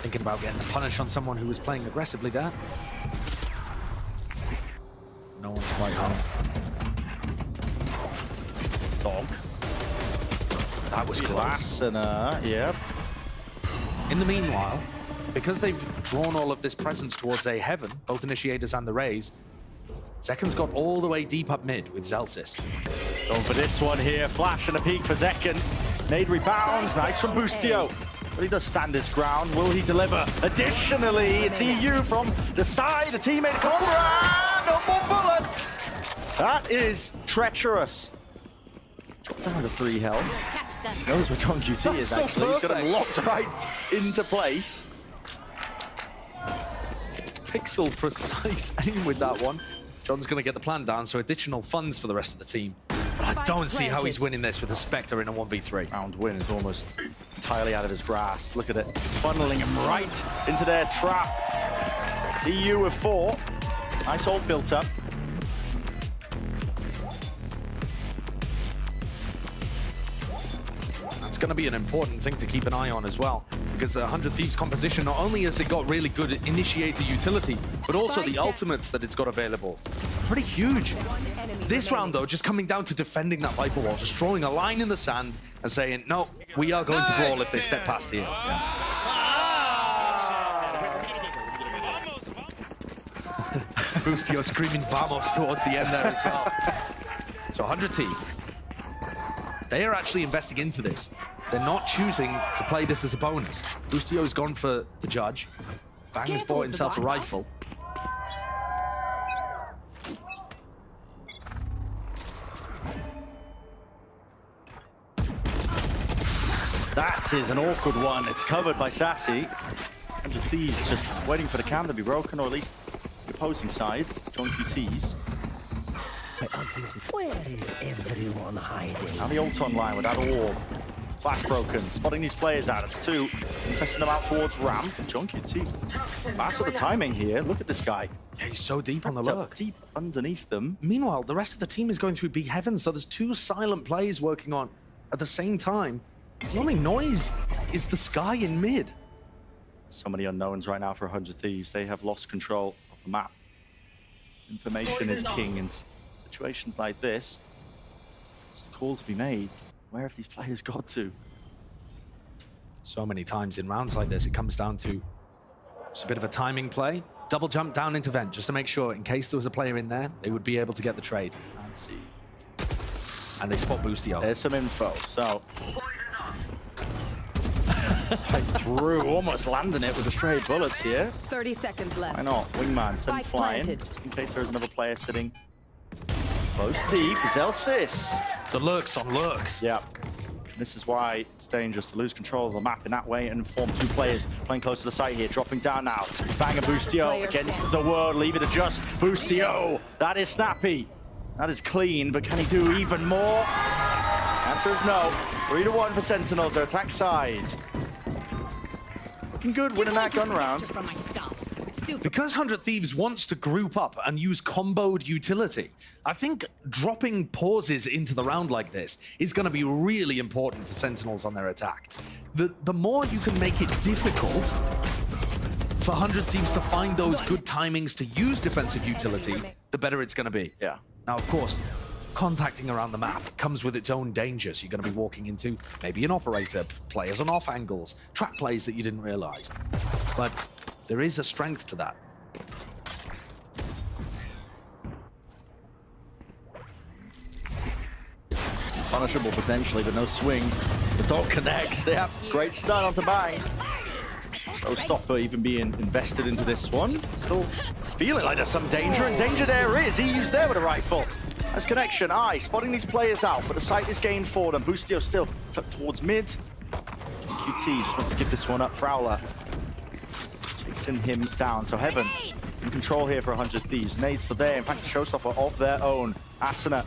Thinking about getting the punish on someone who was playing aggressively there. No one's quite home. Dog. That was close. And yeah. In the meanwhile, because they've drawn all of this presence towards A Heaven, both Initiators and the Rays, Zekken's got all the way deep up mid with Zelsis. Going for this one here, flash and a peek for Zekken. Nade rebounds, nice from Boostio. But he does stand his ground, will he deliver? Additionally, it's EU from the side, a teammate Cobra, no more bullets! That is treacherous. Drop down to 3 health. Knows where John QT is so actually. He's got him perfect. locked right into place. Pixel precise aim with that one. John's going to get the plan down, so additional funds for the rest of the team. But I don't see how he's winning this with a Spectre in a 1v3. Round win is almost entirely out of his grasp. Look at it, funneling him right into their trap. It's EU with 4. Nice ult built up. That's going to be an important thing to keep an eye on as well, because the 100 Thieves composition, not only has it got really good initiator utility, but also the ultimates that it's got available. Pretty huge. This round, though, just coming down to defending that Viper wall, just drawing a line in the sand and saying, no, we are going to brawl if they step past here. Boostio screaming Vamos towards the end there as well. So 100 T, they are actually investing into this. They're not choosing to play this as a bonus. Boostio's gone for the judge. Bang has bought himself a rifle. That is an awkward one. It's covered by Sassy. 100 Thieves just waiting for the cam to be broken, or at least the opposing side. John QT's. Where is everyone hiding? Now the ult online with that orb. Flash broken. Spotting these players out. It's 2. And testing them out towards ramp. John QT. Fast with the timing here. Look at this guy. Yeah, he's so deep on the lurk. Deep underneath them. Meanwhile, the rest of the team is going through B Heaven, so there's 2 silent plays working on at the same time. The only noise is the sky in mid. So many unknowns right now for 100 Thieves. They have lost control of the map. Information is king in situations like this. It's the call to be made. Where have these players got to? So many times in rounds like this, it comes down to just a bit of a timing play. Double jump down into vent, just to make sure, in case there was a player in there, they would be able to get the trade. Let's see. And they spot Boostio. There's some info, so... right through, almost landing it with the stray bullets here. 30 seconds left. Why not? Wingman sent flying, just in case there's another player sitting close deep. Zelsis. The lurks on lurks. Yeah. This is why it's dangerous to lose control of the map in that way and inform 2 players playing close to the site here, dropping down now. Bang and Boostio against the world, leave it to just Boostio. That is snappy. That is clean, but can he do even more? Answer is no. 3-1 for Sentinels, their attack side. Looking good winning that gun round. Because 100 Thieves wants to group up and use comboed utility, I think dropping pauses into the round like this is going to be really important for Sentinels on their attack. The more you can make it difficult for 100 Thieves to find those good timings to use defensive utility, the better it's going to be. Yeah. Now, of course, contacting around the map comes with its own dangers. You're going to be walking into maybe an operator, players on off angles, trap plays that you didn't realize. But there is a strength to that. Punishable potentially, but no swing. The dog connects. Yeah, great start onto Bang. No stopper even being invested into this one. Still feeling like there's some danger, and danger there is. EU's there with a rifle. Nice connection. Spotting these players out, but the site is gained for them. Boostio still tucked towards mid. QT just wants to give this one up. Prowler chasing him down. So Heaven in control here for 100 Thieves. Nade's still there. In fact, a showstopper of their own. Asuna.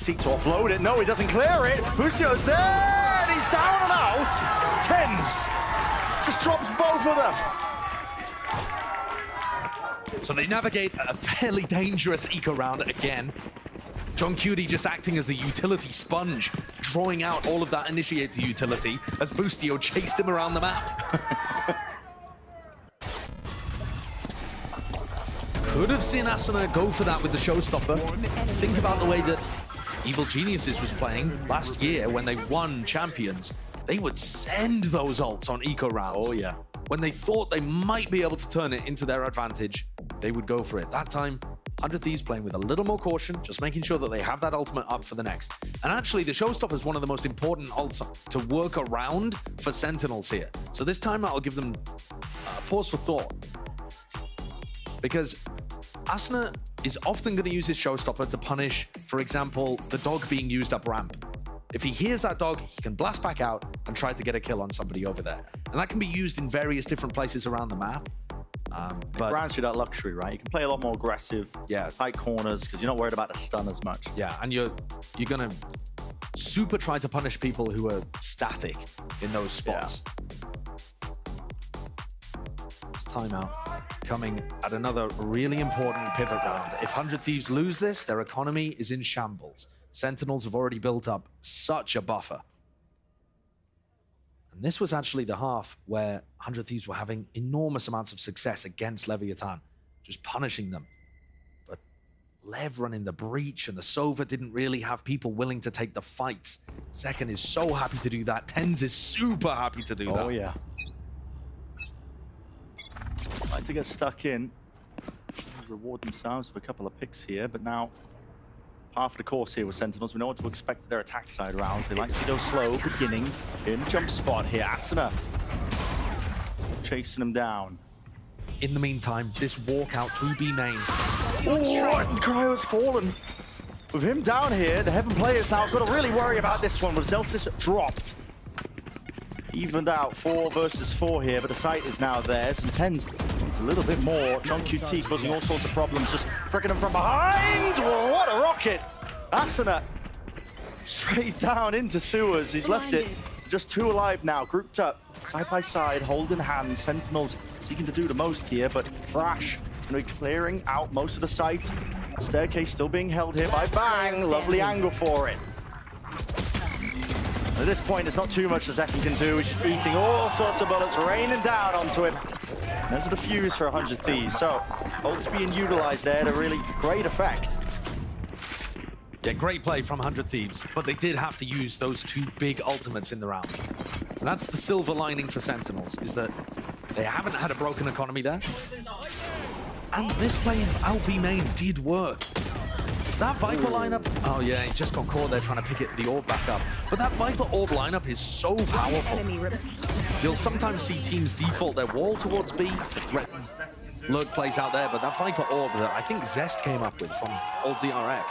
Seek to offload it. No, he doesn't clear it. Boostio's there, and he's down and out. Tens just drops both of them. So they navigate a fairly dangerous eco round again. John Cutie just acting as a utility sponge, drawing out all of that initiator utility as Boostio chased him around the map. Could have seen Asuna go for that with the showstopper. Think about the way that Evil Geniuses was playing last year when they won Champions. They would send those ults on eco rounds. Oh, yeah. When they thought they might be able to turn it into their advantage, they would go for it. That time, 100 Thieves playing with a little more caution, just making sure that they have that ultimate up for the next. And actually, the showstopper is one of the most important ults to work around for Sentinels here. So this time, I'll give them a pause for thought. Because Asuna is often going to use his showstopper to punish, for example, the dog being used up ramp. If he hears that dog, he can blast back out and try to get a kill on somebody over there. And that can be used in various different places around the map. But it grants you that luxury, right? You can play a lot more aggressive, tight corners, because you're not worried about the stun as much. Yeah, and you're going to super try to punish people who are static in those spots. It's timeout coming at another really important pivot round. If 100 Thieves lose this, their economy is in shambles. Sentinels have already built up such a buffer. And this was actually the half where 100 Thieves were having enormous amounts of success against Leviathan, just punishing them. But Lev running the breach and the Sova didn't really have people willing to take the fights. Zekken is so happy to do that. Tens is super happy to do that. Oh, yeah. Like to get stuck in. Reward themselves with a couple of picks here, but now half of the course here with Sentinels. We know what to expect their attack side rounds. They like to go slow, beginning in jump spot here. Asuna chasing them down. In the meantime, this walkout through B main. Oh, and Cryo's fallen. With him down here, the Heaven players now have got to really worry about this one with Zelsis dropped. Evened out 4 versus 4 here, but the site is now theirs, and Tens needs a little bit more. John QT causing all sorts of problems, just pricking them from behind. Whoa, what a rocket! Asuna straight down into sewers. He's left it to just 2 alive now, grouped up, side by side, holding hands. Sentinels seeking to do the most here, but Thrash is going to be clearing out most of the site. Staircase still being held here by Bang. Lovely angle for it. At this point, there's not too much that Zekken can do. He's just eating all sorts of bullets, raining down onto him. And there's the fuse for 100 Thieves. So, ults being utilized there to really great effect. Yeah, great play from 100 Thieves, but they did have to use those 2 big ultimates in the round. And that's the silver lining for Sentinels, is that they haven't had a broken economy there. And this play in LB main did work. That Viper lineup, oh yeah, he just got caught there trying to pick the orb back up. But that Viper orb lineup is so powerful. You'll sometimes see teams default their wall towards B to threaten lurk plays out there, but that Viper orb that I think Zest came up with from old DRX.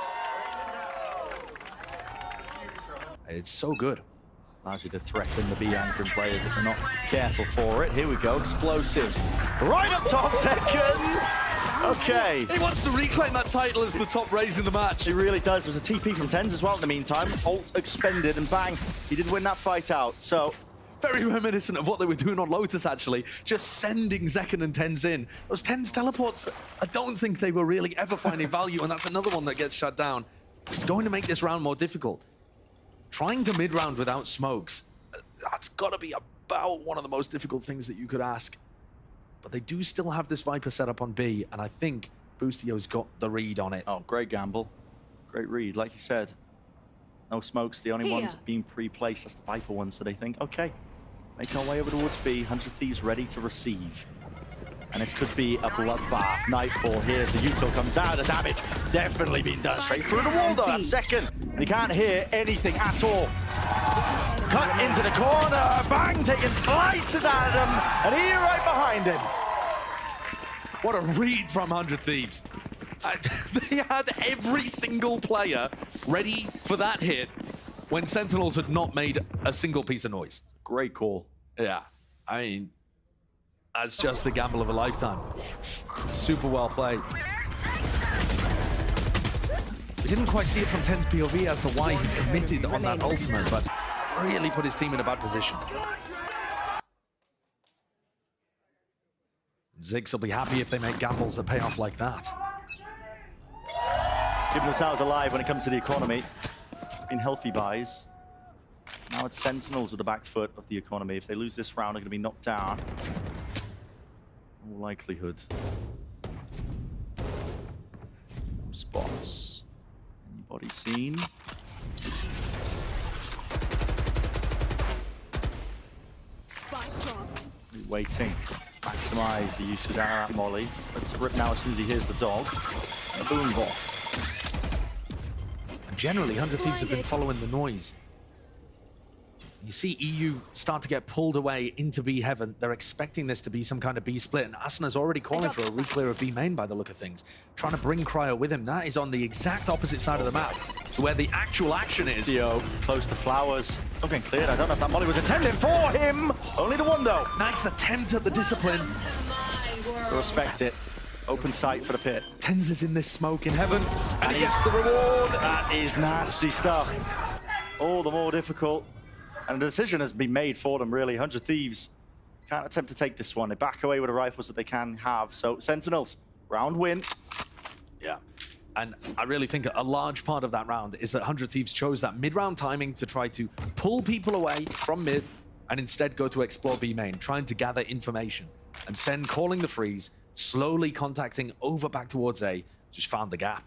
It's so good. Largely to threaten the B anchoring players if they're not careful for it. Here we go, explosive. Right up top, Zekken! Okay. He wants to reclaim that title as the top raise in the match. He really does. There's a TP from Tens as well in the meantime. Ult expended and bang, he did win that fight out. So very reminiscent of what they were doing on Lotus, actually. Just sending Zekken and Tens in. Those Tens teleports, that I don't think they were really ever finding value, and that's another one that gets shut down. It's going to make this round more difficult. Trying to mid-round without smokes, that's got to be about one of the most difficult things that you could ask. But they do still have this Viper set up on B, and I think Boostio's got the read on it. Oh, great gamble. Great read, like you said. No smokes, the only ones being pre-placed, that's the Viper ones, so they think, okay, make our way over towards B, 100 Thieves ready to receive. And this could be a bloodbath. Nightfall here as the Util comes out. The damage definitely being done straight through the wall, though. That's Zekken. And he can't hear anything at all. Cut into the corner. Bang, taking slices out of him. And he right behind him. What a read from 100 Thieves. They had every single player ready for that hit when Sentinels had not made a single piece of noise. Great call. Yeah, I mean, that's just the gamble of a lifetime. Super well played. We didn't quite see it from 10's POV as to why he committed on that ultimate, but really put his team in a bad position. Ziggs will be happy if they make gambles that pay off like that. Keeping themselves alive when it comes to the economy. In healthy buys. Now it's Sentinels with the back foot of the economy. If they lose this round, they're going to be knocked down. All likelihood. Spots. Anybody seen? Spike dropped. Waiting. Maximize the use of that molly. Let's rip now as soon as he hears the dog. A boom box. And generally, 100 Thieves have been following the noise. You see EU start to get pulled away into B heaven. They're expecting this to be some kind of B split, and Asana's already calling for a re-clear of B main by the look of things. Trying to bring Cryo with him. That is on the exact opposite side of the map to where the actual action is. Theo close to Flowers. It's not getting cleared. I don't know if that molly was intended for him. Only the one though. Nice attempt at the discipline. Respect it. Open sight for the pit. Tens is in this smoke in heaven, and he gets the reward. That is nasty stuff. All the more difficult. And the decision has been made for them, really. 100 Thieves can't attempt to take this one. They back away with the rifles that they can have. So, Sentinels, round win. Yeah. And I really think a large part of that round is that 100 Thieves chose that mid-round timing to try to pull people away from mid and instead go to explore B main, trying to gather information. And Sen calling the freeze, slowly contacting over back towards A, just found the gap.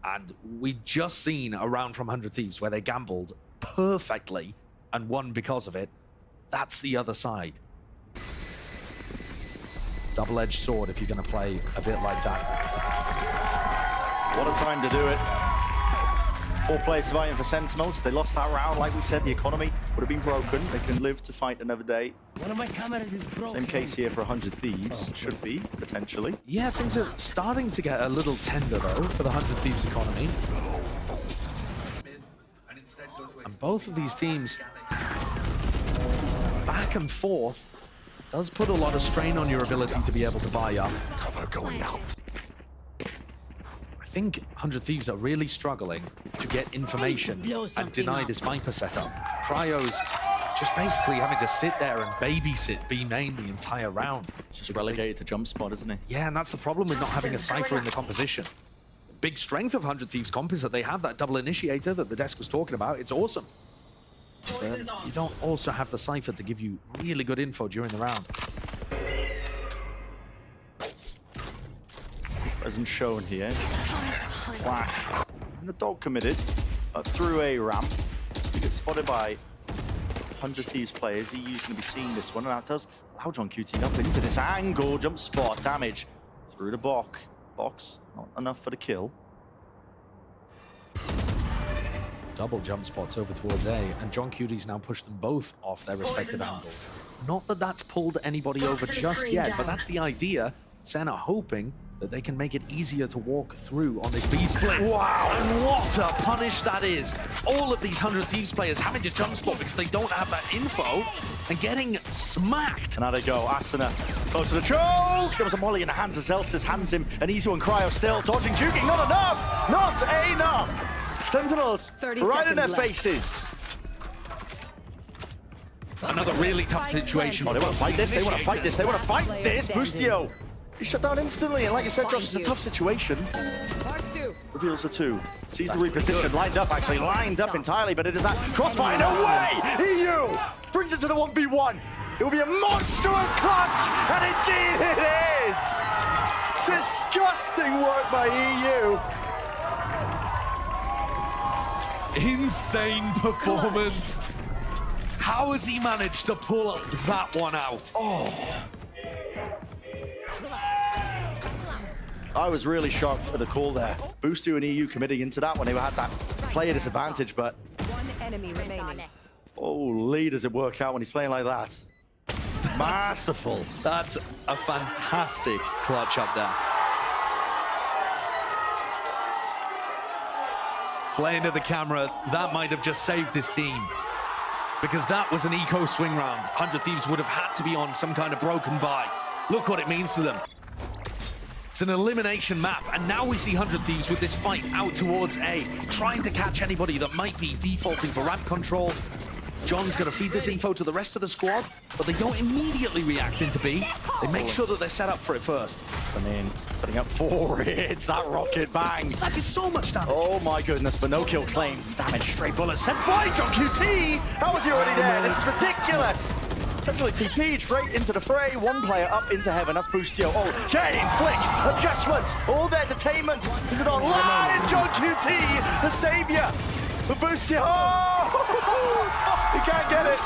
And we just seen a round from 100 Thieves where they gambled perfectly and won because of it. That's the other side. Double-edged sword if you're going to play a bit like that. What a time to do it. 4 players surviving for Sentinels. If they lost that round, like we said, the economy would have been broken. They can live to fight another day. One of my cameras is broken. Same case here for 100 Thieves. Should be, potentially. Yeah, things are starting to get a little tender, though, for the 100 Thieves economy. And both of these teams, back and forth, does put a lot of strain on your ability to be able to buy up. Cover going out. I think 100 Thieves are really struggling to get information and deny this Viper setup. Cryo's just basically having to sit there and babysit B main the entire round. Just relegated to jump spot, isn't he? Yeah, and that's the problem with not having a Cypher in the composition. Big strength of 100 Thieves comp is that they have that double initiator that the desk was talking about. It's awesome. You don't also have the Cypher to give you really good info during the round. Present shown here. Flash. And the dog committed up through a ramp. He gets spotted by 100 Thieves players. He's going to be seeing this one, and that does allow John QT up into this angle. Jump spot damage through the box. Not enough for the kill. Double jump spots over towards A, and John QT's now pushed them both off their respective angles. Not that that's pulled anybody over just yet, but that's the idea. Sen are hoping that they can make it easier to walk through on this B split. Wow, and what a punish that is. All of these 100 Thieves players having to jump spot because they don't have that info and getting smacked. And now they go. Asana close to the choke. There was a molly in the hands of Zelsis. Hands him an easy one. Cryo still dodging, juking. Not enough. Not enough. Sentinels right in their faces. Another really tough situation. Oh, they want to fight this. They want to fight this. They want to fight this. Boostio. He shut down instantly, and like you said, Josh, it's a tough situation. Reveals a 2. Sees the reposition, lined up entirely, but it is that crossfire. No way! EU brings it to the 1v1. It will be a monstrous clutch, and indeed it is! Disgusting work by EU. Insane performance. How has he managed to pull that one out? Oh. I was really shocked at the call there. Boostio and EU committing into that when they had that player disadvantage, but... One enemy remaining. Holy, does it work out when he's playing like that? Masterful. That's a fantastic clutch up there. Playing to the camera, that might have just saved his team. Because that was an eco swing round. 100 Thieves would have had to be on some kind of broken buy. Look what it means to them. It's an elimination map, and now we see 100 Thieves with this fight out towards A, trying to catch anybody that might be defaulting for ramp control. John's going to feed this info to the rest of the squad, but they don't immediately react into B. They make sure that they're set up for it first. I mean, setting up for it. It's that rocket bang. That did so much damage. Oh my goodness, but no kill claims. Damage, straight bullets. Sent fly, John QT! How was he already there? This is ridiculous. Essentially TP straight into the fray. One player up into heaven. That's Boostio. Oh, getting flick. Adjustments. All their detainment. Is it online? And John QT, the savior. The Boostio. Oh! He can't get it.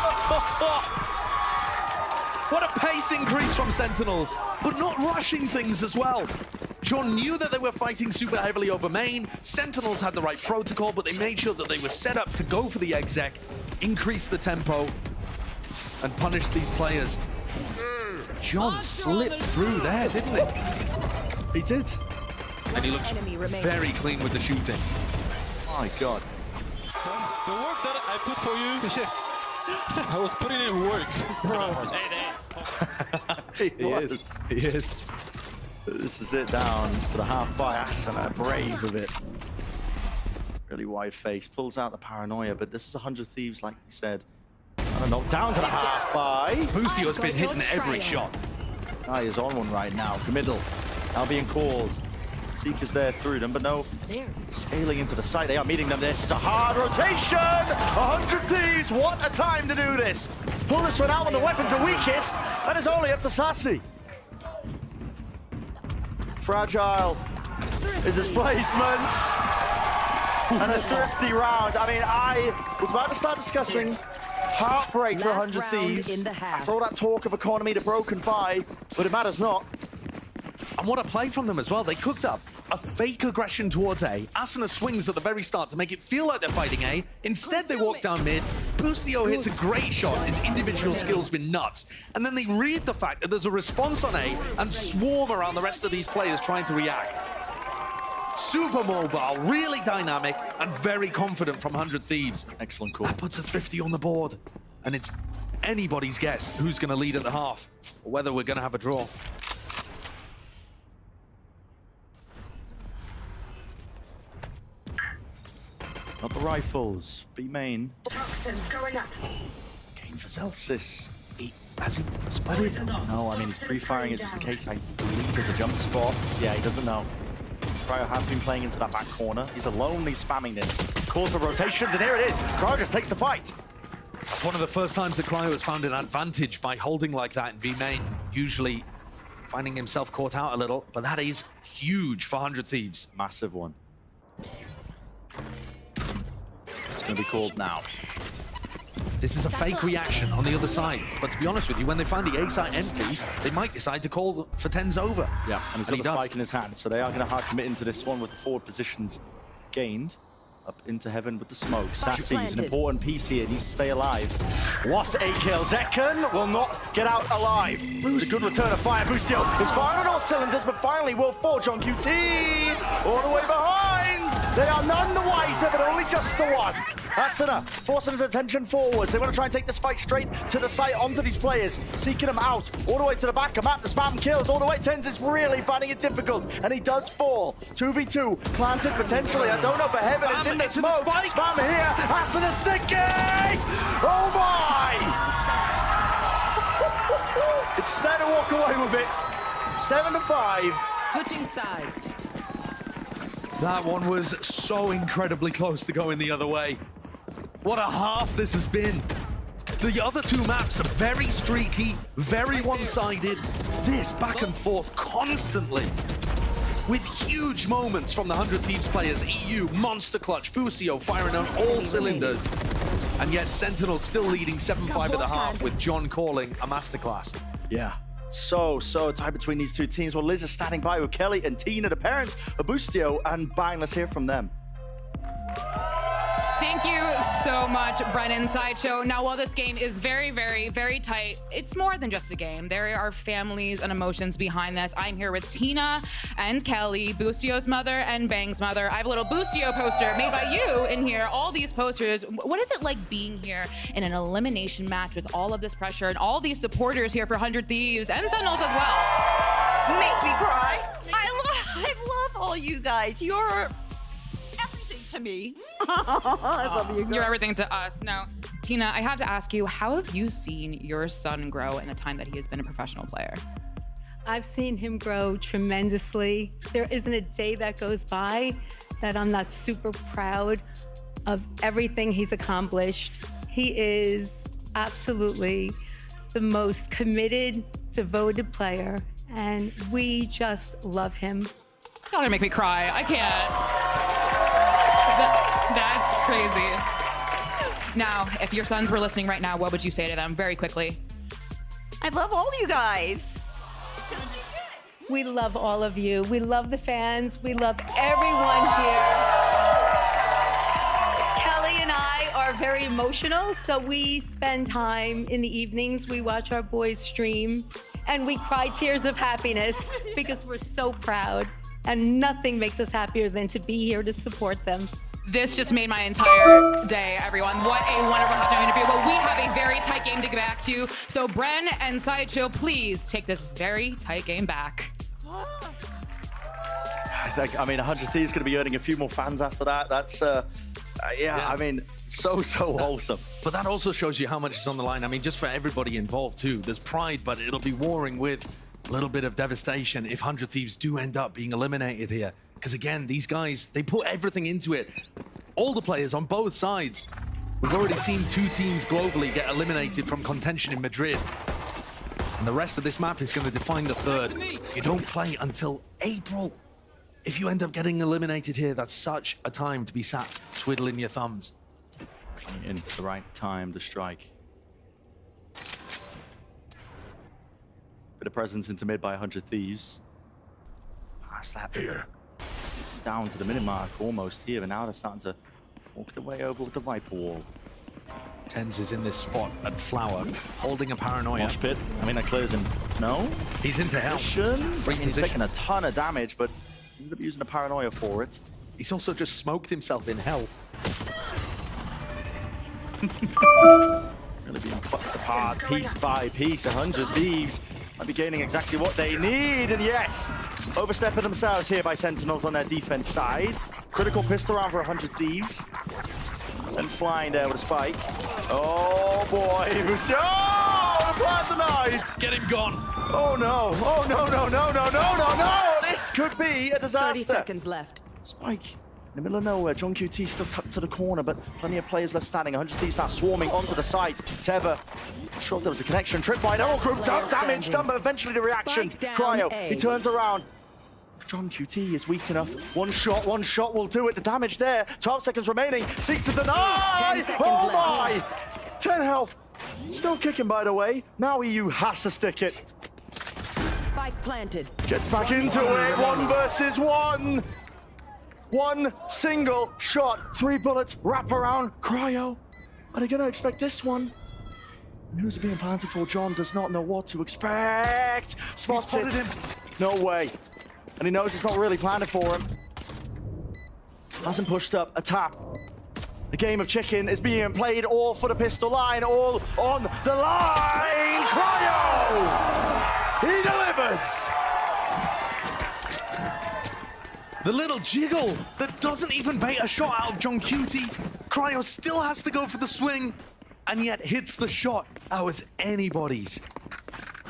What a pace increase from Sentinels, but not rushing things as well. John knew that they were fighting super heavily over main. Sentinels had the right protocol, but they made sure that they were set up to go for the exec, increase the tempo, and punish these players. John slipped through there, didn't he? He did. And he looks very clean with the shooting. My God. The work that I put for you, I was putting in work. He is. This is it down to the half by Asuna, brave with it. Really wide face, pulls out the paranoia, but this is 100 Thieves, like we said. And a knock down to the half by. Boostio's been hitting every shot. Guy is on one right now, middle. Now being called. Seeker's there through them, but no. Scaling into the site, they are meeting them. This is a hard rotation! 100 Thieves, what a time to do this! Pull this one out when the weapons are weakest, and it's only up to Sassy. Fragile is his placement. And a thrifty round. I mean, I was about to start discussing heartbreak for 100 Thieves. After all that talk of economy to broken by, but it matters not. And what a play from them as well. They cooked up a fake aggression towards A. Asuna swings at the very start to make it feel like they're fighting A. Instead, they walk down mid. Boostio hits a great shot. His individual skills been nuts. And then they read the fact that there's a response on A and swarm around the rest of these players trying to react. Super mobile, really dynamic, and very confident from 100 Thieves. Excellent call. That puts a thrifty on the board. And it's anybody's guess who's going to lead at the half, or whether we're going to have a draw. Not the rifles. B main. Toxins going up. Game for Zelsis. Has he spotted? No, I mean, he's pre-firing it just in case. I believe there's a jump spot. Yeah, he doesn't know. Cryo has been playing into that back corner. He's alone, he's spamming this. Calls for rotations, and here it is. Cryo just takes the fight. It's one of the first times that Cryo has found an advantage by holding like that in B main. Usually finding himself caught out a little, but that is huge for 100 Thieves. Massive one. It's going to be called now. This is a fake reaction on the other side. But to be honest with you, when they find the A site empty, they might decide to call for 10s over. Yeah, and he's got a spike in his hand, so they are going to hard commit into this one with the forward positions gained. Up into heaven with the smoke. Sassy is an important piece here. Needs to stay alive. What a kill. Zekken will not get out alive. It's a good return of fire. Boostio is firing on all cylinders, but finally will fall. John QT all the way behind. They are none the wiser, but only just the one. Asuna forcing his attention forwards. They want to try and take this fight straight to the site, onto these players, seeking them out all the way to the back. A map to spam kills all the way. Tens is really finding it difficult, and he does fall. 2v2 planted potentially. I don't know for heaven. It's in the smoke. Spam here. Asuna sticky. Oh my! It's set to walk away with it. 7-5. Switching sides. That one was so incredibly close to going the other way. What a half this has been. The other two maps are very streaky, very one-sided. This back and forth constantly. With huge moments from the 100 Thieves players. EU, Monster Clutch, Boostio firing on all cylinders. And yet Sentinels still leading 7-5 at the half with John calling a masterclass. Yeah. So tight between these two teams. Well, Liz is standing by with Kelly and Tina, the parents of Boostio, and bang, let's hear from them. Thank you so much, Brennan Sideshow. Now, while this game is very, very, very tight, it's more than just a game. There are families and emotions behind this. I'm here with Tina and Kelly, Boostio's mother and Bang's mother. I have a little Boostio poster made by you in here, all these posters. What is it like being here in an elimination match with all of this pressure and all these supporters here for 100 Thieves and Sentinels as well? Make me cry. I love all you guys. You're everything to me. I love you guys. You're everything to us. Now, Tina, I have to ask you, how have you seen your son grow in the time that he has been a professional player? I've seen him grow tremendously. There isn't a day that goes by that I'm not super proud of everything he's accomplished. He is absolutely the most committed, devoted player, and we just love him. Y'all gonna make me cry. I can't. That's crazy. Now, if your sons were listening right now, what would you say to them very quickly? I love all you guys. We love all of you. We love the fans. We love everyone here. Kelly and I are very emotional, so we spend time in the evenings. We watch our boys stream, and we cry tears of happiness because we're so proud, and nothing makes us happier than to be here to support them. This just made my entire day, everyone. What a wonderful halftime interview. But we have a very tight game to get back to. So Bren and Sideshow, please take this very tight game back. I mean, 100 Thieves going to be earning a few more fans after that. That's, yeah, I mean, so wholesome. But that also shows you how much is on the line. I mean, just for everybody involved too. There's pride, but it'll be warring with a little bit of devastation if 100 Thieves do end up being eliminated here. Because again, these guys, they put everything into it. All the players on both sides. We've already seen 2 teams globally get eliminated from contention in Madrid. And the rest of this map is going to define the third. You don't play until April. If you end up getting eliminated here, that's such a time to be sat twiddling your thumbs. In the right time to strike. Bit of presence into mid by 100 Thieves. Past that here. Down to the minute mark almost here, and now they're starting to walk their way over with the Viper wall. Tens is in this spot at Flower, holding a paranoia. Mosh pit. I mean, that clears him. No? He's into hell. He's taking a ton of damage, but he's going to be using the paranoia for it. He's also just smoked himself in hell. Really being plucked apart piece by piece. 100 Thieves might be gaining exactly what they need, and yes, overstepping themselves here by Sentinels on their defense side. Critical pistol round for 100 Thieves. Sent flying there with a spike. Oh boy, oh, the plan tonight! Get him gone! Oh no, oh no, no, no, no, no, no, no! This could be a disaster. 30 seconds left. Spike. In the middle of nowhere, John QT still tucked to the corner, but plenty of players left standing. 100 Thieves start swarming onto the site. Teva, not sure if there was a connection. Trip by all group, damage done, but eventually the reaction. Cryo, he turns around. John QT is weak enough. One shot will do it. The damage there. 12 seconds remaining. Seeks to deny. Oh my! 10 health. Still kicking, by the way. Now EU has to stick it. Spike planted. Gets back into it. 1 versus 1. One single shot. 3 bullets. Wrap around. Cryo. Are they going to expect this one? And who's being planted for? John does not know what to expect. Spots it. Him. No way. And he knows it's not really planted for him. Hasn't pushed up. A tap. The game of chicken is being played all for the pistol line. All on the line. Cryo! He delivers! The little jiggle that doesn't even bait a shot out of John QT. Cryo still has to go for the swing, and yet hits the shot. That was anybody's.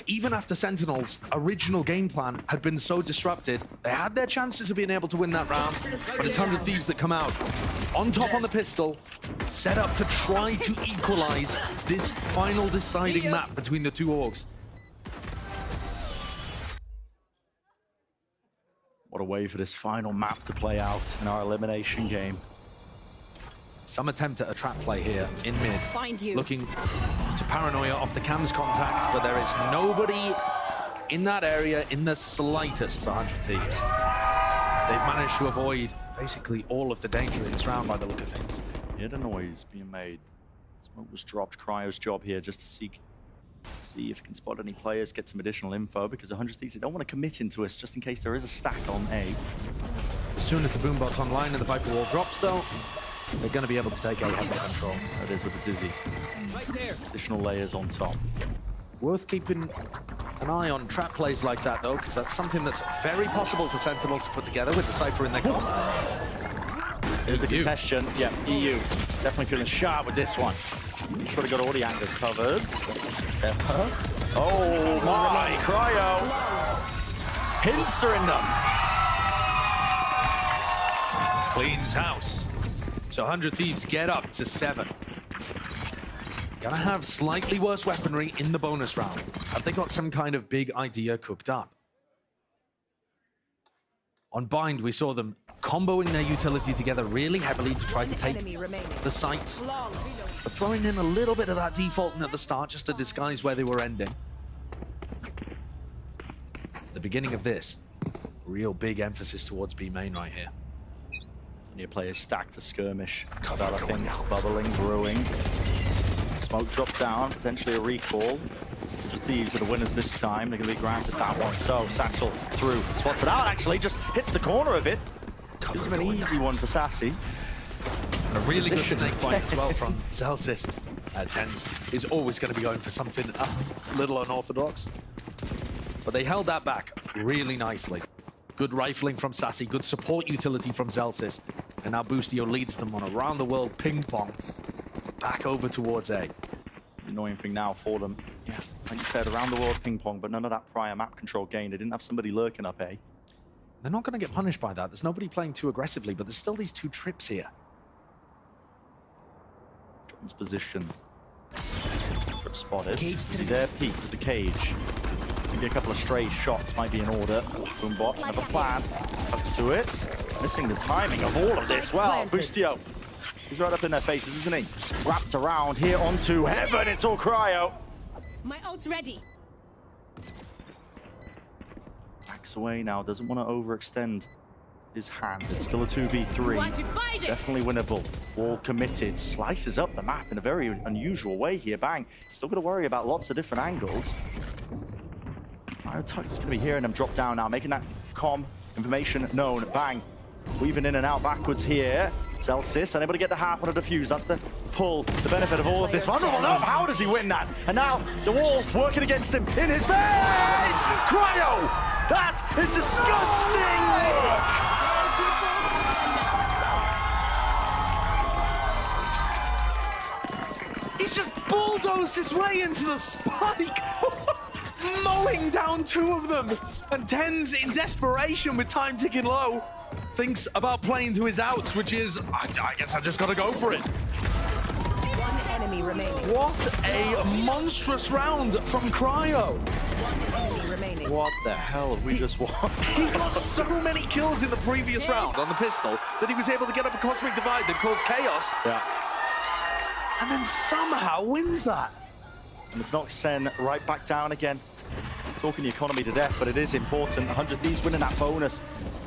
Even after Sentinels' original game plan had been so disrupted, they had their chances of being able to win that round, but it's 100 Thieves that come out. On top on the pistol, set up to try to equalize this final deciding map between the 2 orgs. What a way for this final map to play out in our elimination game. Some attempt at a trap play here in mid. Find you. Looking to paranoia off the cams contact, but there is nobody in that area in the slightest for 100 Thieves. They've managed to avoid basically all of the danger in this round by the look of things. Hear the noise being made. Smoke was dropped. Cryo's job here just to see if he can spot any players, get some additional info, because 100 Thieves, they don't want to commit into us just in case there is a stack on A. As soon as the boombot's online and the Viper wall drops though, they're going to be able to take A under control. That is with the Dizzy. Right there. Additional layers on top. Worth keeping an eye on trap plays like that, though, because that's something that's very possible for Sentinels to put together with the Cypher in their corner. Here's the congestion. Yeah, EU definitely feeling sharp with this one. Should have got all the angles covered. Oh my, Cryo! Pincer in them. Cleans house. So 100 Thieves get up to 7. Gonna have slightly worse weaponry in the bonus round. Have they got some kind of big idea cooked up? On Bind, we saw them comboing their utility together really heavily to try to take the sites. But throwing in a little bit of that defaulting at the start just to disguise where they were ending. The beginning of this, real big emphasis towards B main right here. Your players stacked to skirmish, developing, bubbling, brewing. Smoke dropped down, potentially a recall. The Thieves are the winners this time. They're going to be granted that one. So Satchel through, spots it out actually, just hits the corner of it. Gives him an easy one for Sassy. And a really good snake bite as well from Celsius. Tens is always going to be going for something a little unorthodox. But they held that back really nicely. Good rifling from Sassy, good support utility from Zelsis. And now Boostio leads them on a round-the-world ping-pong back over towards A. The annoying thing now for them, yeah, like you said, around-the-world ping-pong, but none of that prior map control gain. They didn't have somebody lurking up A. They're not going to get punished by that. There's nobody playing too aggressively, but there's still these 2 trips here. John's position. Trip spotted. Is he there? Peek with the cage. Maybe a couple of stray shots might be in order. Boombot, another plan. Up to it. Missing the timing of all of this. Well, Boostio. He's right up in their faces, isn't he? Wrapped around here onto heaven. It's all Cryo. My ult's ready. Backs away now. Doesn't want to overextend his hand. It's still a 2v3. Definitely winnable. Wall committed. Slices up the map in a very unusual way here. Bang. Still got to worry about lots of different angles. Tux is going to be hearing them drop down now, making that information known. Bang. Weaving in and out backwards here. Celsius unable to get the half on a defuse. That's the pull, the benefit of all of this. Vulnerable. No, how does he win that? And now the wall working against him in his face! Cryo! That is disgusting work! He's just bulldozed his way into the spike! Mowing down 2 of them, and Tens in desperation with time ticking low thinks about playing to his outs, which is I guess I just gotta go for it. 1 enemy remaining. What a monstrous round from Cryo. 1 enemy remaining. What the hell have we just watched? He got so many kills in the previous round on the pistol that he was able to get up a Cosmic Divide that caused chaos. Yeah. And then somehow wins that. And it's knocked Sen right back down again. Talking the economy to death, but it is important. 100 Thieves winning that bonus.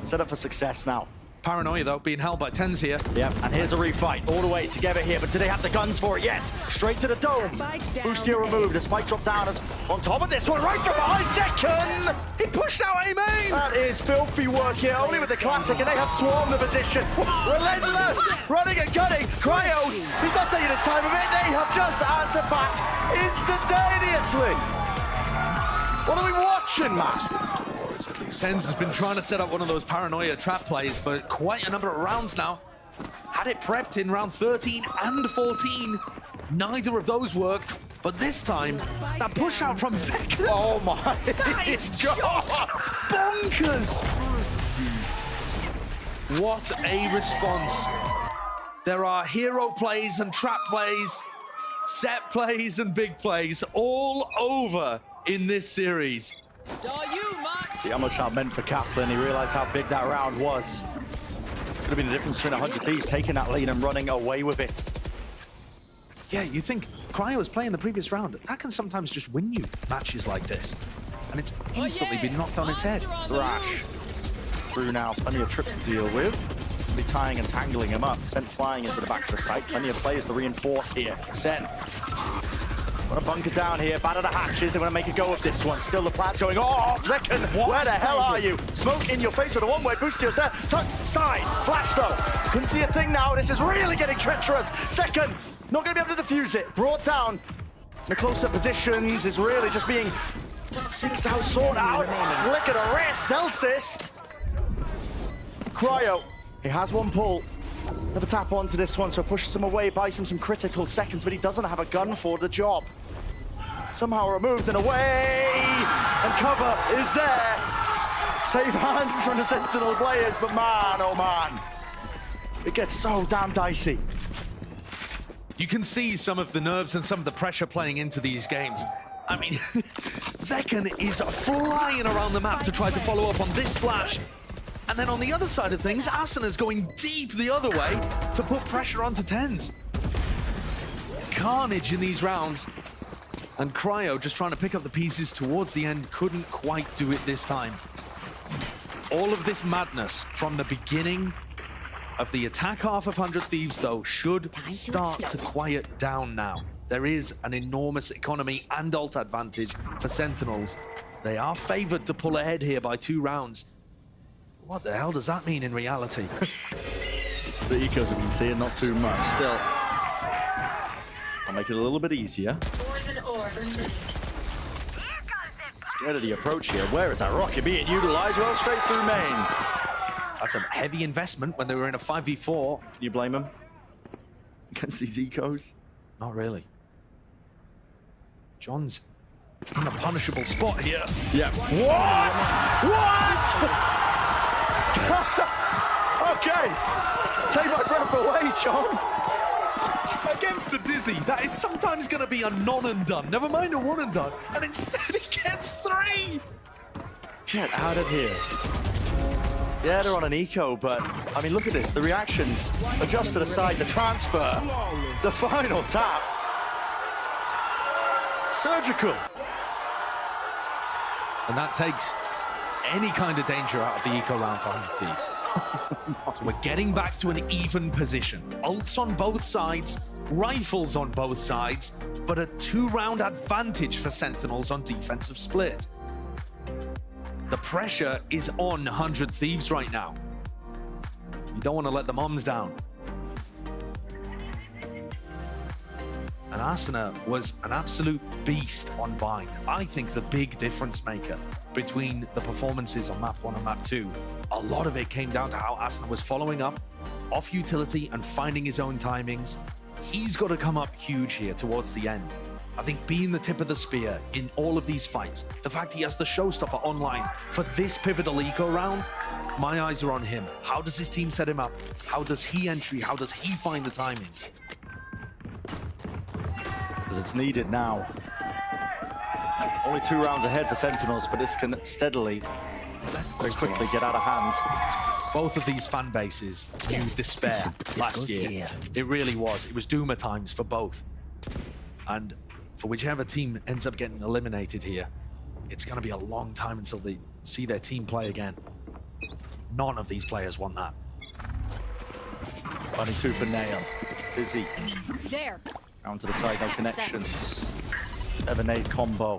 Set up for success now. Paranoia, though, being held by Tens here. Yeah, and here's a refight all the way together here, but do they have the guns for it? Yes, straight to the dome. Boostio removed, the spike drop down as on top of this one, right from behind, second! He pushed out A main! That is filthy work here, only with the classic, and they have swarmed the position. Relentless, running and gunning. Cryo, he's not taking his time of it, they have just answered back instantaneously. What are we watching, man? Tens has been trying to set up one of those Paranoia trap plays for quite a number of rounds now. Had it prepped in round 13 and 14. Neither of those worked, but this time, that push out from second. Oh my. That is just bonkers. What a response. There are hero plays and trap plays, set plays and big plays all over in this series. See how much that meant for Kaplan. He realized how big that round was. Could have been the difference between 100 Thieves taking that lead and running away with it. Yeah, you think Cryo was playing the previous round. That can sometimes just win you matches like this. And it's instantly been knocked on its head. Thrash through now. Plenty of trips to deal with. Be tying and tangling him up. Sent flying into the back of the site. Plenty of players to reinforce here. Sen. Want to bunker down here, batter the hatches, they want to make a go of this one. Still the plan's going, oh, second, where the hell are you? Smoke in your face with a one-way, Boostio's there, tucked side, flash though. Couldn't see a thing now, this is really getting treacherous. Second, not going to be able to defuse it. Brought down in the close-up positions, is really just being Synced out, sort out. Flick of the wrist, Celsius. Cryo, he has one pull. Never tap onto this one, so pushes him away, buys him some critical seconds, but he doesn't have a gun for the job. Somehow removed and away, and cover is there. Save hands from the Sentinel players, but man, oh man. It gets so damn dicey. You can see some of the nerves and some of the pressure playing into these games. I mean, Zekken is flying around the map to try to follow up on this flash. And then on the other side of things, Asana's going deep the other way to put pressure onto TenZ. Carnage in these rounds. And Cryo just trying to pick up the pieces towards the end, couldn't quite do it this time. All of this madness from the beginning of the attack half of 100 Thieves, though, should start to quiet down now. There is an enormous economy and ult advantage for Sentinels. They are favored to pull ahead here by 2 rounds. What the hell does that mean in reality? The ecos have been seeing not too much. Still, I'll make it a little bit easier. Scared of the approach here. Where is that rocket being utilized? Well, straight through main. That's a heavy investment when they were in a 5v4. Can you blame them against these ecos? Not really. John's in a punishable spot here. Yeah. What? Okay. Take my breath away, John. Against a Dizzy, that is sometimes going to be a non and done. Never mind a one and done. And instead he gets 3. Get out of here. Yeah, they're on an eco, but I mean, look at this. The reactions adjusted aside, the transfer, the final tap. Surgical. And that takes any kind of danger out of the eco round for 100 Thieves. So we're getting back to an even position. Ults on both sides, rifles on both sides, but a 2-round advantage for Sentinels on defensive split. The pressure is on 100 Thieves right now. You don't want to let the moms down. And Asana was an absolute beast on Bind. I think the big difference maker between the performances on map 1 and map 2, a lot of it came down to how Asana was following up off utility and finding his own timings. He's got to come up huge here towards the end. I think being the tip of the spear in all of these fights, the fact he has the showstopper online for this pivotal eco round, my eyes are on him. How does his team set him up? How does he entry? How does he find the timings? Because it's needed now. Only 2 rounds ahead for Sentinels, but this can steadily, very quickly get out of hand. Both of these fan bases knew despair last year. It really was. It was Doomer times for both. And for whichever team ends up getting eliminated here, it's going to be a long time until they see their team play again. None of these players want that. 22 for Nail. Busy. There. Down to the side, no connections. 7-8 combo.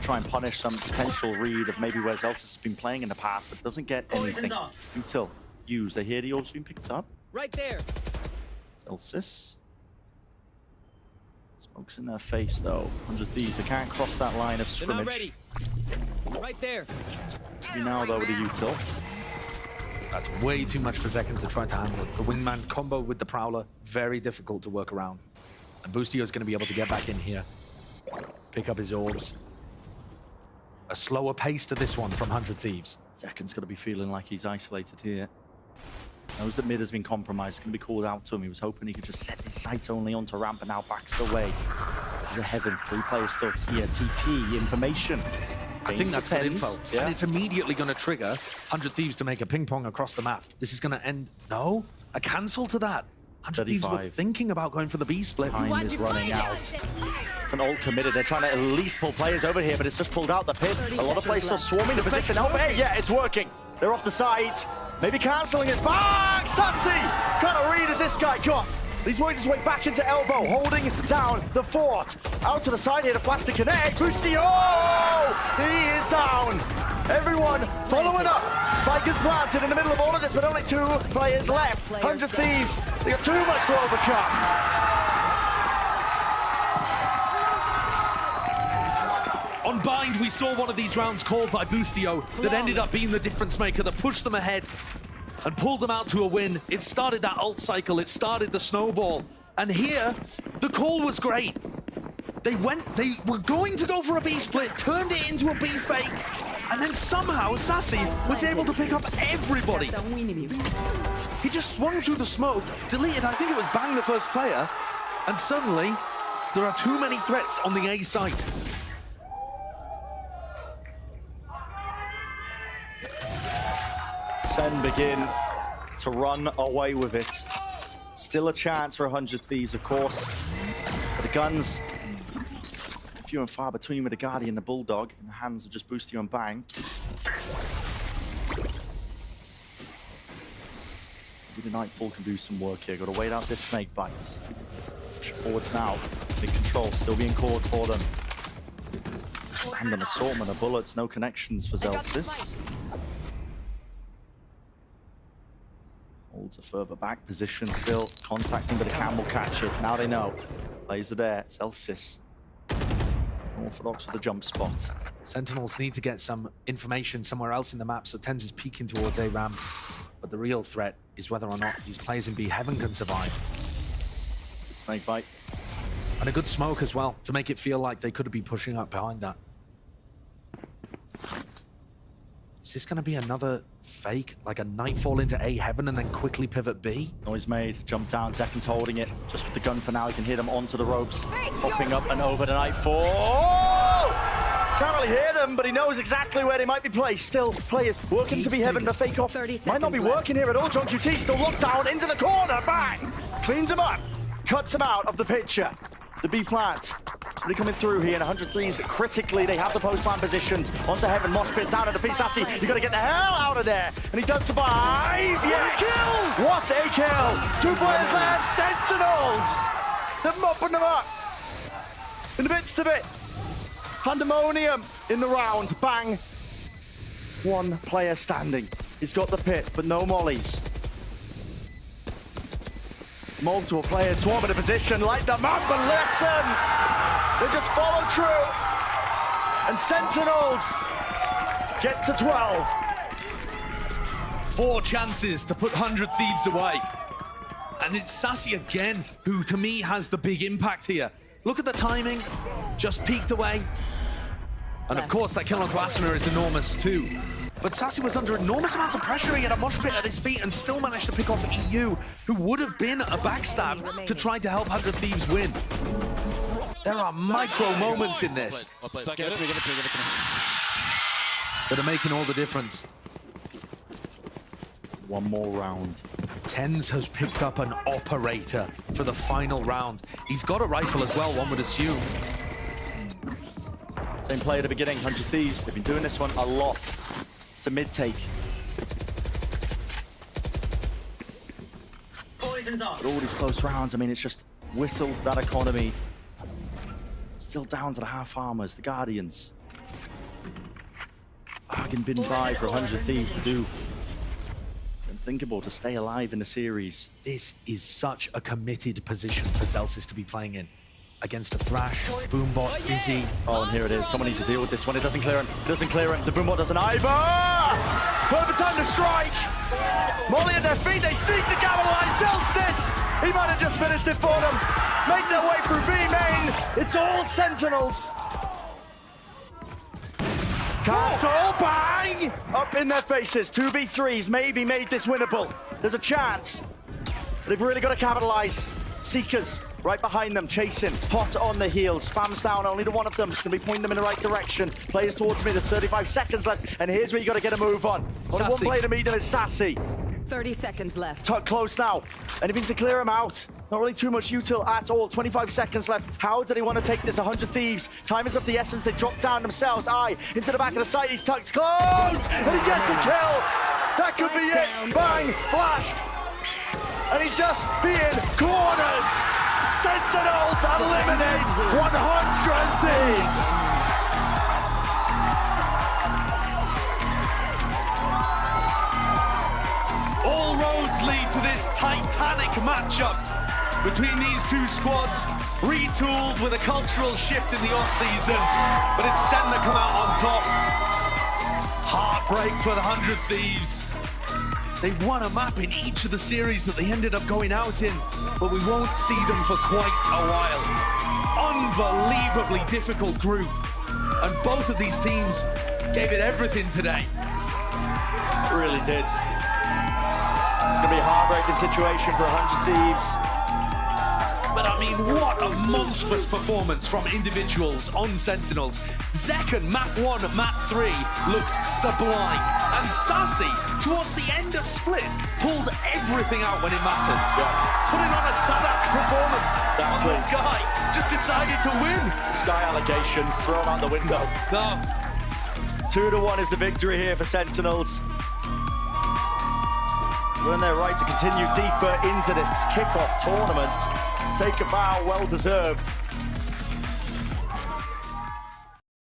Try and punish some potential read of maybe where Zelsis has been playing in the past, but doesn't get anything until used. They hear the orb's been picked up. Right there. Zelsis. Smokes in their face though. 100 Thieves, they can't cross that line of scrimmage. Ready. Right there. Maybe now though with a util. That's way too much for Zekken to try to handle. The wingman combo with the Prowler, very difficult to work around. And Boostio's going to be able to get back in here, pick up his orbs. A slower pace to this one from 100 Thieves. Zekken's going to be feeling like he's isolated here. Knows that mid has been compromised, going to be called out to him. He was hoping he could just set his sights only onto ramp, and now backs away. The heaven, 3 players still here. TP, information. I think that's good info. Yeah. And it's immediately going to trigger 100 Thieves to make a ping pong across the map. This is going to end... No? A cancel to that. 100 Thieves were thinking about going for the B split. Time is running out. It's an ult committed. They're trying to at least pull players over here, but it's just pulled out the pit. A lot of players still swarming the position. Oh, hey, yeah, it's working. They're off the side. Maybe cancelling his back. Sassy! Kind of read as this guy got. He's worked his way back into elbow, holding down the fort. Out to the side here to flash to connect. Boostio! He is down. Everyone following up. Spike is planted in the middle of all of this, but only 2 players left. 100 Thieves, they got too much to overcome. On Bind, we saw one of these rounds called by Boostio that ended up being the difference maker that pushed them ahead and pulled them out to a win. It started that ult cycle, it started the snowball. And here, the call was great. They were going to go for a B split, turned it into a B fake, and then somehow Sassy was able to pick up everybody. He just swung through the smoke, deleted, I think it was Bang, the first player, and suddenly there are too many threats on the A site. Sen begin to run away with it. Still a chance for 100 Thieves, of course. But the guns, few and far between with the Guardian and the Bulldog in the hands of just Boostio and Bang. Maybe the Nightfall can do some work here. Got to wait out this snake bite. Push forwards now. Big control still being called for them. Random assortment of bullets, no connections for Zellsis. Holds a further back position still, contacting, but the cam will catch it. Now they know. Plays are there. Zellsis. Orthodox with the jump spot. Sentinels need to get some information somewhere else in the map, so TenZ is peeking towards A ramp. But the real threat is whether or not these players in B Heaven can survive. Good snake bite. And a good smoke as well, to make it feel like they could be pushing up behind that. Is this going to be another fake, like a Nightfall into A Heaven and then quickly pivot B? Noise made, jump down, Seconds holding it. Just with the gun for now, he can hit them onto the ropes. Popping up and over to Nightfall. Oh! Can't really hear them, but he knows exactly where they might be placed. Still, players working to be Heaven, the fake off. Might not be working here at all. John QT still locked down into the corner, bang! Cleans him up, cuts him out of the picture. The B plant. Really coming through here, and 103s critically. They have the post-plant positions. Onto Heaven, Mosh Pit down to defeat Sassy. You got to get the hell out of there. And he does survive. Yes! Kill! What a kill! 2 players left. Sentinels! They're mopping them up. In the bits to bit. Pandemonium in the round. Bang. 1 player standing. He's got the pit, but no mollies. Multiple players swarming the position, light them up and listen. They just follow true. And Sentinels get to 12. 4 chances to put 100 Thieves away. And it's Sassy again, who to me has the big impact here. Look at the timing, just peeked away. And of course that kill onto Asuna is enormous too. But Sassy was under enormous amounts of pressure. He had a mosh pit at his feet and still managed to pick off EU, who would have been a backstab to try to help 100 Thieves win. There are micro moments in this Give it to me, give it to me, give it to me. that are making all the difference. 1 more round. TenZ has picked up an operator for the final round. He's got a rifle as well, one would assume. Same play at the beginning, 100 Thieves. They've been doing this one a lot. It's a mid-take. Poison's off. But all these close rounds, I mean, it's just whittled that economy. Still down to the half armors, the Guardians. Bargain bin buy for 100 Thieves to do unthinkable to stay alive in the series. This is such a committed position for Zellsis to be playing in. Against a Thrash, Boombot, Dizzy. Oh, and here it is. Someone needs to deal with this one. It doesn't clear him. It doesn't clear him. The Boombot doesn't either. Perfect time to strike. Molly at their feet. They seek to capitalize. Zellsis. He might have just finished it for them. Make their way through B main. It's all Sentinels. Castle, bang! Up in their faces. 2v3s maybe made this winnable. There's a chance. They've really got to capitalize. Seekers. Right behind them, chasing, hot on the heels, spams down only to one of them. It's going to be pointing them in the right direction. Players towards me, there's 35 seconds left, and here's where you got to get a move on. Only 1 player to meet them is Sassy. 30 seconds left. Tuck close now. Anything to clear him out. Not really too much util at all. 25 seconds left. How do they want to take this? 100 Thieves. Time is of the essence. They drop down themselves. Into the back of the site. He's tucked close, and he gets the kill. That could be it. Bang, flashed. And he's just being cornered. Sentinels eliminate 100 Thieves. All roads lead to this titanic matchup. between these two squads, retooled with a cultural shift in the off-season, but it's Sen that come out on top. Heartbreak for the 100 Thieves. They won a map in each of the series that they ended up going out in, but we won't see them for quite a while. Unbelievably difficult group, and both of these teams gave it everything today. It really did. It's going to be a heartbreaking situation for 100 Thieves. But I mean, what a monstrous performance from individuals on Sentinels. Zekken, map 1 and map 3 looked sublime. And Sassy, towards the end of Split, pulled everything out when it mattered. Putting on a Sadak performance on the Sky. Just decided to win. Sky allegations thrown out the window. No. 2-1 is the victory here for Sentinels. We're in their right to continue deeper into this kickoff tournament. Take a bow, well deserved.